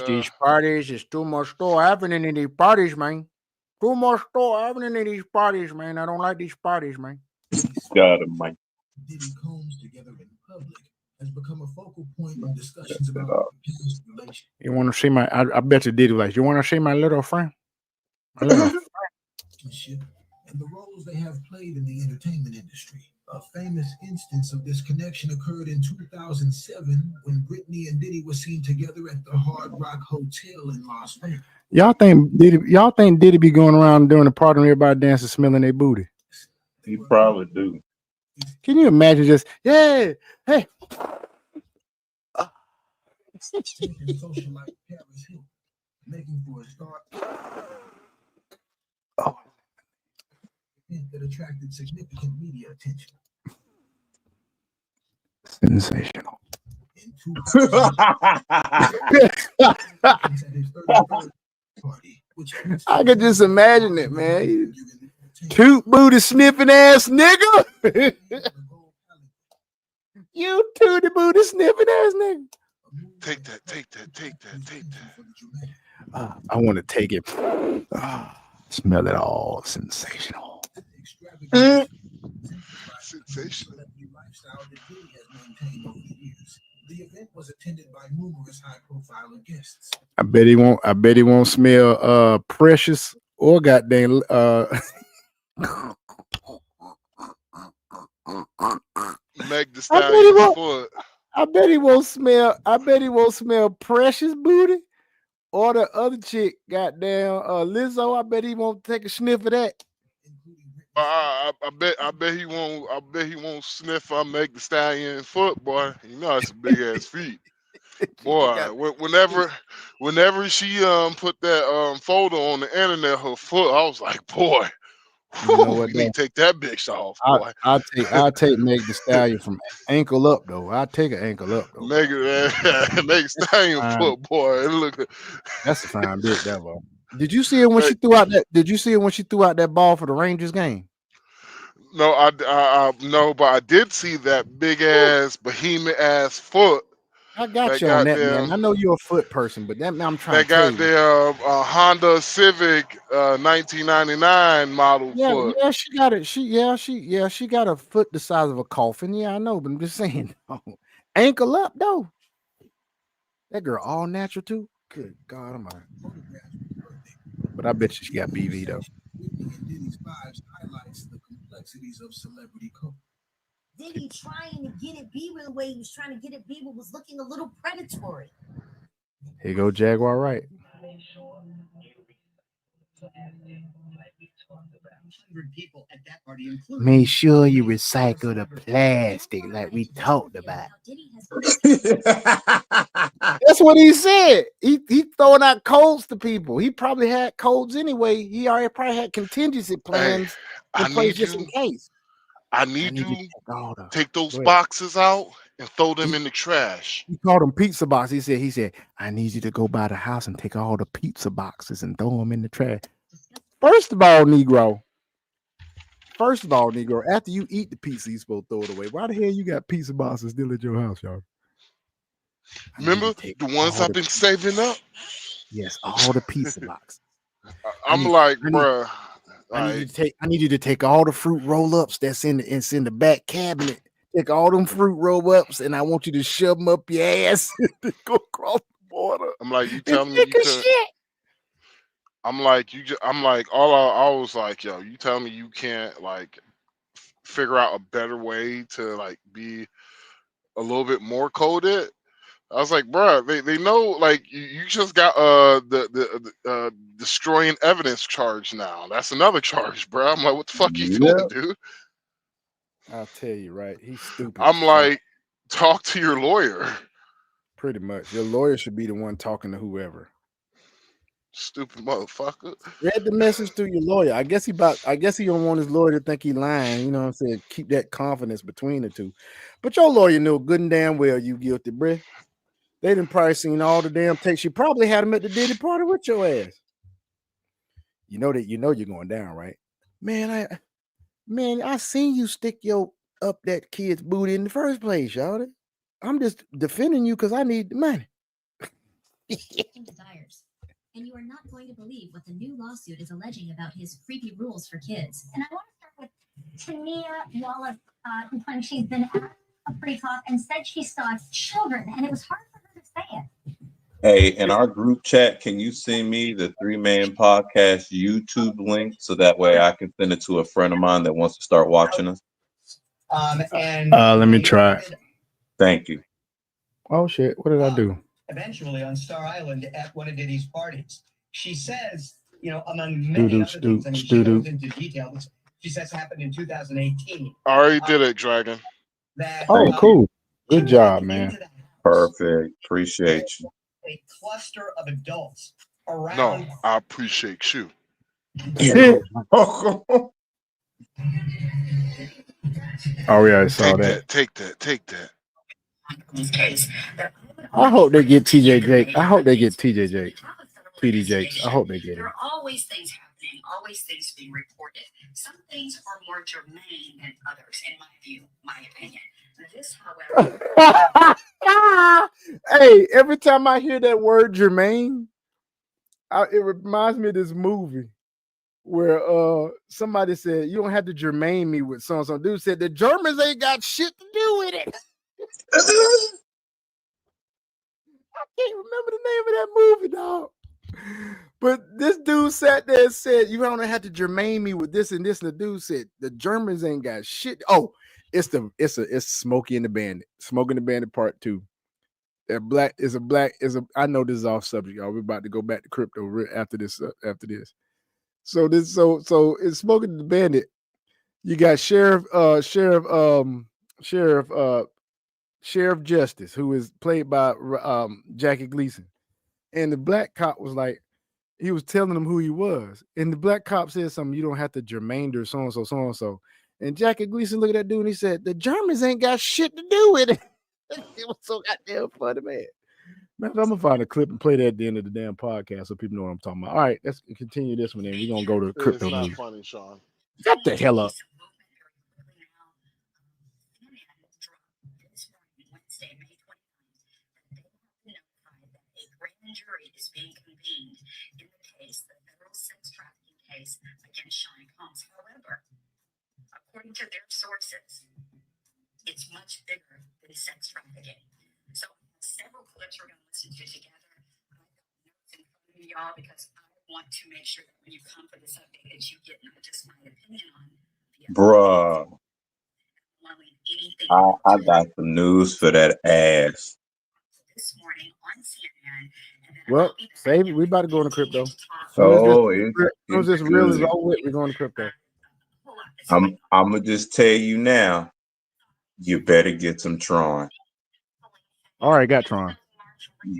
these parties, there's too much stuff happening in these parties, man. Too much stuff happening in these parties, man. I don't like these parties, man. God Almighty. Diddy Combs together in public has become a focal point in discussions about past relations. You want to see my? I bet you Diddy like. You want to see my little friend? My little friend. And the roles they have played in the entertainment industry. A famous instance of this connection occurred in 2007 when Britney and Diddy were seen together at the Hard Rock Hotel in Las Vegas. Y'all think Diddy be going around doing the party and everybody dancing, smelling their booty? He probably do. Can you imagine just hey? Socialite Paris Hilton, making for a start. That attracted significant media attention. Sensational. In 2000, I could just imagine it, man. Toot booty sniffing ass nigga. You tooty booty sniffing ass nigga. Take that. I want to take it. Smell it all. Sensational. Sensational. The event was attended by numerous high-profile guests. I bet he won't smell precious or goddamn Meg the Stallion foot. I bet he won't smell precious booty or the other chick, goddamn Lizzo. I bet he won't take a sniff of that. I bet he won't. I bet he won't sniff Meg the Stallion foot, boy. You know it's a big ass feet, boy. Whenever she put that photo on the internet, her foot, I was like, boy, you know what, you need to take that bitch off, boy. I'll take Meg the Stallion from ankle up though. I'll take an ankle up though. Meg the Stallion foot, boy. Look, that's a fine bitch, that boy. Did you see it when she threw out that? Did you see it when she threw out that ball for the Rangers game? No, no, but I did see that big ass behemoth ass foot. I got you on that, man. I know you're a foot person, but I'm trying to tell you. That got Honda Civic 1999 model foot. Yeah, she got it. She got a foot the size of a coffin. Yeah, I know, but I'm just saying, ankle up though. That girl all natural too. Good God Almighty. But I bet you she got BV though. Whitney and Diddy's lives highlights the complexities of celebrity culture. Diddy trying to get it Bieber the way he was trying to get it Bieber was looking a little predatory. Here go Jaguar Right. People at that party, including Make sure you recycle the plastic like we talked about. That's what he said. He throwing out codes to people. He probably had codes anyway. He already probably had contingency plans in place just in case. I need you to take those boxes out and throw them in the trash. He called them pizza boxes. He said, I need you to go by the house and take all the pizza boxes and throw them in the trash. First of all, Negro, after you eat the pizza, you supposed to throw it away. Why the hell you got pizza boxes still at your house, y'all? Remember the ones I've been saving up? Yes, all the pizza boxes. I'm like, bruh. I need you to take all the fruit roll-ups that's in the back cabinet. Take all them fruit roll-ups, and I want you to shove them up your ass and go across the border. I'm like, you telling me you could? I'm like, I was like, yo, you telling me you can't like figure out a better way to like be a little bit more coded? I was like, bro, they know like you just got the destroying evidence charge now. That's another charge, bro. I'm like, what the fuck you doing, dude? I'll tell you, right? He's stupid. I'm like, talk to your lawyer. Pretty much. Your lawyer should be the one talking to whoever. Stupid motherfucker. Read the message to your lawyer. I guess he don't want his lawyer to think he lying. You know what I'm saying? Keep that confidence between the two. But your lawyer knew good and damn well you guilty, bruh. They done probably seen all the damn tapes. She probably had him at the Diddy party with your ass. You know you're going down, right? Man, I seen you stick up that kid's booty in the first place, y'all. I'm just defending you because I need the money. Desires. And you are not going to believe what the new lawsuit is alleging about his creepy rules for kids. And I want to start with Tania Wallace, when she's been at a pre-talk and said she saw children, and it was hard for her to say it. Hey, in our group chat, can you send me the 3-Man Podcast YouTube link so that way I can send it to a friend of mine that wants to start watching us? Let me try. Thank you. Oh shit! What did I do? Eventually on Star Island at one of Diddy's parties. She says, among many other things, she goes into detail, which she says happened in 2018. I already did it, Dragon. Cool. Good job, man. Perfect. Appreciate you. A cluster of adults around. No, I appreciate you. Oh yeah, I saw that. Take that. I hope they get TJ Jakes. I hope they get TJ Jakes. PD Jakes. I hope they get him. There are always things happening, always things being reported. Some things are more germane than others, in my view, my opinion. This, however. Hey, every time I hear that word germane, it reminds me of this movie where somebody said, you don't have to germane me with so-and-so. Dude said, the Germans ain't got shit to do with it. I can't remember the name of that movie, dog. But this dude sat there and said, you don't have to germane me with this and this. And the dude said, the Germans ain't got shit. Oh, it's Smokey and the Bandit. Smokey and the Bandit Part 2. I know this is off subject, y'all. We're about to go back to crypto after this. So it's Smokey and the Bandit. You got Sheriff Justice, who is played by Jackie Gleason. And the black cop was like, he was telling him who he was. And the black cop said something, you don't have to germane so-and-so, so-and-so. And Jackie Gleason looked at that dude and he said, the Germans ain't got shit to do with it. It was so goddamn funny, man. I'm going to find a clip and play that at the end of the damn podcast so people know what I'm talking about. All right, let's continue this one then. We're going to go to crypto It's not news. funny, Sean. Shut the hell up. Jury is being convened in the case, the federal sex trafficking case against Sean Combs. However, according to their sources, it's much bigger than sex trafficking. So several clips we're going to listen to together. I got notes in front of y'all because I want to make sure that when you come for this update that you get not just my opinion on the Bruh. anything I got some news for that ass. This morning on CNN, and then Well, save it. We about to go into crypto. As Oh, soon as this reel is good. over with, we're going to crypto. I'm gonna just tell you now. You better get some Tron. All right, got Tron.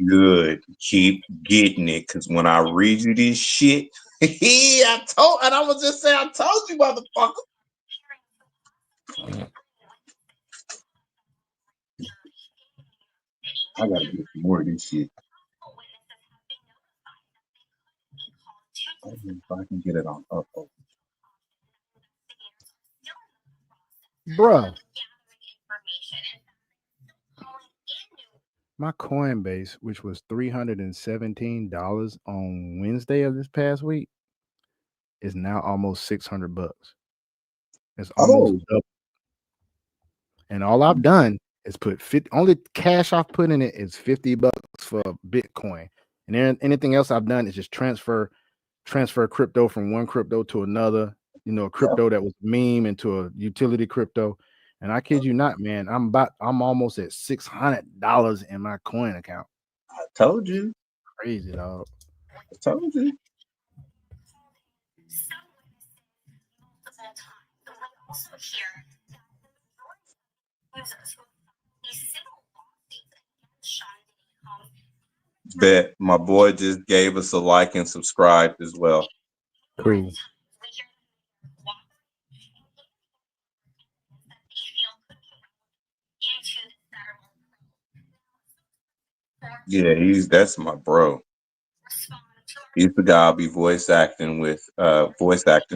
Good. Keep getting it, cause when I read you this shit, I told you, motherfucker. I gotta get some more of this shit. I don't know if I can get it on Upload. Bruh. My Coinbase, which was $317 on Wednesday of this past week, is now almost $600. It's almost double. And all I've done is put 50. Only cash I've put in it is $50 for Bitcoin. And then anything else I've done is just transfer crypto from one crypto to another. You know, a crypto that was meme into a utility crypto. And I kid you not, man, I'm almost at $600 in my coin account. I told you. Crazy, dog. I told you. Bet my boy just gave us a like and subscribe as well. Cool. Yeah, that's my bro. He's the guy I'll be voice acting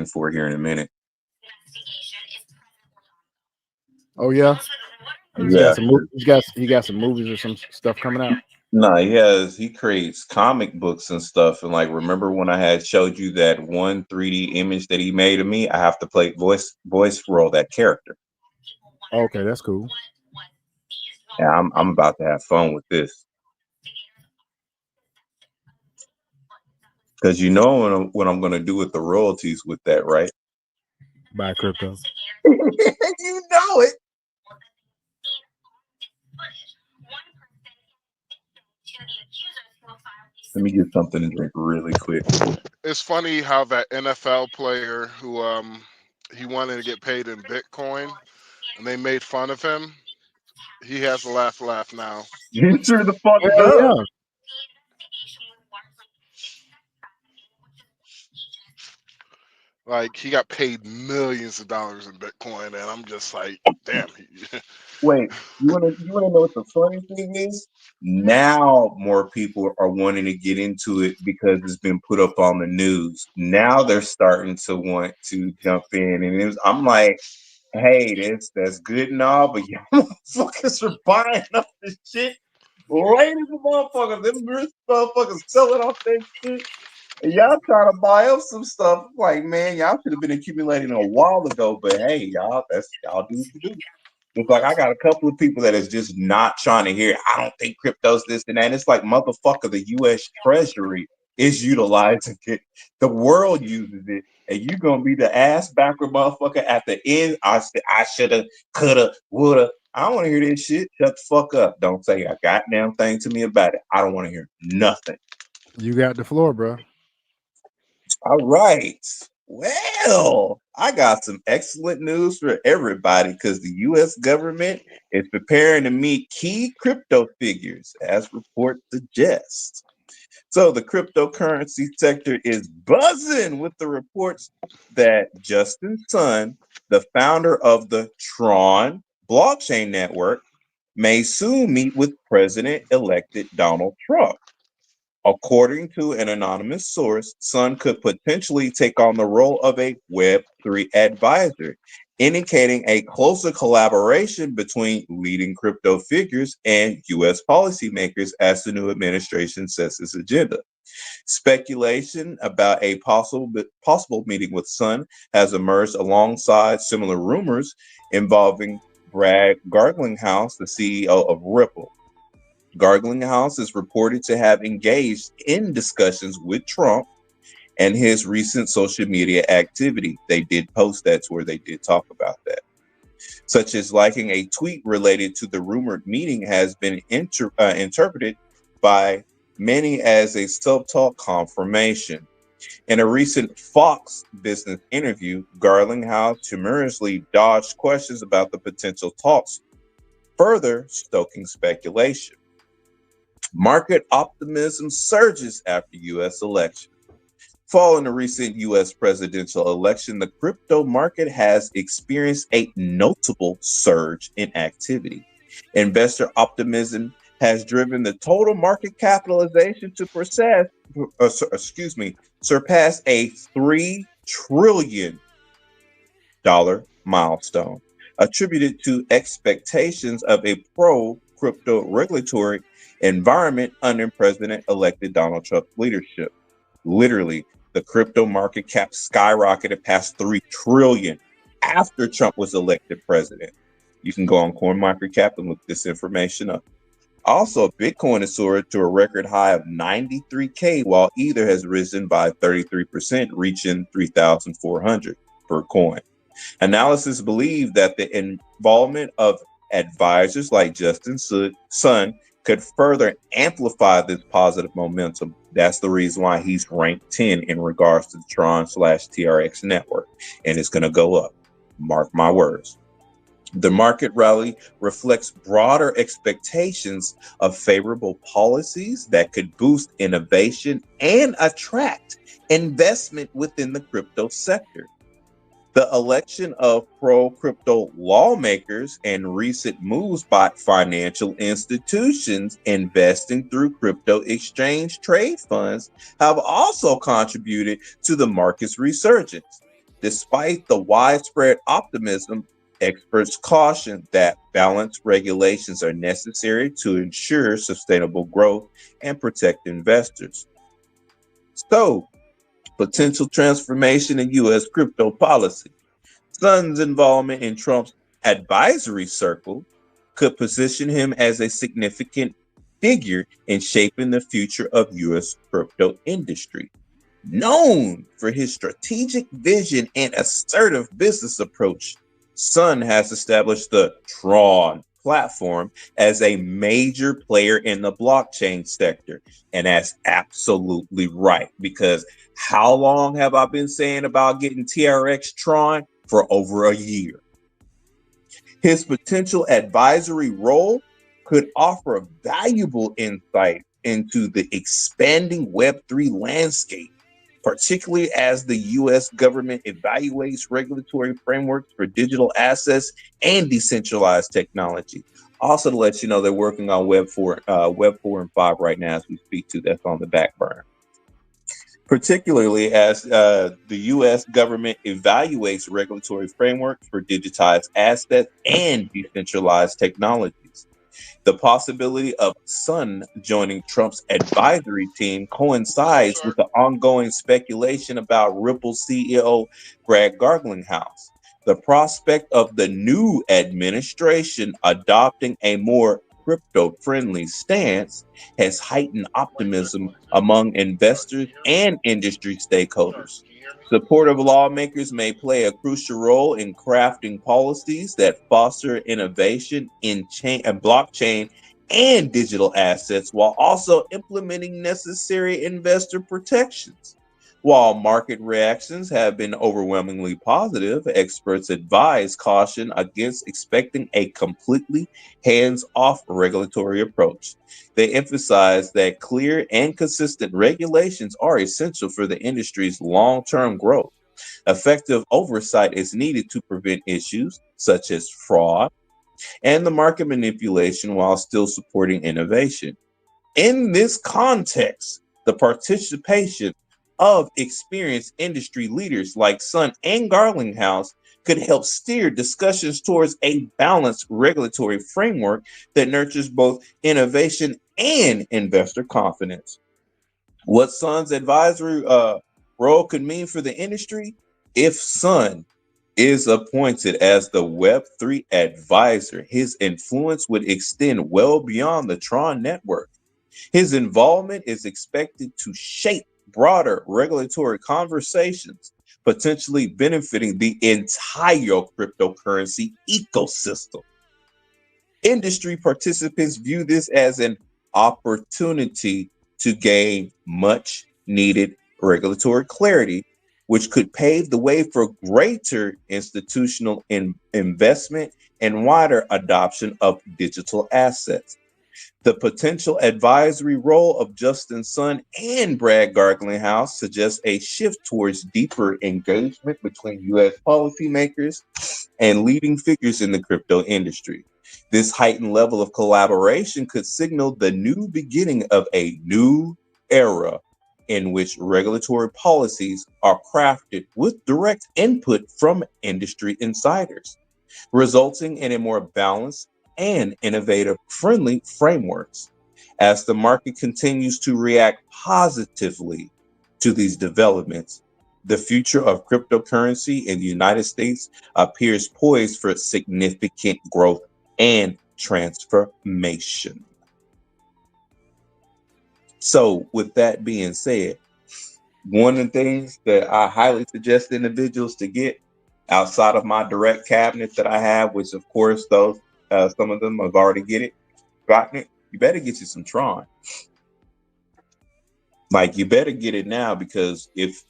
for here in a minute. Oh yeah. Yeah. He got some movies or some stuff coming out. No, he creates comic books and stuff. And like, remember when I had showed you that one 3D image that he made of me? I have to play voice role that character. Okay, that's cool. Yeah, I'm about to have fun with this. Because you know what I'm going to do with the royalties with that, right? Buy crypto. You know it. Let me get something to drink really quick. It's funny how that NFL player who he wanted to get paid in Bitcoin, and they made fun of him. He has a laugh now. You sure the fuck does. Yeah. Like, he got paid millions of dollars in Bitcoin, and I'm just like, damn. Wait, you wanna know what the funny thing is? Now more people are wanting to get into it because it's been put up on the news. Now they're starting to want to jump in, and I'm like, hey, that's good and all, but y'all motherfuckers are buying up this shit right as the motherfuckers. Them rich motherfuckers selling off that shit. And y'all trying to buy up some stuff. Like, man, y'all should have been accumulating a while ago, but hey, y'all do what you do. It's like I got a couple of people that is just not trying to hear. I don't think crypto's this and that. And it's like, motherfucker, the U.S. Treasury is utilizing it. The world uses it, and you're gonna be the ass backward motherfucker at the end. I shoulda, coulda, woulda. I don't want to hear this shit. Shut the fuck up. Don't say a goddamn thing to me about it. I don't want to hear nothing. You got the floor, bro. All right. Well, I got some excellent news for everybody because the U.S. government is preparing to meet key crypto figures, as reports suggest. So the cryptocurrency sector is buzzing with the reports that Justin Sun, the founder of the Tron blockchain network, may soon meet with President-elected Donald Trump. According to an anonymous source, Sun could potentially take on the role of a Web3 advisor, indicating a closer collaboration between leading crypto figures and U.S. policymakers as the new administration sets its agenda. Speculation about a possible meeting with Sun has emerged alongside similar rumors involving Brad Garlinghouse, the CEO of Ripple. Garlinghouse is reported to have engaged in discussions with Trump and his recent social media activity. They did post that to where they did talk about that. such as liking a tweet related to the rumored meeting has been interpreted by many as a self-taught confirmation. In a recent Fox Business interview, Garlinghouse humorously dodged questions about the potential talks, further stoking speculation. Market optimism surges after U.S. election. Following the recent U.S. presidential election, the crypto market has experienced a notable surge in activity. Investor optimism has driven the total market capitalization to surpass a $3 trillion milestone, attributed to expectations of a pro-crypto regulatory environment under President-elect Donald Trump's leadership. Literally, the crypto market cap skyrocketed past $3 trillion after Trump was elected president. You can go on CoinMarketCap and look this information up. Also, Bitcoin has soared to a record high of 93K, while Ether has risen by 33%, reaching 3,400 per coin. Analysis believe that the involvement of advisors like Justin Sun could further amplify this positive momentum. That's the reason why he's ranked 10 in regards to the Tron/TRX network, and it's going to go up. Mark my words. The market rally reflects broader expectations of favorable policies that could boost innovation and attract investment within the crypto sector. The election of pro-crypto lawmakers and recent moves by financial institutions investing through crypto exchange trade funds have also contributed to the market's resurgence. Despite the widespread optimism, experts caution that balanced regulations are necessary to ensure sustainable growth and protect investors. So, potential transformation in U.S. crypto policy. Sun's involvement in Trump's advisory circle could position him as a significant figure in shaping the future of U.S. crypto industry. Known for his strategic vision and assertive business approach, Sun has established the Tron platform as a major player in the blockchain sector. And that's absolutely right, because how long have I been saying about getting TRX Tron? For over a year. His potential advisory role could offer valuable insight into the expanding Web3 landscape, particularly as the U.S. government evaluates regulatory frameworks for digital assets and decentralized technology. Also, to let you know, they're working on Web 4 and 5 right now as we speak to. That's on the back burner. Particularly as the U.S. government evaluates regulatory frameworks for digitized assets and decentralized technologies. The possibility of Sun joining Trump's advisory team coincides with the ongoing speculation about Ripple CEO Greg Garlinghouse. The prospect of the new administration adopting a more crypto-friendly stance has heightened optimism among investors and industry stakeholders. Supportive lawmakers may play a crucial role in crafting policies that foster innovation in blockchain and digital assets, while also implementing necessary investor protections. While market reactions have been overwhelmingly positive, experts advise caution against expecting a completely hands-off regulatory approach. They emphasize that clear and consistent regulations are essential for the industry's long-term growth. Effective oversight is needed to prevent issues such as fraud and the market manipulation while still supporting innovation. In this context, the participation of experienced industry leaders like Sun and Garlinghouse could help steer discussions towards a balanced regulatory framework that nurtures both innovation and investor confidence. What Sun's advisory role could mean for the industry? If Sun is appointed as the Web3 advisor, his influence would extend well beyond the Tron network. His involvement is expected to shape broader regulatory conversations, potentially benefiting the entire cryptocurrency ecosystem. Industry participants view this as an opportunity to gain much needed regulatory clarity, which could pave the way for greater institutional investment and wider adoption of digital assets. The potential advisory role of Justin Sun and Brad Garlinghouse suggests a shift towards deeper engagement between U.S. policymakers and leading figures in the crypto industry. This heightened level of collaboration could signal the new beginning of a new era in which regulatory policies are crafted with direct input from industry insiders, resulting in a more balanced and innovative friendly frameworks. As the market continues to react positively to these developments, the future of cryptocurrency in the United States appears poised for significant growth and transformation. So, with that being said, one of the things that I highly suggest individuals to get outside of my direct cabinet that I have, which of course those some of them have already gotten it. You better get you some Tron. Like, you better get it now, because if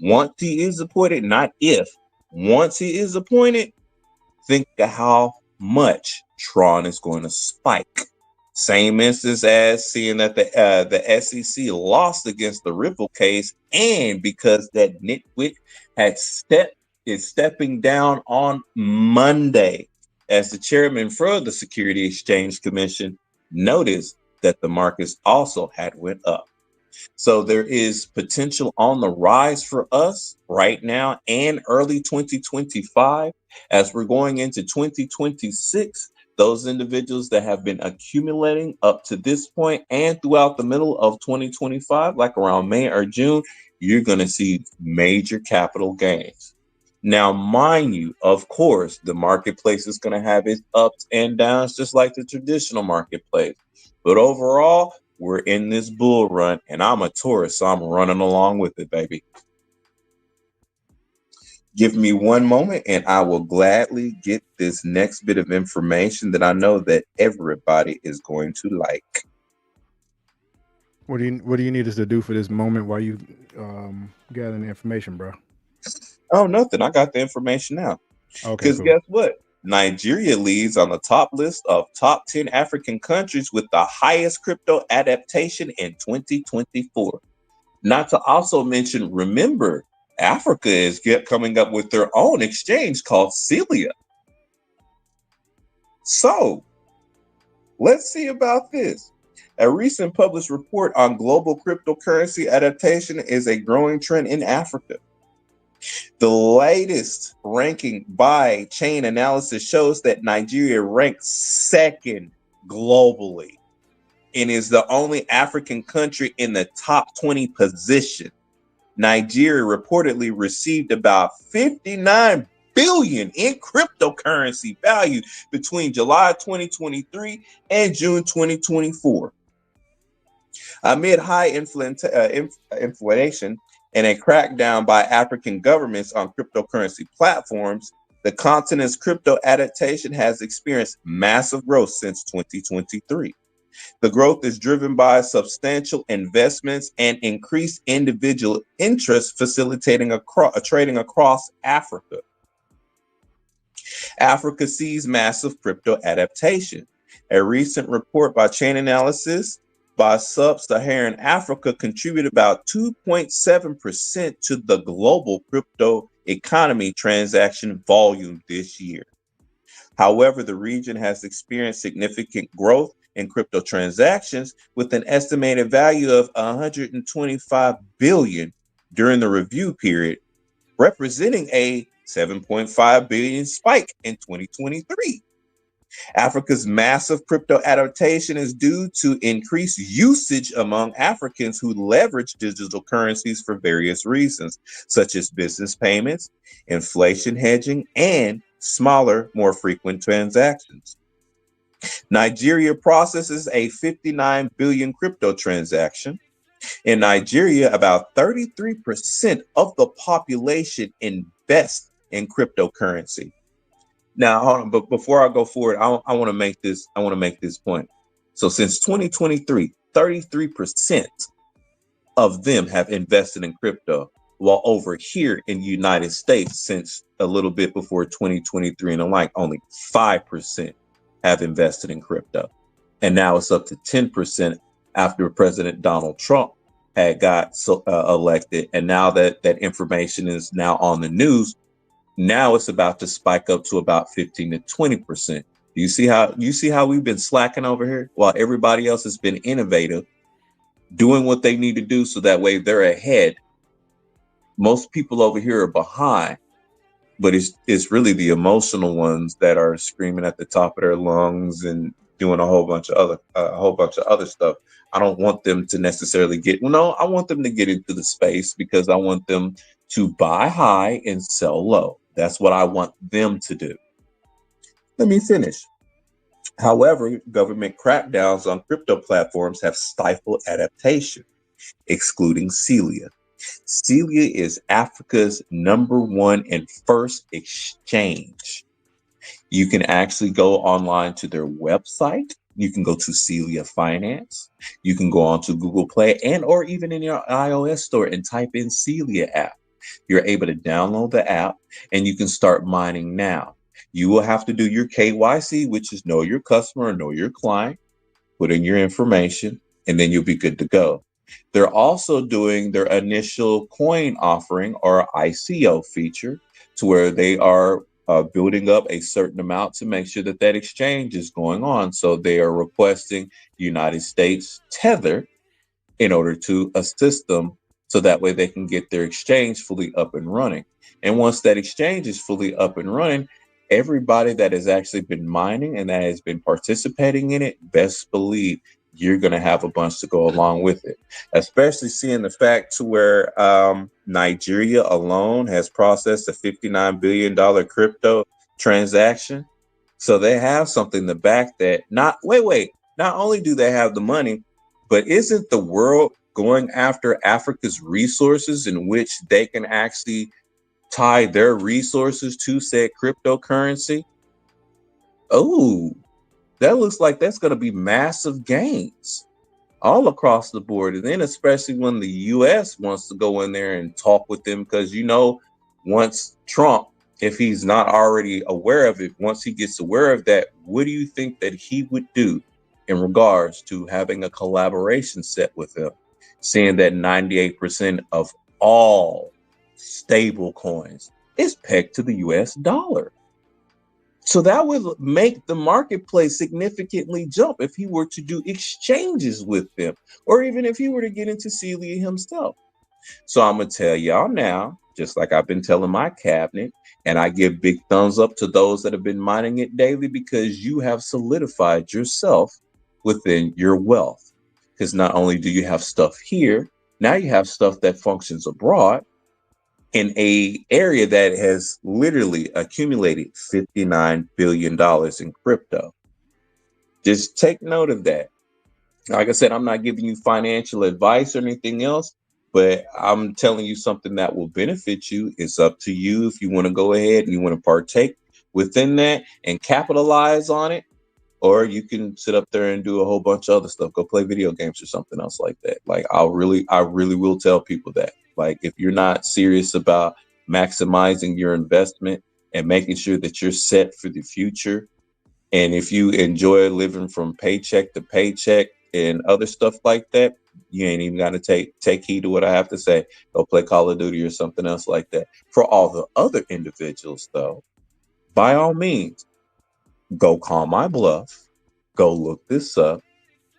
once he is appointed, not if, once he is appointed, think of how much Tron is going to spike. Same instance as seeing that the SEC lost against the Ripple case, and because that nitwit is stepping down on Monday as the chairman for the Security Exchange Commission, noticed that the markets also had went up. So there is potential on the rise for us right now and early 2025. As we're going into 2026, those individuals that have been accumulating up to this point and throughout the middle of 2025, like around May or June, you're going to see major capital gains. Now, mind you, of course, the marketplace is going to have its ups and downs, just like the traditional marketplace. But overall, we're in this bull run, and I'm a tourist, so I'm running along with it, baby. Give me one moment, and I will gladly get this next bit of information that I know that everybody is going to like. What do you need us to do for this moment while you gathering the information, bro? Oh, nothing. I got the information now. Okay, Because cool. guess what? Nigeria leads on the top list of top 10 African countries with the highest crypto adaptation in 2024. Not to also mention, remember, Africa is coming up with their own exchange called Celia. So, let's see about this. A recent published report on global cryptocurrency adaptation is a growing trend in Africa. The latest ranking by Chain Analysis shows that Nigeria ranks second globally and is the only African country in the top 20 position. Nigeria reportedly received about 59 billion in cryptocurrency value between July 2023 and June 2024. Amid high inflation and a crackdown by African governments on cryptocurrency platforms, the continent's crypto adaptation has experienced massive growth since 2023. The growth is driven by substantial investments and increased individual interest, facilitating trading across Africa. Africa sees massive crypto adaptation. A recent report by Chain Analysis by Sub-Saharan Africa contributed about 2.7% to the global crypto economy transaction volume this year. However, the region has experienced significant growth in crypto transactions with an estimated value of 125 billion during the review period, representing a 7.5 billion spike in 2023. Africa's massive crypto adaptation is due to increased usage among Africans who leverage digital currencies for various reasons, such as business payments, inflation hedging, and smaller, more frequent transactions. Nigeria processes a 59 billion crypto transaction, In Nigeria, about 33% of the population invest in cryptocurrency. Now, hold on, but before I go forward, I want to make this. I want to make this point. So, since 2023, 33% of them have invested in crypto, while over here in the United States, since a little bit before 2023 and the like, only 5% have invested in crypto, and now it's up to 10% after President Donald Trump had got elected, and now that information is now on the news. Now it's about to spike up to about 15 to 20%. You see how we've been slacking over here while everybody else has been innovative, doing what they need to do so that way they're ahead. Most people over here are behind, but it's really the emotional ones that are screaming at the top of their lungs and doing a whole bunch of other stuff. I don't want them to necessarily I want them to get into the space because I want them to buy high and sell low. That's what I want them to do. Let me finish. However, government crackdowns on crypto platforms have stifled adaptation, excluding Celia. Celia is Africa's #1 and first exchange. You can actually go online to their website. You can go to Celia Finance. You can go on to Google Play or even in your iOS store and type in Celia app. You're able to download the app and you can start mining now. You will have to do your KYC, which is know your customer, know your client, put in your information, and then you'll be good to go. They're also doing their initial coin offering or ICO feature to where they are building up a certain amount to make sure that exchange is going on. So they are requesting United States Tether in order to assist them so that way they can get their exchange fully up and running. And once that exchange is fully up and running, everybody that has actually been mining and that has been participating in it, best believe you're going to have a bunch to go along with it, especially seeing the fact to where Nigeria alone has processed a $59 billion crypto transaction. So they have something to back that. Not only do they have the money, but isn't the world going after Africa's resources in which they can actually tie their resources to said cryptocurrency? Oh, that looks like that's going to be massive gains all across the board. And then especially when the US wants to go in there and talk with them, because once Trump, if he's not already aware of it, once he gets aware of that, what do you think that he would do in regards to having a collaboration set with them, seeing that 98% of all stable coins is pegged to the US dollar? So that would make the marketplace significantly jump if he were to do exchanges with them, or even if he were to get into Celia himself. So I'm going to tell y'all now, just like I've been telling my cabinet, and I give big thumbs up to those that have been mining it daily, because you have solidified yourself within your wealth. Because not only do you have stuff here, now you have stuff that functions abroad in a area that has literally accumulated $59 billion in crypto. Just take note of that. Like I said, I'm not giving you financial advice or anything else, but I'm telling you something that will benefit you. It's up to you if you want to go ahead and you want to partake within that and capitalize on it, or you can sit up there and do a whole bunch of other stuff. Go play video games or something else like that. Like I really will tell people that. Like if you're not serious about maximizing your investment and making sure that you're set for the future, and if you enjoy living from paycheck to paycheck and other stuff like that, you ain't even got to take heed to what I have to say. Go play Call of Duty or something else like that. For all the other individuals, though, by all means, go call my bluff. Go look this up.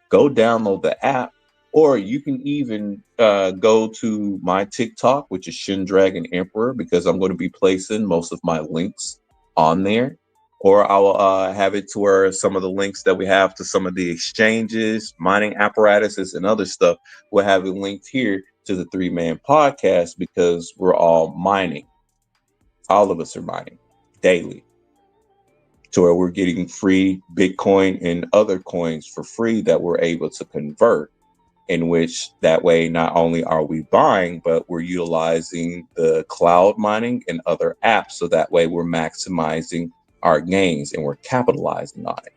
Go download the app. Or you can even go to my TikTok, which is Shin Dragon Emperor, because I'm going to be placing most of my links on there. Or I'll have it to where some of the links that we have to some of the exchanges, mining apparatuses, and other stuff, we'll have it linked here to the 3-Man podcast, because we're all mining. All of us are mining daily, to where we're getting free Bitcoin and other coins for free that we're able to convert in which that way not only are we buying, but we're utilizing the cloud mining and other apps. So that way we're maximizing our gains and we're capitalizing on it.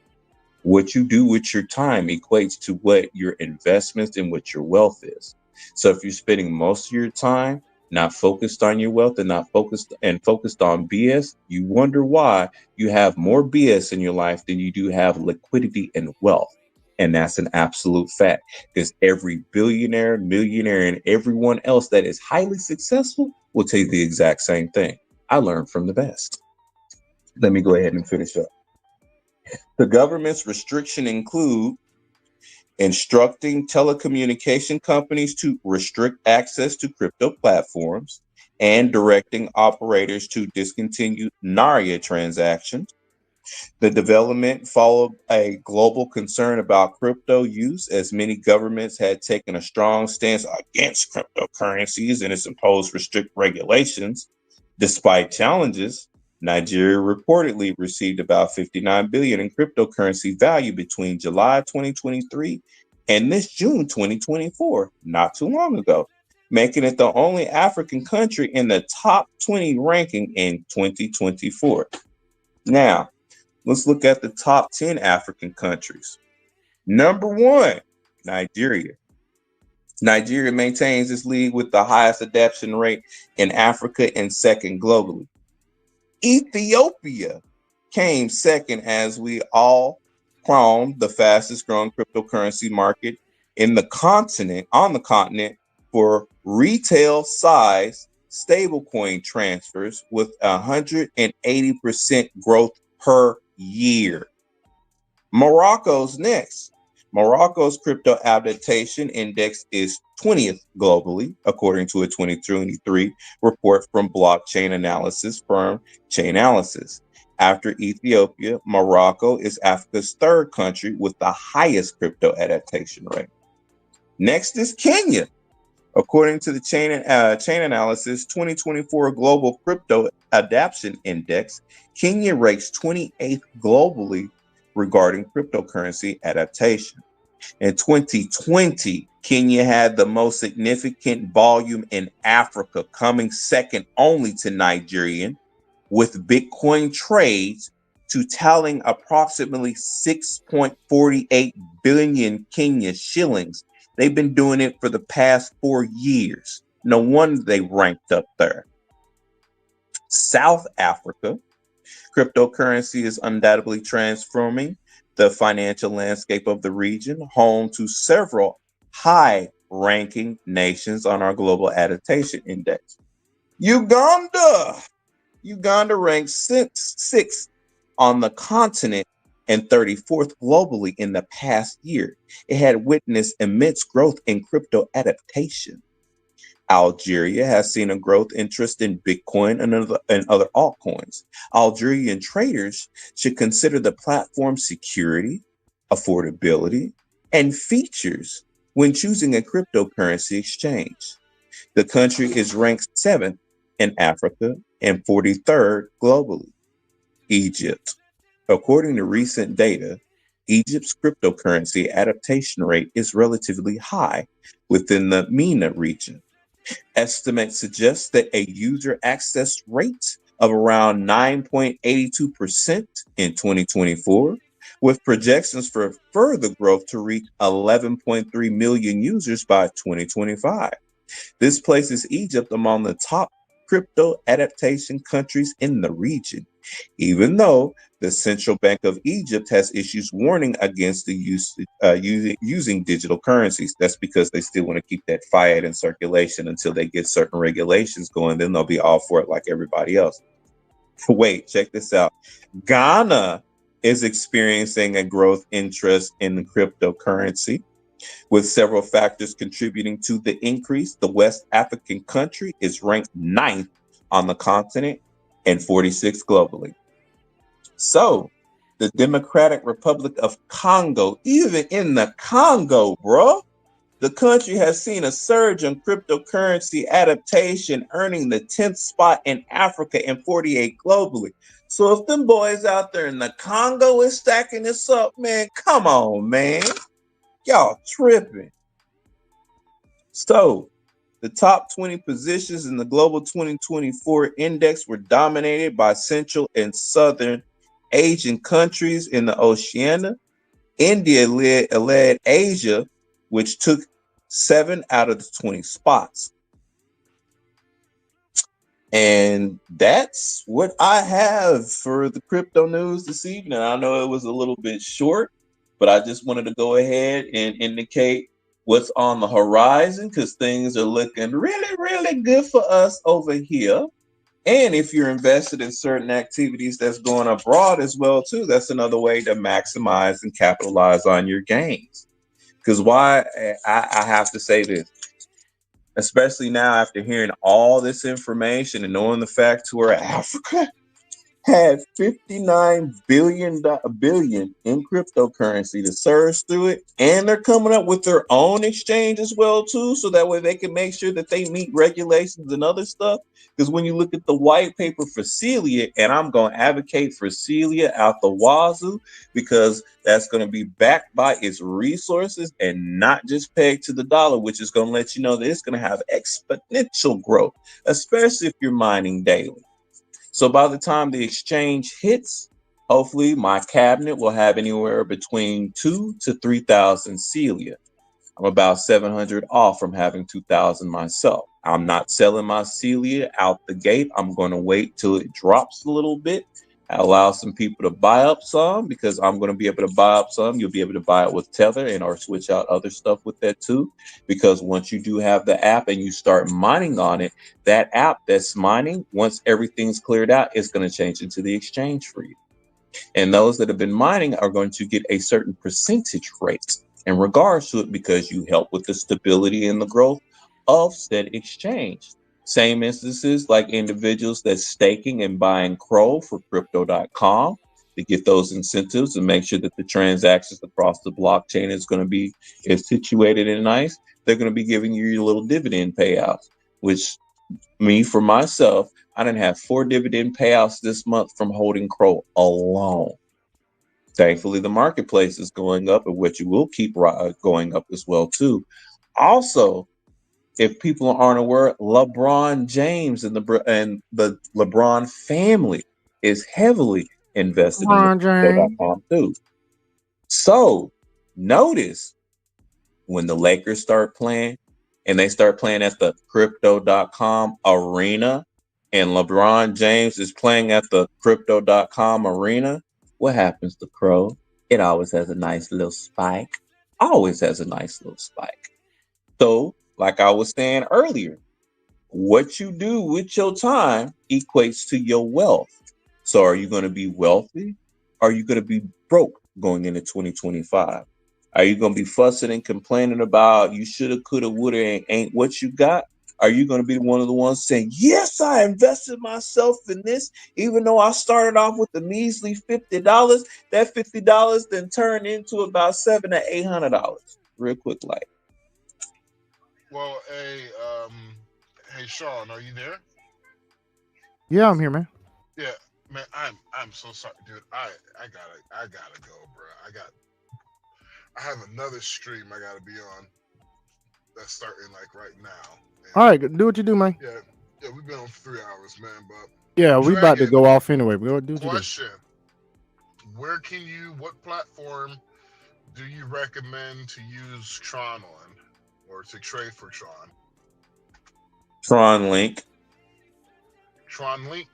What you do with your time equates to what your investments and what your wealth is. So if you're spending most of your time not focused on your wealth and not focused on BS, you wonder why you have more BS in your life than you do have liquidity and wealth. And that's an absolute fact, because every billionaire, millionaire, and everyone else that is highly successful will tell you the exact same thing. I learned from the best. Let me go ahead and finish up. The government's restriction include instructing telecommunication companies to restrict access to crypto platforms and directing operators to discontinue NARIA transactions. The development followed a global concern about crypto use, as many governments had taken a strong stance against cryptocurrencies and its imposed strict regulations. Despite challenges, Nigeria reportedly received about 59 billion in cryptocurrency value between July 2023 and this June 2024, not too long ago, making it the only African country in the top 20 ranking in 2024. Now, let's look at the top 10 African countries. Number 1, Nigeria. Nigeria maintains its lead with the highest adoption rate in Africa and second globally. Ethiopia came second, as we all crowned the fastest growing cryptocurrency market on the continent for retail size stablecoin transfers, with 180% growth per year. Morocco's next. Morocco's crypto adaptation index is 20th globally, according to a 2023 report from blockchain analysis firm Chainalysis. After Ethiopia, Morocco is Africa's third country with the highest crypto adaptation rate. Next is Kenya. According to the Chainalysis 2024 Global Crypto Adaptation Index, Kenya ranks 28th globally regarding cryptocurrency adaptation. In 2020, Kenya had the most significant volume in Africa, coming second only to Nigeria, with Bitcoin trades totaling approximately 6.48 billion Kenya shillings. They've been doing it for the past 4 years. No wonder they ranked up there. South Africa. Cryptocurrency is undoubtedly transforming the financial landscape of the region, home to several high-ranking nations on our global adaptation index. Uganda ranks sixth on the continent and 34th globally in the past year. It had witnessed immense growth in crypto adaptation. Algeria has seen a growth interest in Bitcoin and other altcoins. Algerian traders should consider the platform's security, affordability, and features when choosing a cryptocurrency exchange. The country is ranked 7th in Africa and 43rd globally. Egypt. According to recent data, Egypt's cryptocurrency adaptation rate is relatively high within the MENA region. Estimates suggest that a user access rate of around 9.82% in 2024, with projections for further growth to reach 11.3 million users by 2025. This places Egypt among the top crypto adaptation countries in the region, even though the Central Bank of Egypt has issues warning against the using digital currencies. That's because they still want to keep that fiat in circulation until they get certain regulations going. Then they'll be all for it like everybody else. Wait, check this out. Ghana is experiencing a growth interest in cryptocurrency, with several factors contributing to the increase. The West African country is ranked 9th on the continent and 46th globally. So, the Democratic Republic of Congo, even in the Congo, bro, the country has seen a surge in cryptocurrency adaptation, earning the 10th spot in Africa and 48 globally. So if them boys out there in the Congo is stacking this up, man, come on, man. Y'all tripping. So the top 20 positions in the global 2024 index were dominated by Central and Southern Asian countries in the Oceania. India led Asia, which took 7 out of the 20 spots. And that's what I have for the crypto news this evening. I know it was a little bit short, but I just wanted to go ahead and indicate what's on the horizon because things are looking really, really good for us over here. And if you're invested in certain activities that's going abroad as well, too, that's another way to maximize and capitalize on your gains. Because why I have to say this, especially now after hearing all this information and knowing the fact to where Africa had 59 billion in cryptocurrency to surge through it, and they're coming up with their own exchange as well too, so that way they can make sure that they meet regulations and other stuff. Because when you look at the white paper for Celia, and I'm going to advocate for Celia out the wazoo, because that's going to be backed by its resources and not just pegged to the dollar, which is going to let you know that it's going to have exponential growth, especially if you're mining daily. So by the time the exchange hits, hopefully my cabinet will have anywhere between 2,000 to 3,000 Celia. I'm about 700 off from having 2,000 myself. I'm not selling my Celia out the gate. I'm going to wait till it drops a little bit. Allow some people to buy up some because I'm going to be able to buy up some. You'll be able to buy it with Tether and or switch out other stuff with that too. Because once you do have the app and you start mining on it, that app that's mining, once everything's cleared out, it's going to change into the exchange for you. And those that have been mining are going to get a certain percentage rate in regards to it because you help with the stability and the growth of said exchange. Same instances like individuals that's staking and buying Crow for crypto.com to get those incentives and make sure that the transactions across the blockchain is going to be situated and nice. They're going to be giving you your little dividend payouts, which me for myself, I didn't have 4 dividend payouts this month from holding Crow alone. Thankfully, the marketplace is going up, and which you will keep going up as well too. Also, if people aren't aware, LeBron James and the LeBron family is heavily invested in LeBron James. crypto.com too. So notice when the Lakers start playing and they start playing at the crypto.com arena and LeBron James is playing at the crypto.com arena, what happens to Crow? It always has a nice little spike. Always has a nice little spike. So, like I was saying earlier, what you do with your time equates to your wealth. So are you going to be wealthy? Are you going to be broke going into 2025? Are you going to be fussing and complaining about you shoulda, coulda, woulda, and ain't what you got? Are you going to be one of the ones saying, yes, I invested myself in this, even though I started off with a measly $50? That $50 then turned into about $700 to $800 real quick, like. Well, hey, Sean, are you there? Yeah, I'm here, man. Yeah, man, I'm so sorry, dude. I gotta go, bro. I have another stream I gotta be on. That's starting like right now. All right, do what you do, man. Yeah, we've been on for 3 hours, man. But Yeah, we about to go off anyway. We'll do what you do. question: what platform do you recommend to use Tron on, or to trade for Tron? Tron Link. Tron Link.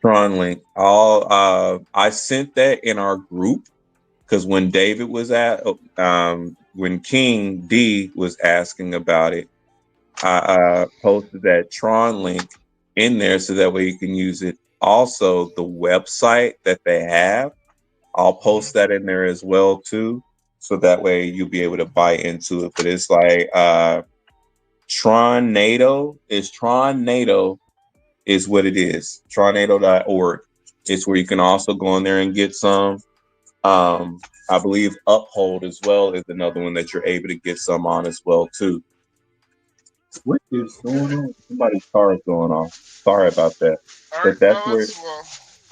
Tron Link. I sent that in our group because when David was when King D was asking about it, I posted that Tron Link in there so that way you can use it. Also, the website that they have, I'll post that in there as well too, so that way you'll be able to buy into it. But it's like Tronado is what it is. Tronado.org. It's where you can also go in there and get some. I believe Uphold as well is another one that you're able to get some on as well too. What is going on? Somebody's car is going off. Sorry about that. But that's where.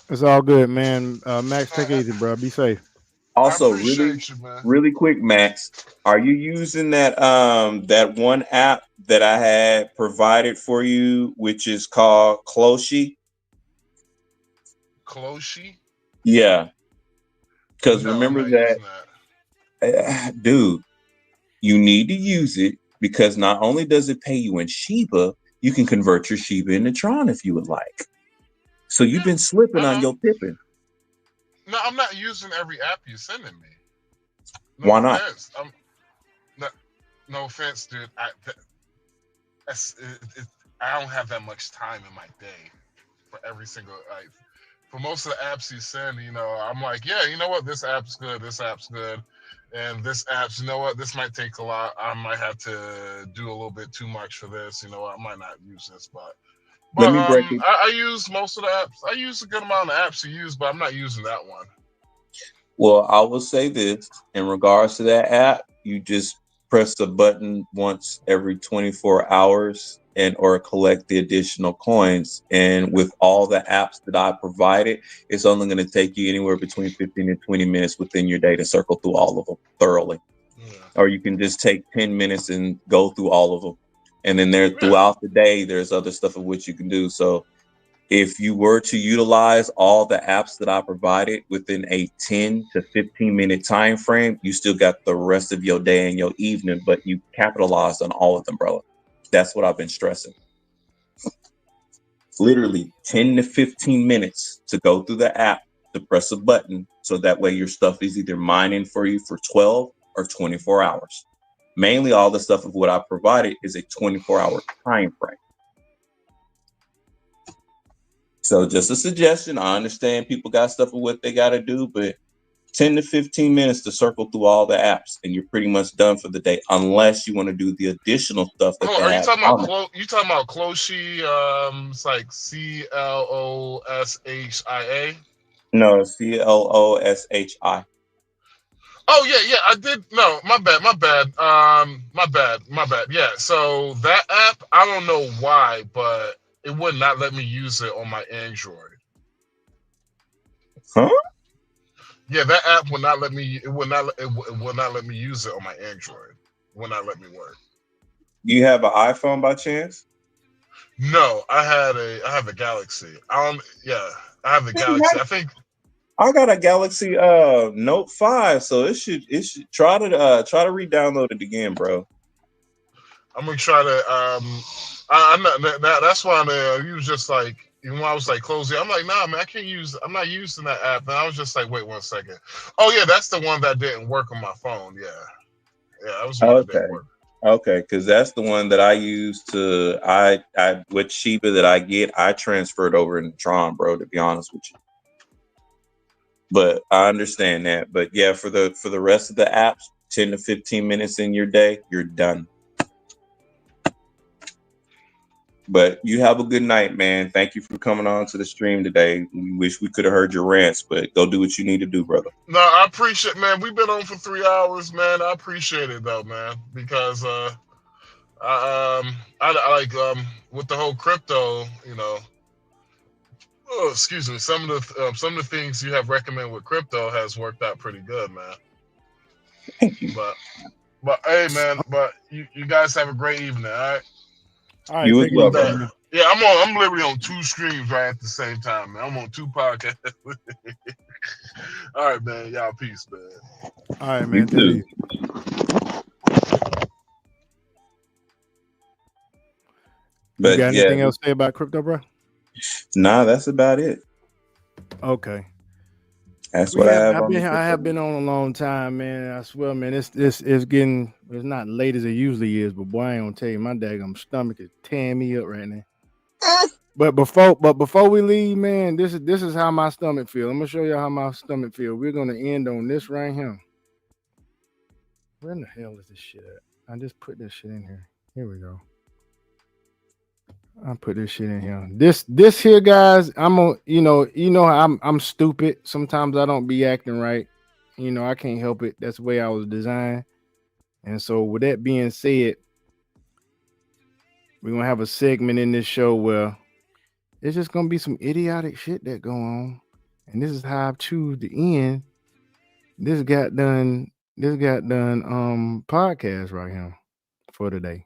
It's all good, man. Max, take it easy, bro. Be safe. Also, I appreciate you, man. really quick, Max, are you using that one app that I had provided for you, which is called Closhy? Closhy? Yeah. Because No, I'm remember not using that. dude, you need to use it because not only does it pay you in Shiba, you can convert your Shiba into Tron if you would like. So you've been slipping on your pipping. No, I'm not using every app you're sending me. No Why not? offense. No offense, dude. I don't have that much time in my day for every single. For most of the apps you send, I'm like, yeah, you know what? This app's good. This app's good. And this app's, you know what? This might take a lot. I might have to do a little bit too much for this. You know, I might not use this, but Let me break it. I use most of the apps. I use a good amount of apps to use, but I'm not using that one. Well, I will say this in regards to that app, you just press the button once every 24 hours and or collect the additional coins. And with all the apps that I provided, it's only going to take you anywhere between 15 and 20 minutes within your day to circle through all of them thoroughly. Yeah. Or you can just take 10 minutes and go through all of them. And then throughout the day, there's other stuff of which you can do. So if you were to utilize all the apps that I provided within a 10 to 15 minute time frame, you still got the rest of your day and your evening, but you capitalized on all of them, bro. That's what I've been stressing. Literally 10 to 15 minutes to go through the app to press a button, so that way your stuff is either mining for you for 12 or 24 hours. Mainly all the stuff of what I provided is a 24-hour time frame. So just a suggestion. I understand people got stuff of what they got to do, but 10 to 15 minutes to circle through all the apps and you're pretty much done for the day, unless you want to do the additional stuff that they Are you have talking on about you talking about Closhy? It's like CLOSHIA. No, CLOSHI. Oh yeah, I did. No, my bad. Yeah. So that app, I don't know why, but it would not let me use it on my Android. Huh? Yeah, that app would not let me. It would not. It would not let me use it on my Android. It would not let me work. You have an iPhone by chance? No, I have a Galaxy. Yeah, I have the Galaxy. I think I got a Galaxy Note 5, so it should try to re-download it again, bro. I'm gonna try to. I'm not. That's why he was just like, even when I was like closing, I'm like, nah, man, I can't use. I'm not using that app. And I was just like, wait 1 second. Oh yeah, that's the one that didn't work on my phone. Yeah, that was the one that didn't work. Okay, because that's the one that I use I with Shiba that I get, I transferred over in Tron, bro, to be honest with you. But I understand that. But yeah, for the rest of the apps, 10 to 15 minutes in your day, you're done. But you have a good night, man. Thank you for coming on to the stream today. We wish we could have heard your rants, but go do what you need to do, brother. No, I appreciate, man. We've been on for 3 hours, man. I appreciate it though, man, because I like with the whole crypto, oh, excuse me. Some of the things you have recommended with crypto has worked out pretty good, man. Thank you. But hey, man. But you guys have a great evening. All right. All right. You as well, But, bro. yeah, I'm literally on 2 streams right at the same time, man. I'm on 2 podcasts. All right, man. Y'all peace, man. All right, You man. too. You got anything else to say about crypto, bro? Nah, that's about it. Okay. That's what I have on. I have been on a long time, man. I swear, man. It's not late as it usually is, but boy, I ain't gonna tell you, my daggum stomach is tearing me up right now. But before we leave, man, this is how my stomach feel. I'm gonna show you how my stomach feel. We're gonna end on this right here. Where in the hell is this shit at? I just put this shit in here. Here we go. I put this shit in here. This here, guys. I'm stupid. Sometimes I don't be acting right. I can't help it. That's the way I was designed. And so, with that being said, we're gonna have a segment in this show where it's just gonna be some idiotic shit that go on, and this is how I choose to end this got done podcast right here for today.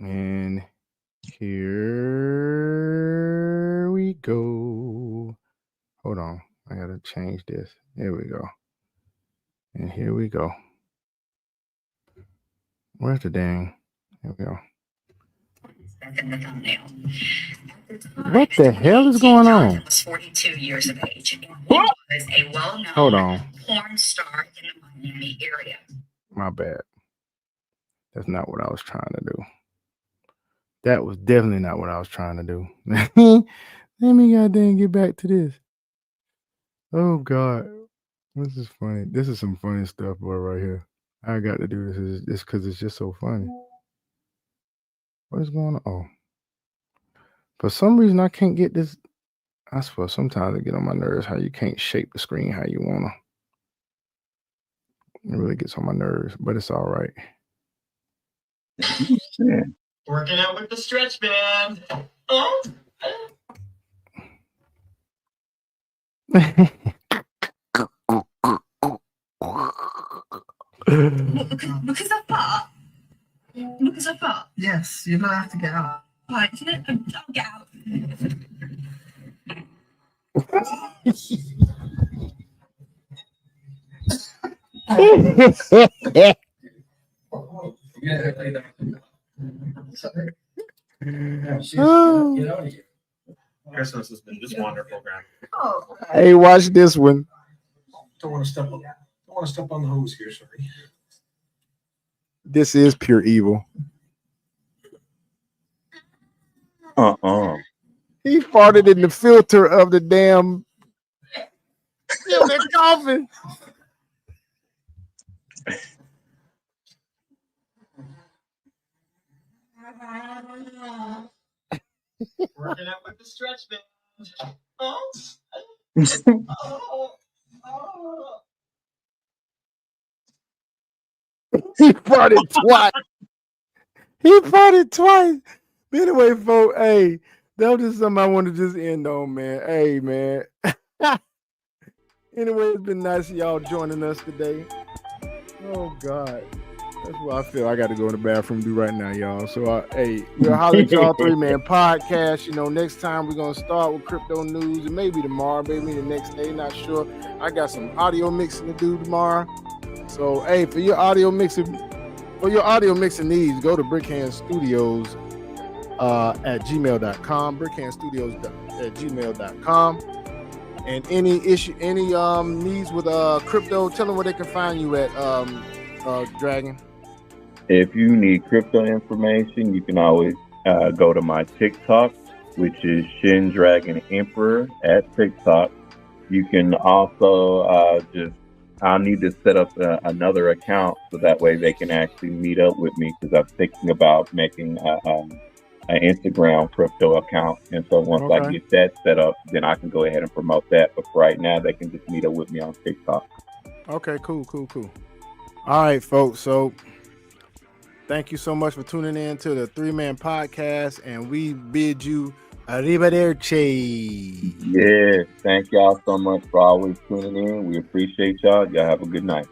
And here we go. Hold on. I got to change this. There we go. And here we go. Where's the dang? Here we go. What the hell is going on? Was 42 years of age. And he was a well-known Hold on. porn star in the Miami area. My bad. That's not what I was trying to do. That was definitely not what I was trying to do. Let me goddamn get back to this. Oh God. This is funny. This is some funny stuff, boy, right here. I got to do this because it's just so funny. What is going on? Oh. For some reason, I can't get this. I swear, sometimes I get on my nerves how you can't shape the screen how you want to. It really gets on my nerves, but it's all right. Working out with the stretch band. Oh. Because I fought. Because I fought. Yes, you're gonna have to get out. Why? I'll get out. Sorry. Christmas has been this wonder program. Oh. Hey, watch this one. Don't want to step on the hose here, sorry. This is pure evil. He farted in the filter of the damn coffin. Working out with the stretch band. Oh. He farted twice. But anyway, folks, hey, that was just something I wanted to just end on, man. Hey, man. Anyway, it's been nice of y'all joining us today. Oh, God. That's what I feel I got to go in the bathroom and do right now, y'all. So, hey, we'll holler at y'all 3-man podcast. You know, next time we're going to start with crypto news. And maybe tomorrow, maybe the next day, not sure. I got some audio mixing to do tomorrow. So, hey, for your audio mixing needs, go to Brickhand Studios at gmail.com, brickhandstudios@gmail.com. And any needs with crypto, tell them where they can find you at, Dragon. If you need crypto information, you can always go to my TikTok, which is Shin Dragon Emperor at TikTok. You can also I'll need to set up another account so that way they can actually meet up with me, because I'm thinking about making an Instagram crypto account. And so once I get that set up, then I can go ahead and promote that. But for right now, they can just meet up with me on TikTok. Okay, cool. All right, folks. So thank you so much for tuning in to the 3-man podcast, and we bid you arrivederci. Yeah, thank y'all so much for always tuning in. We appreciate y'all. Y'all have a good night.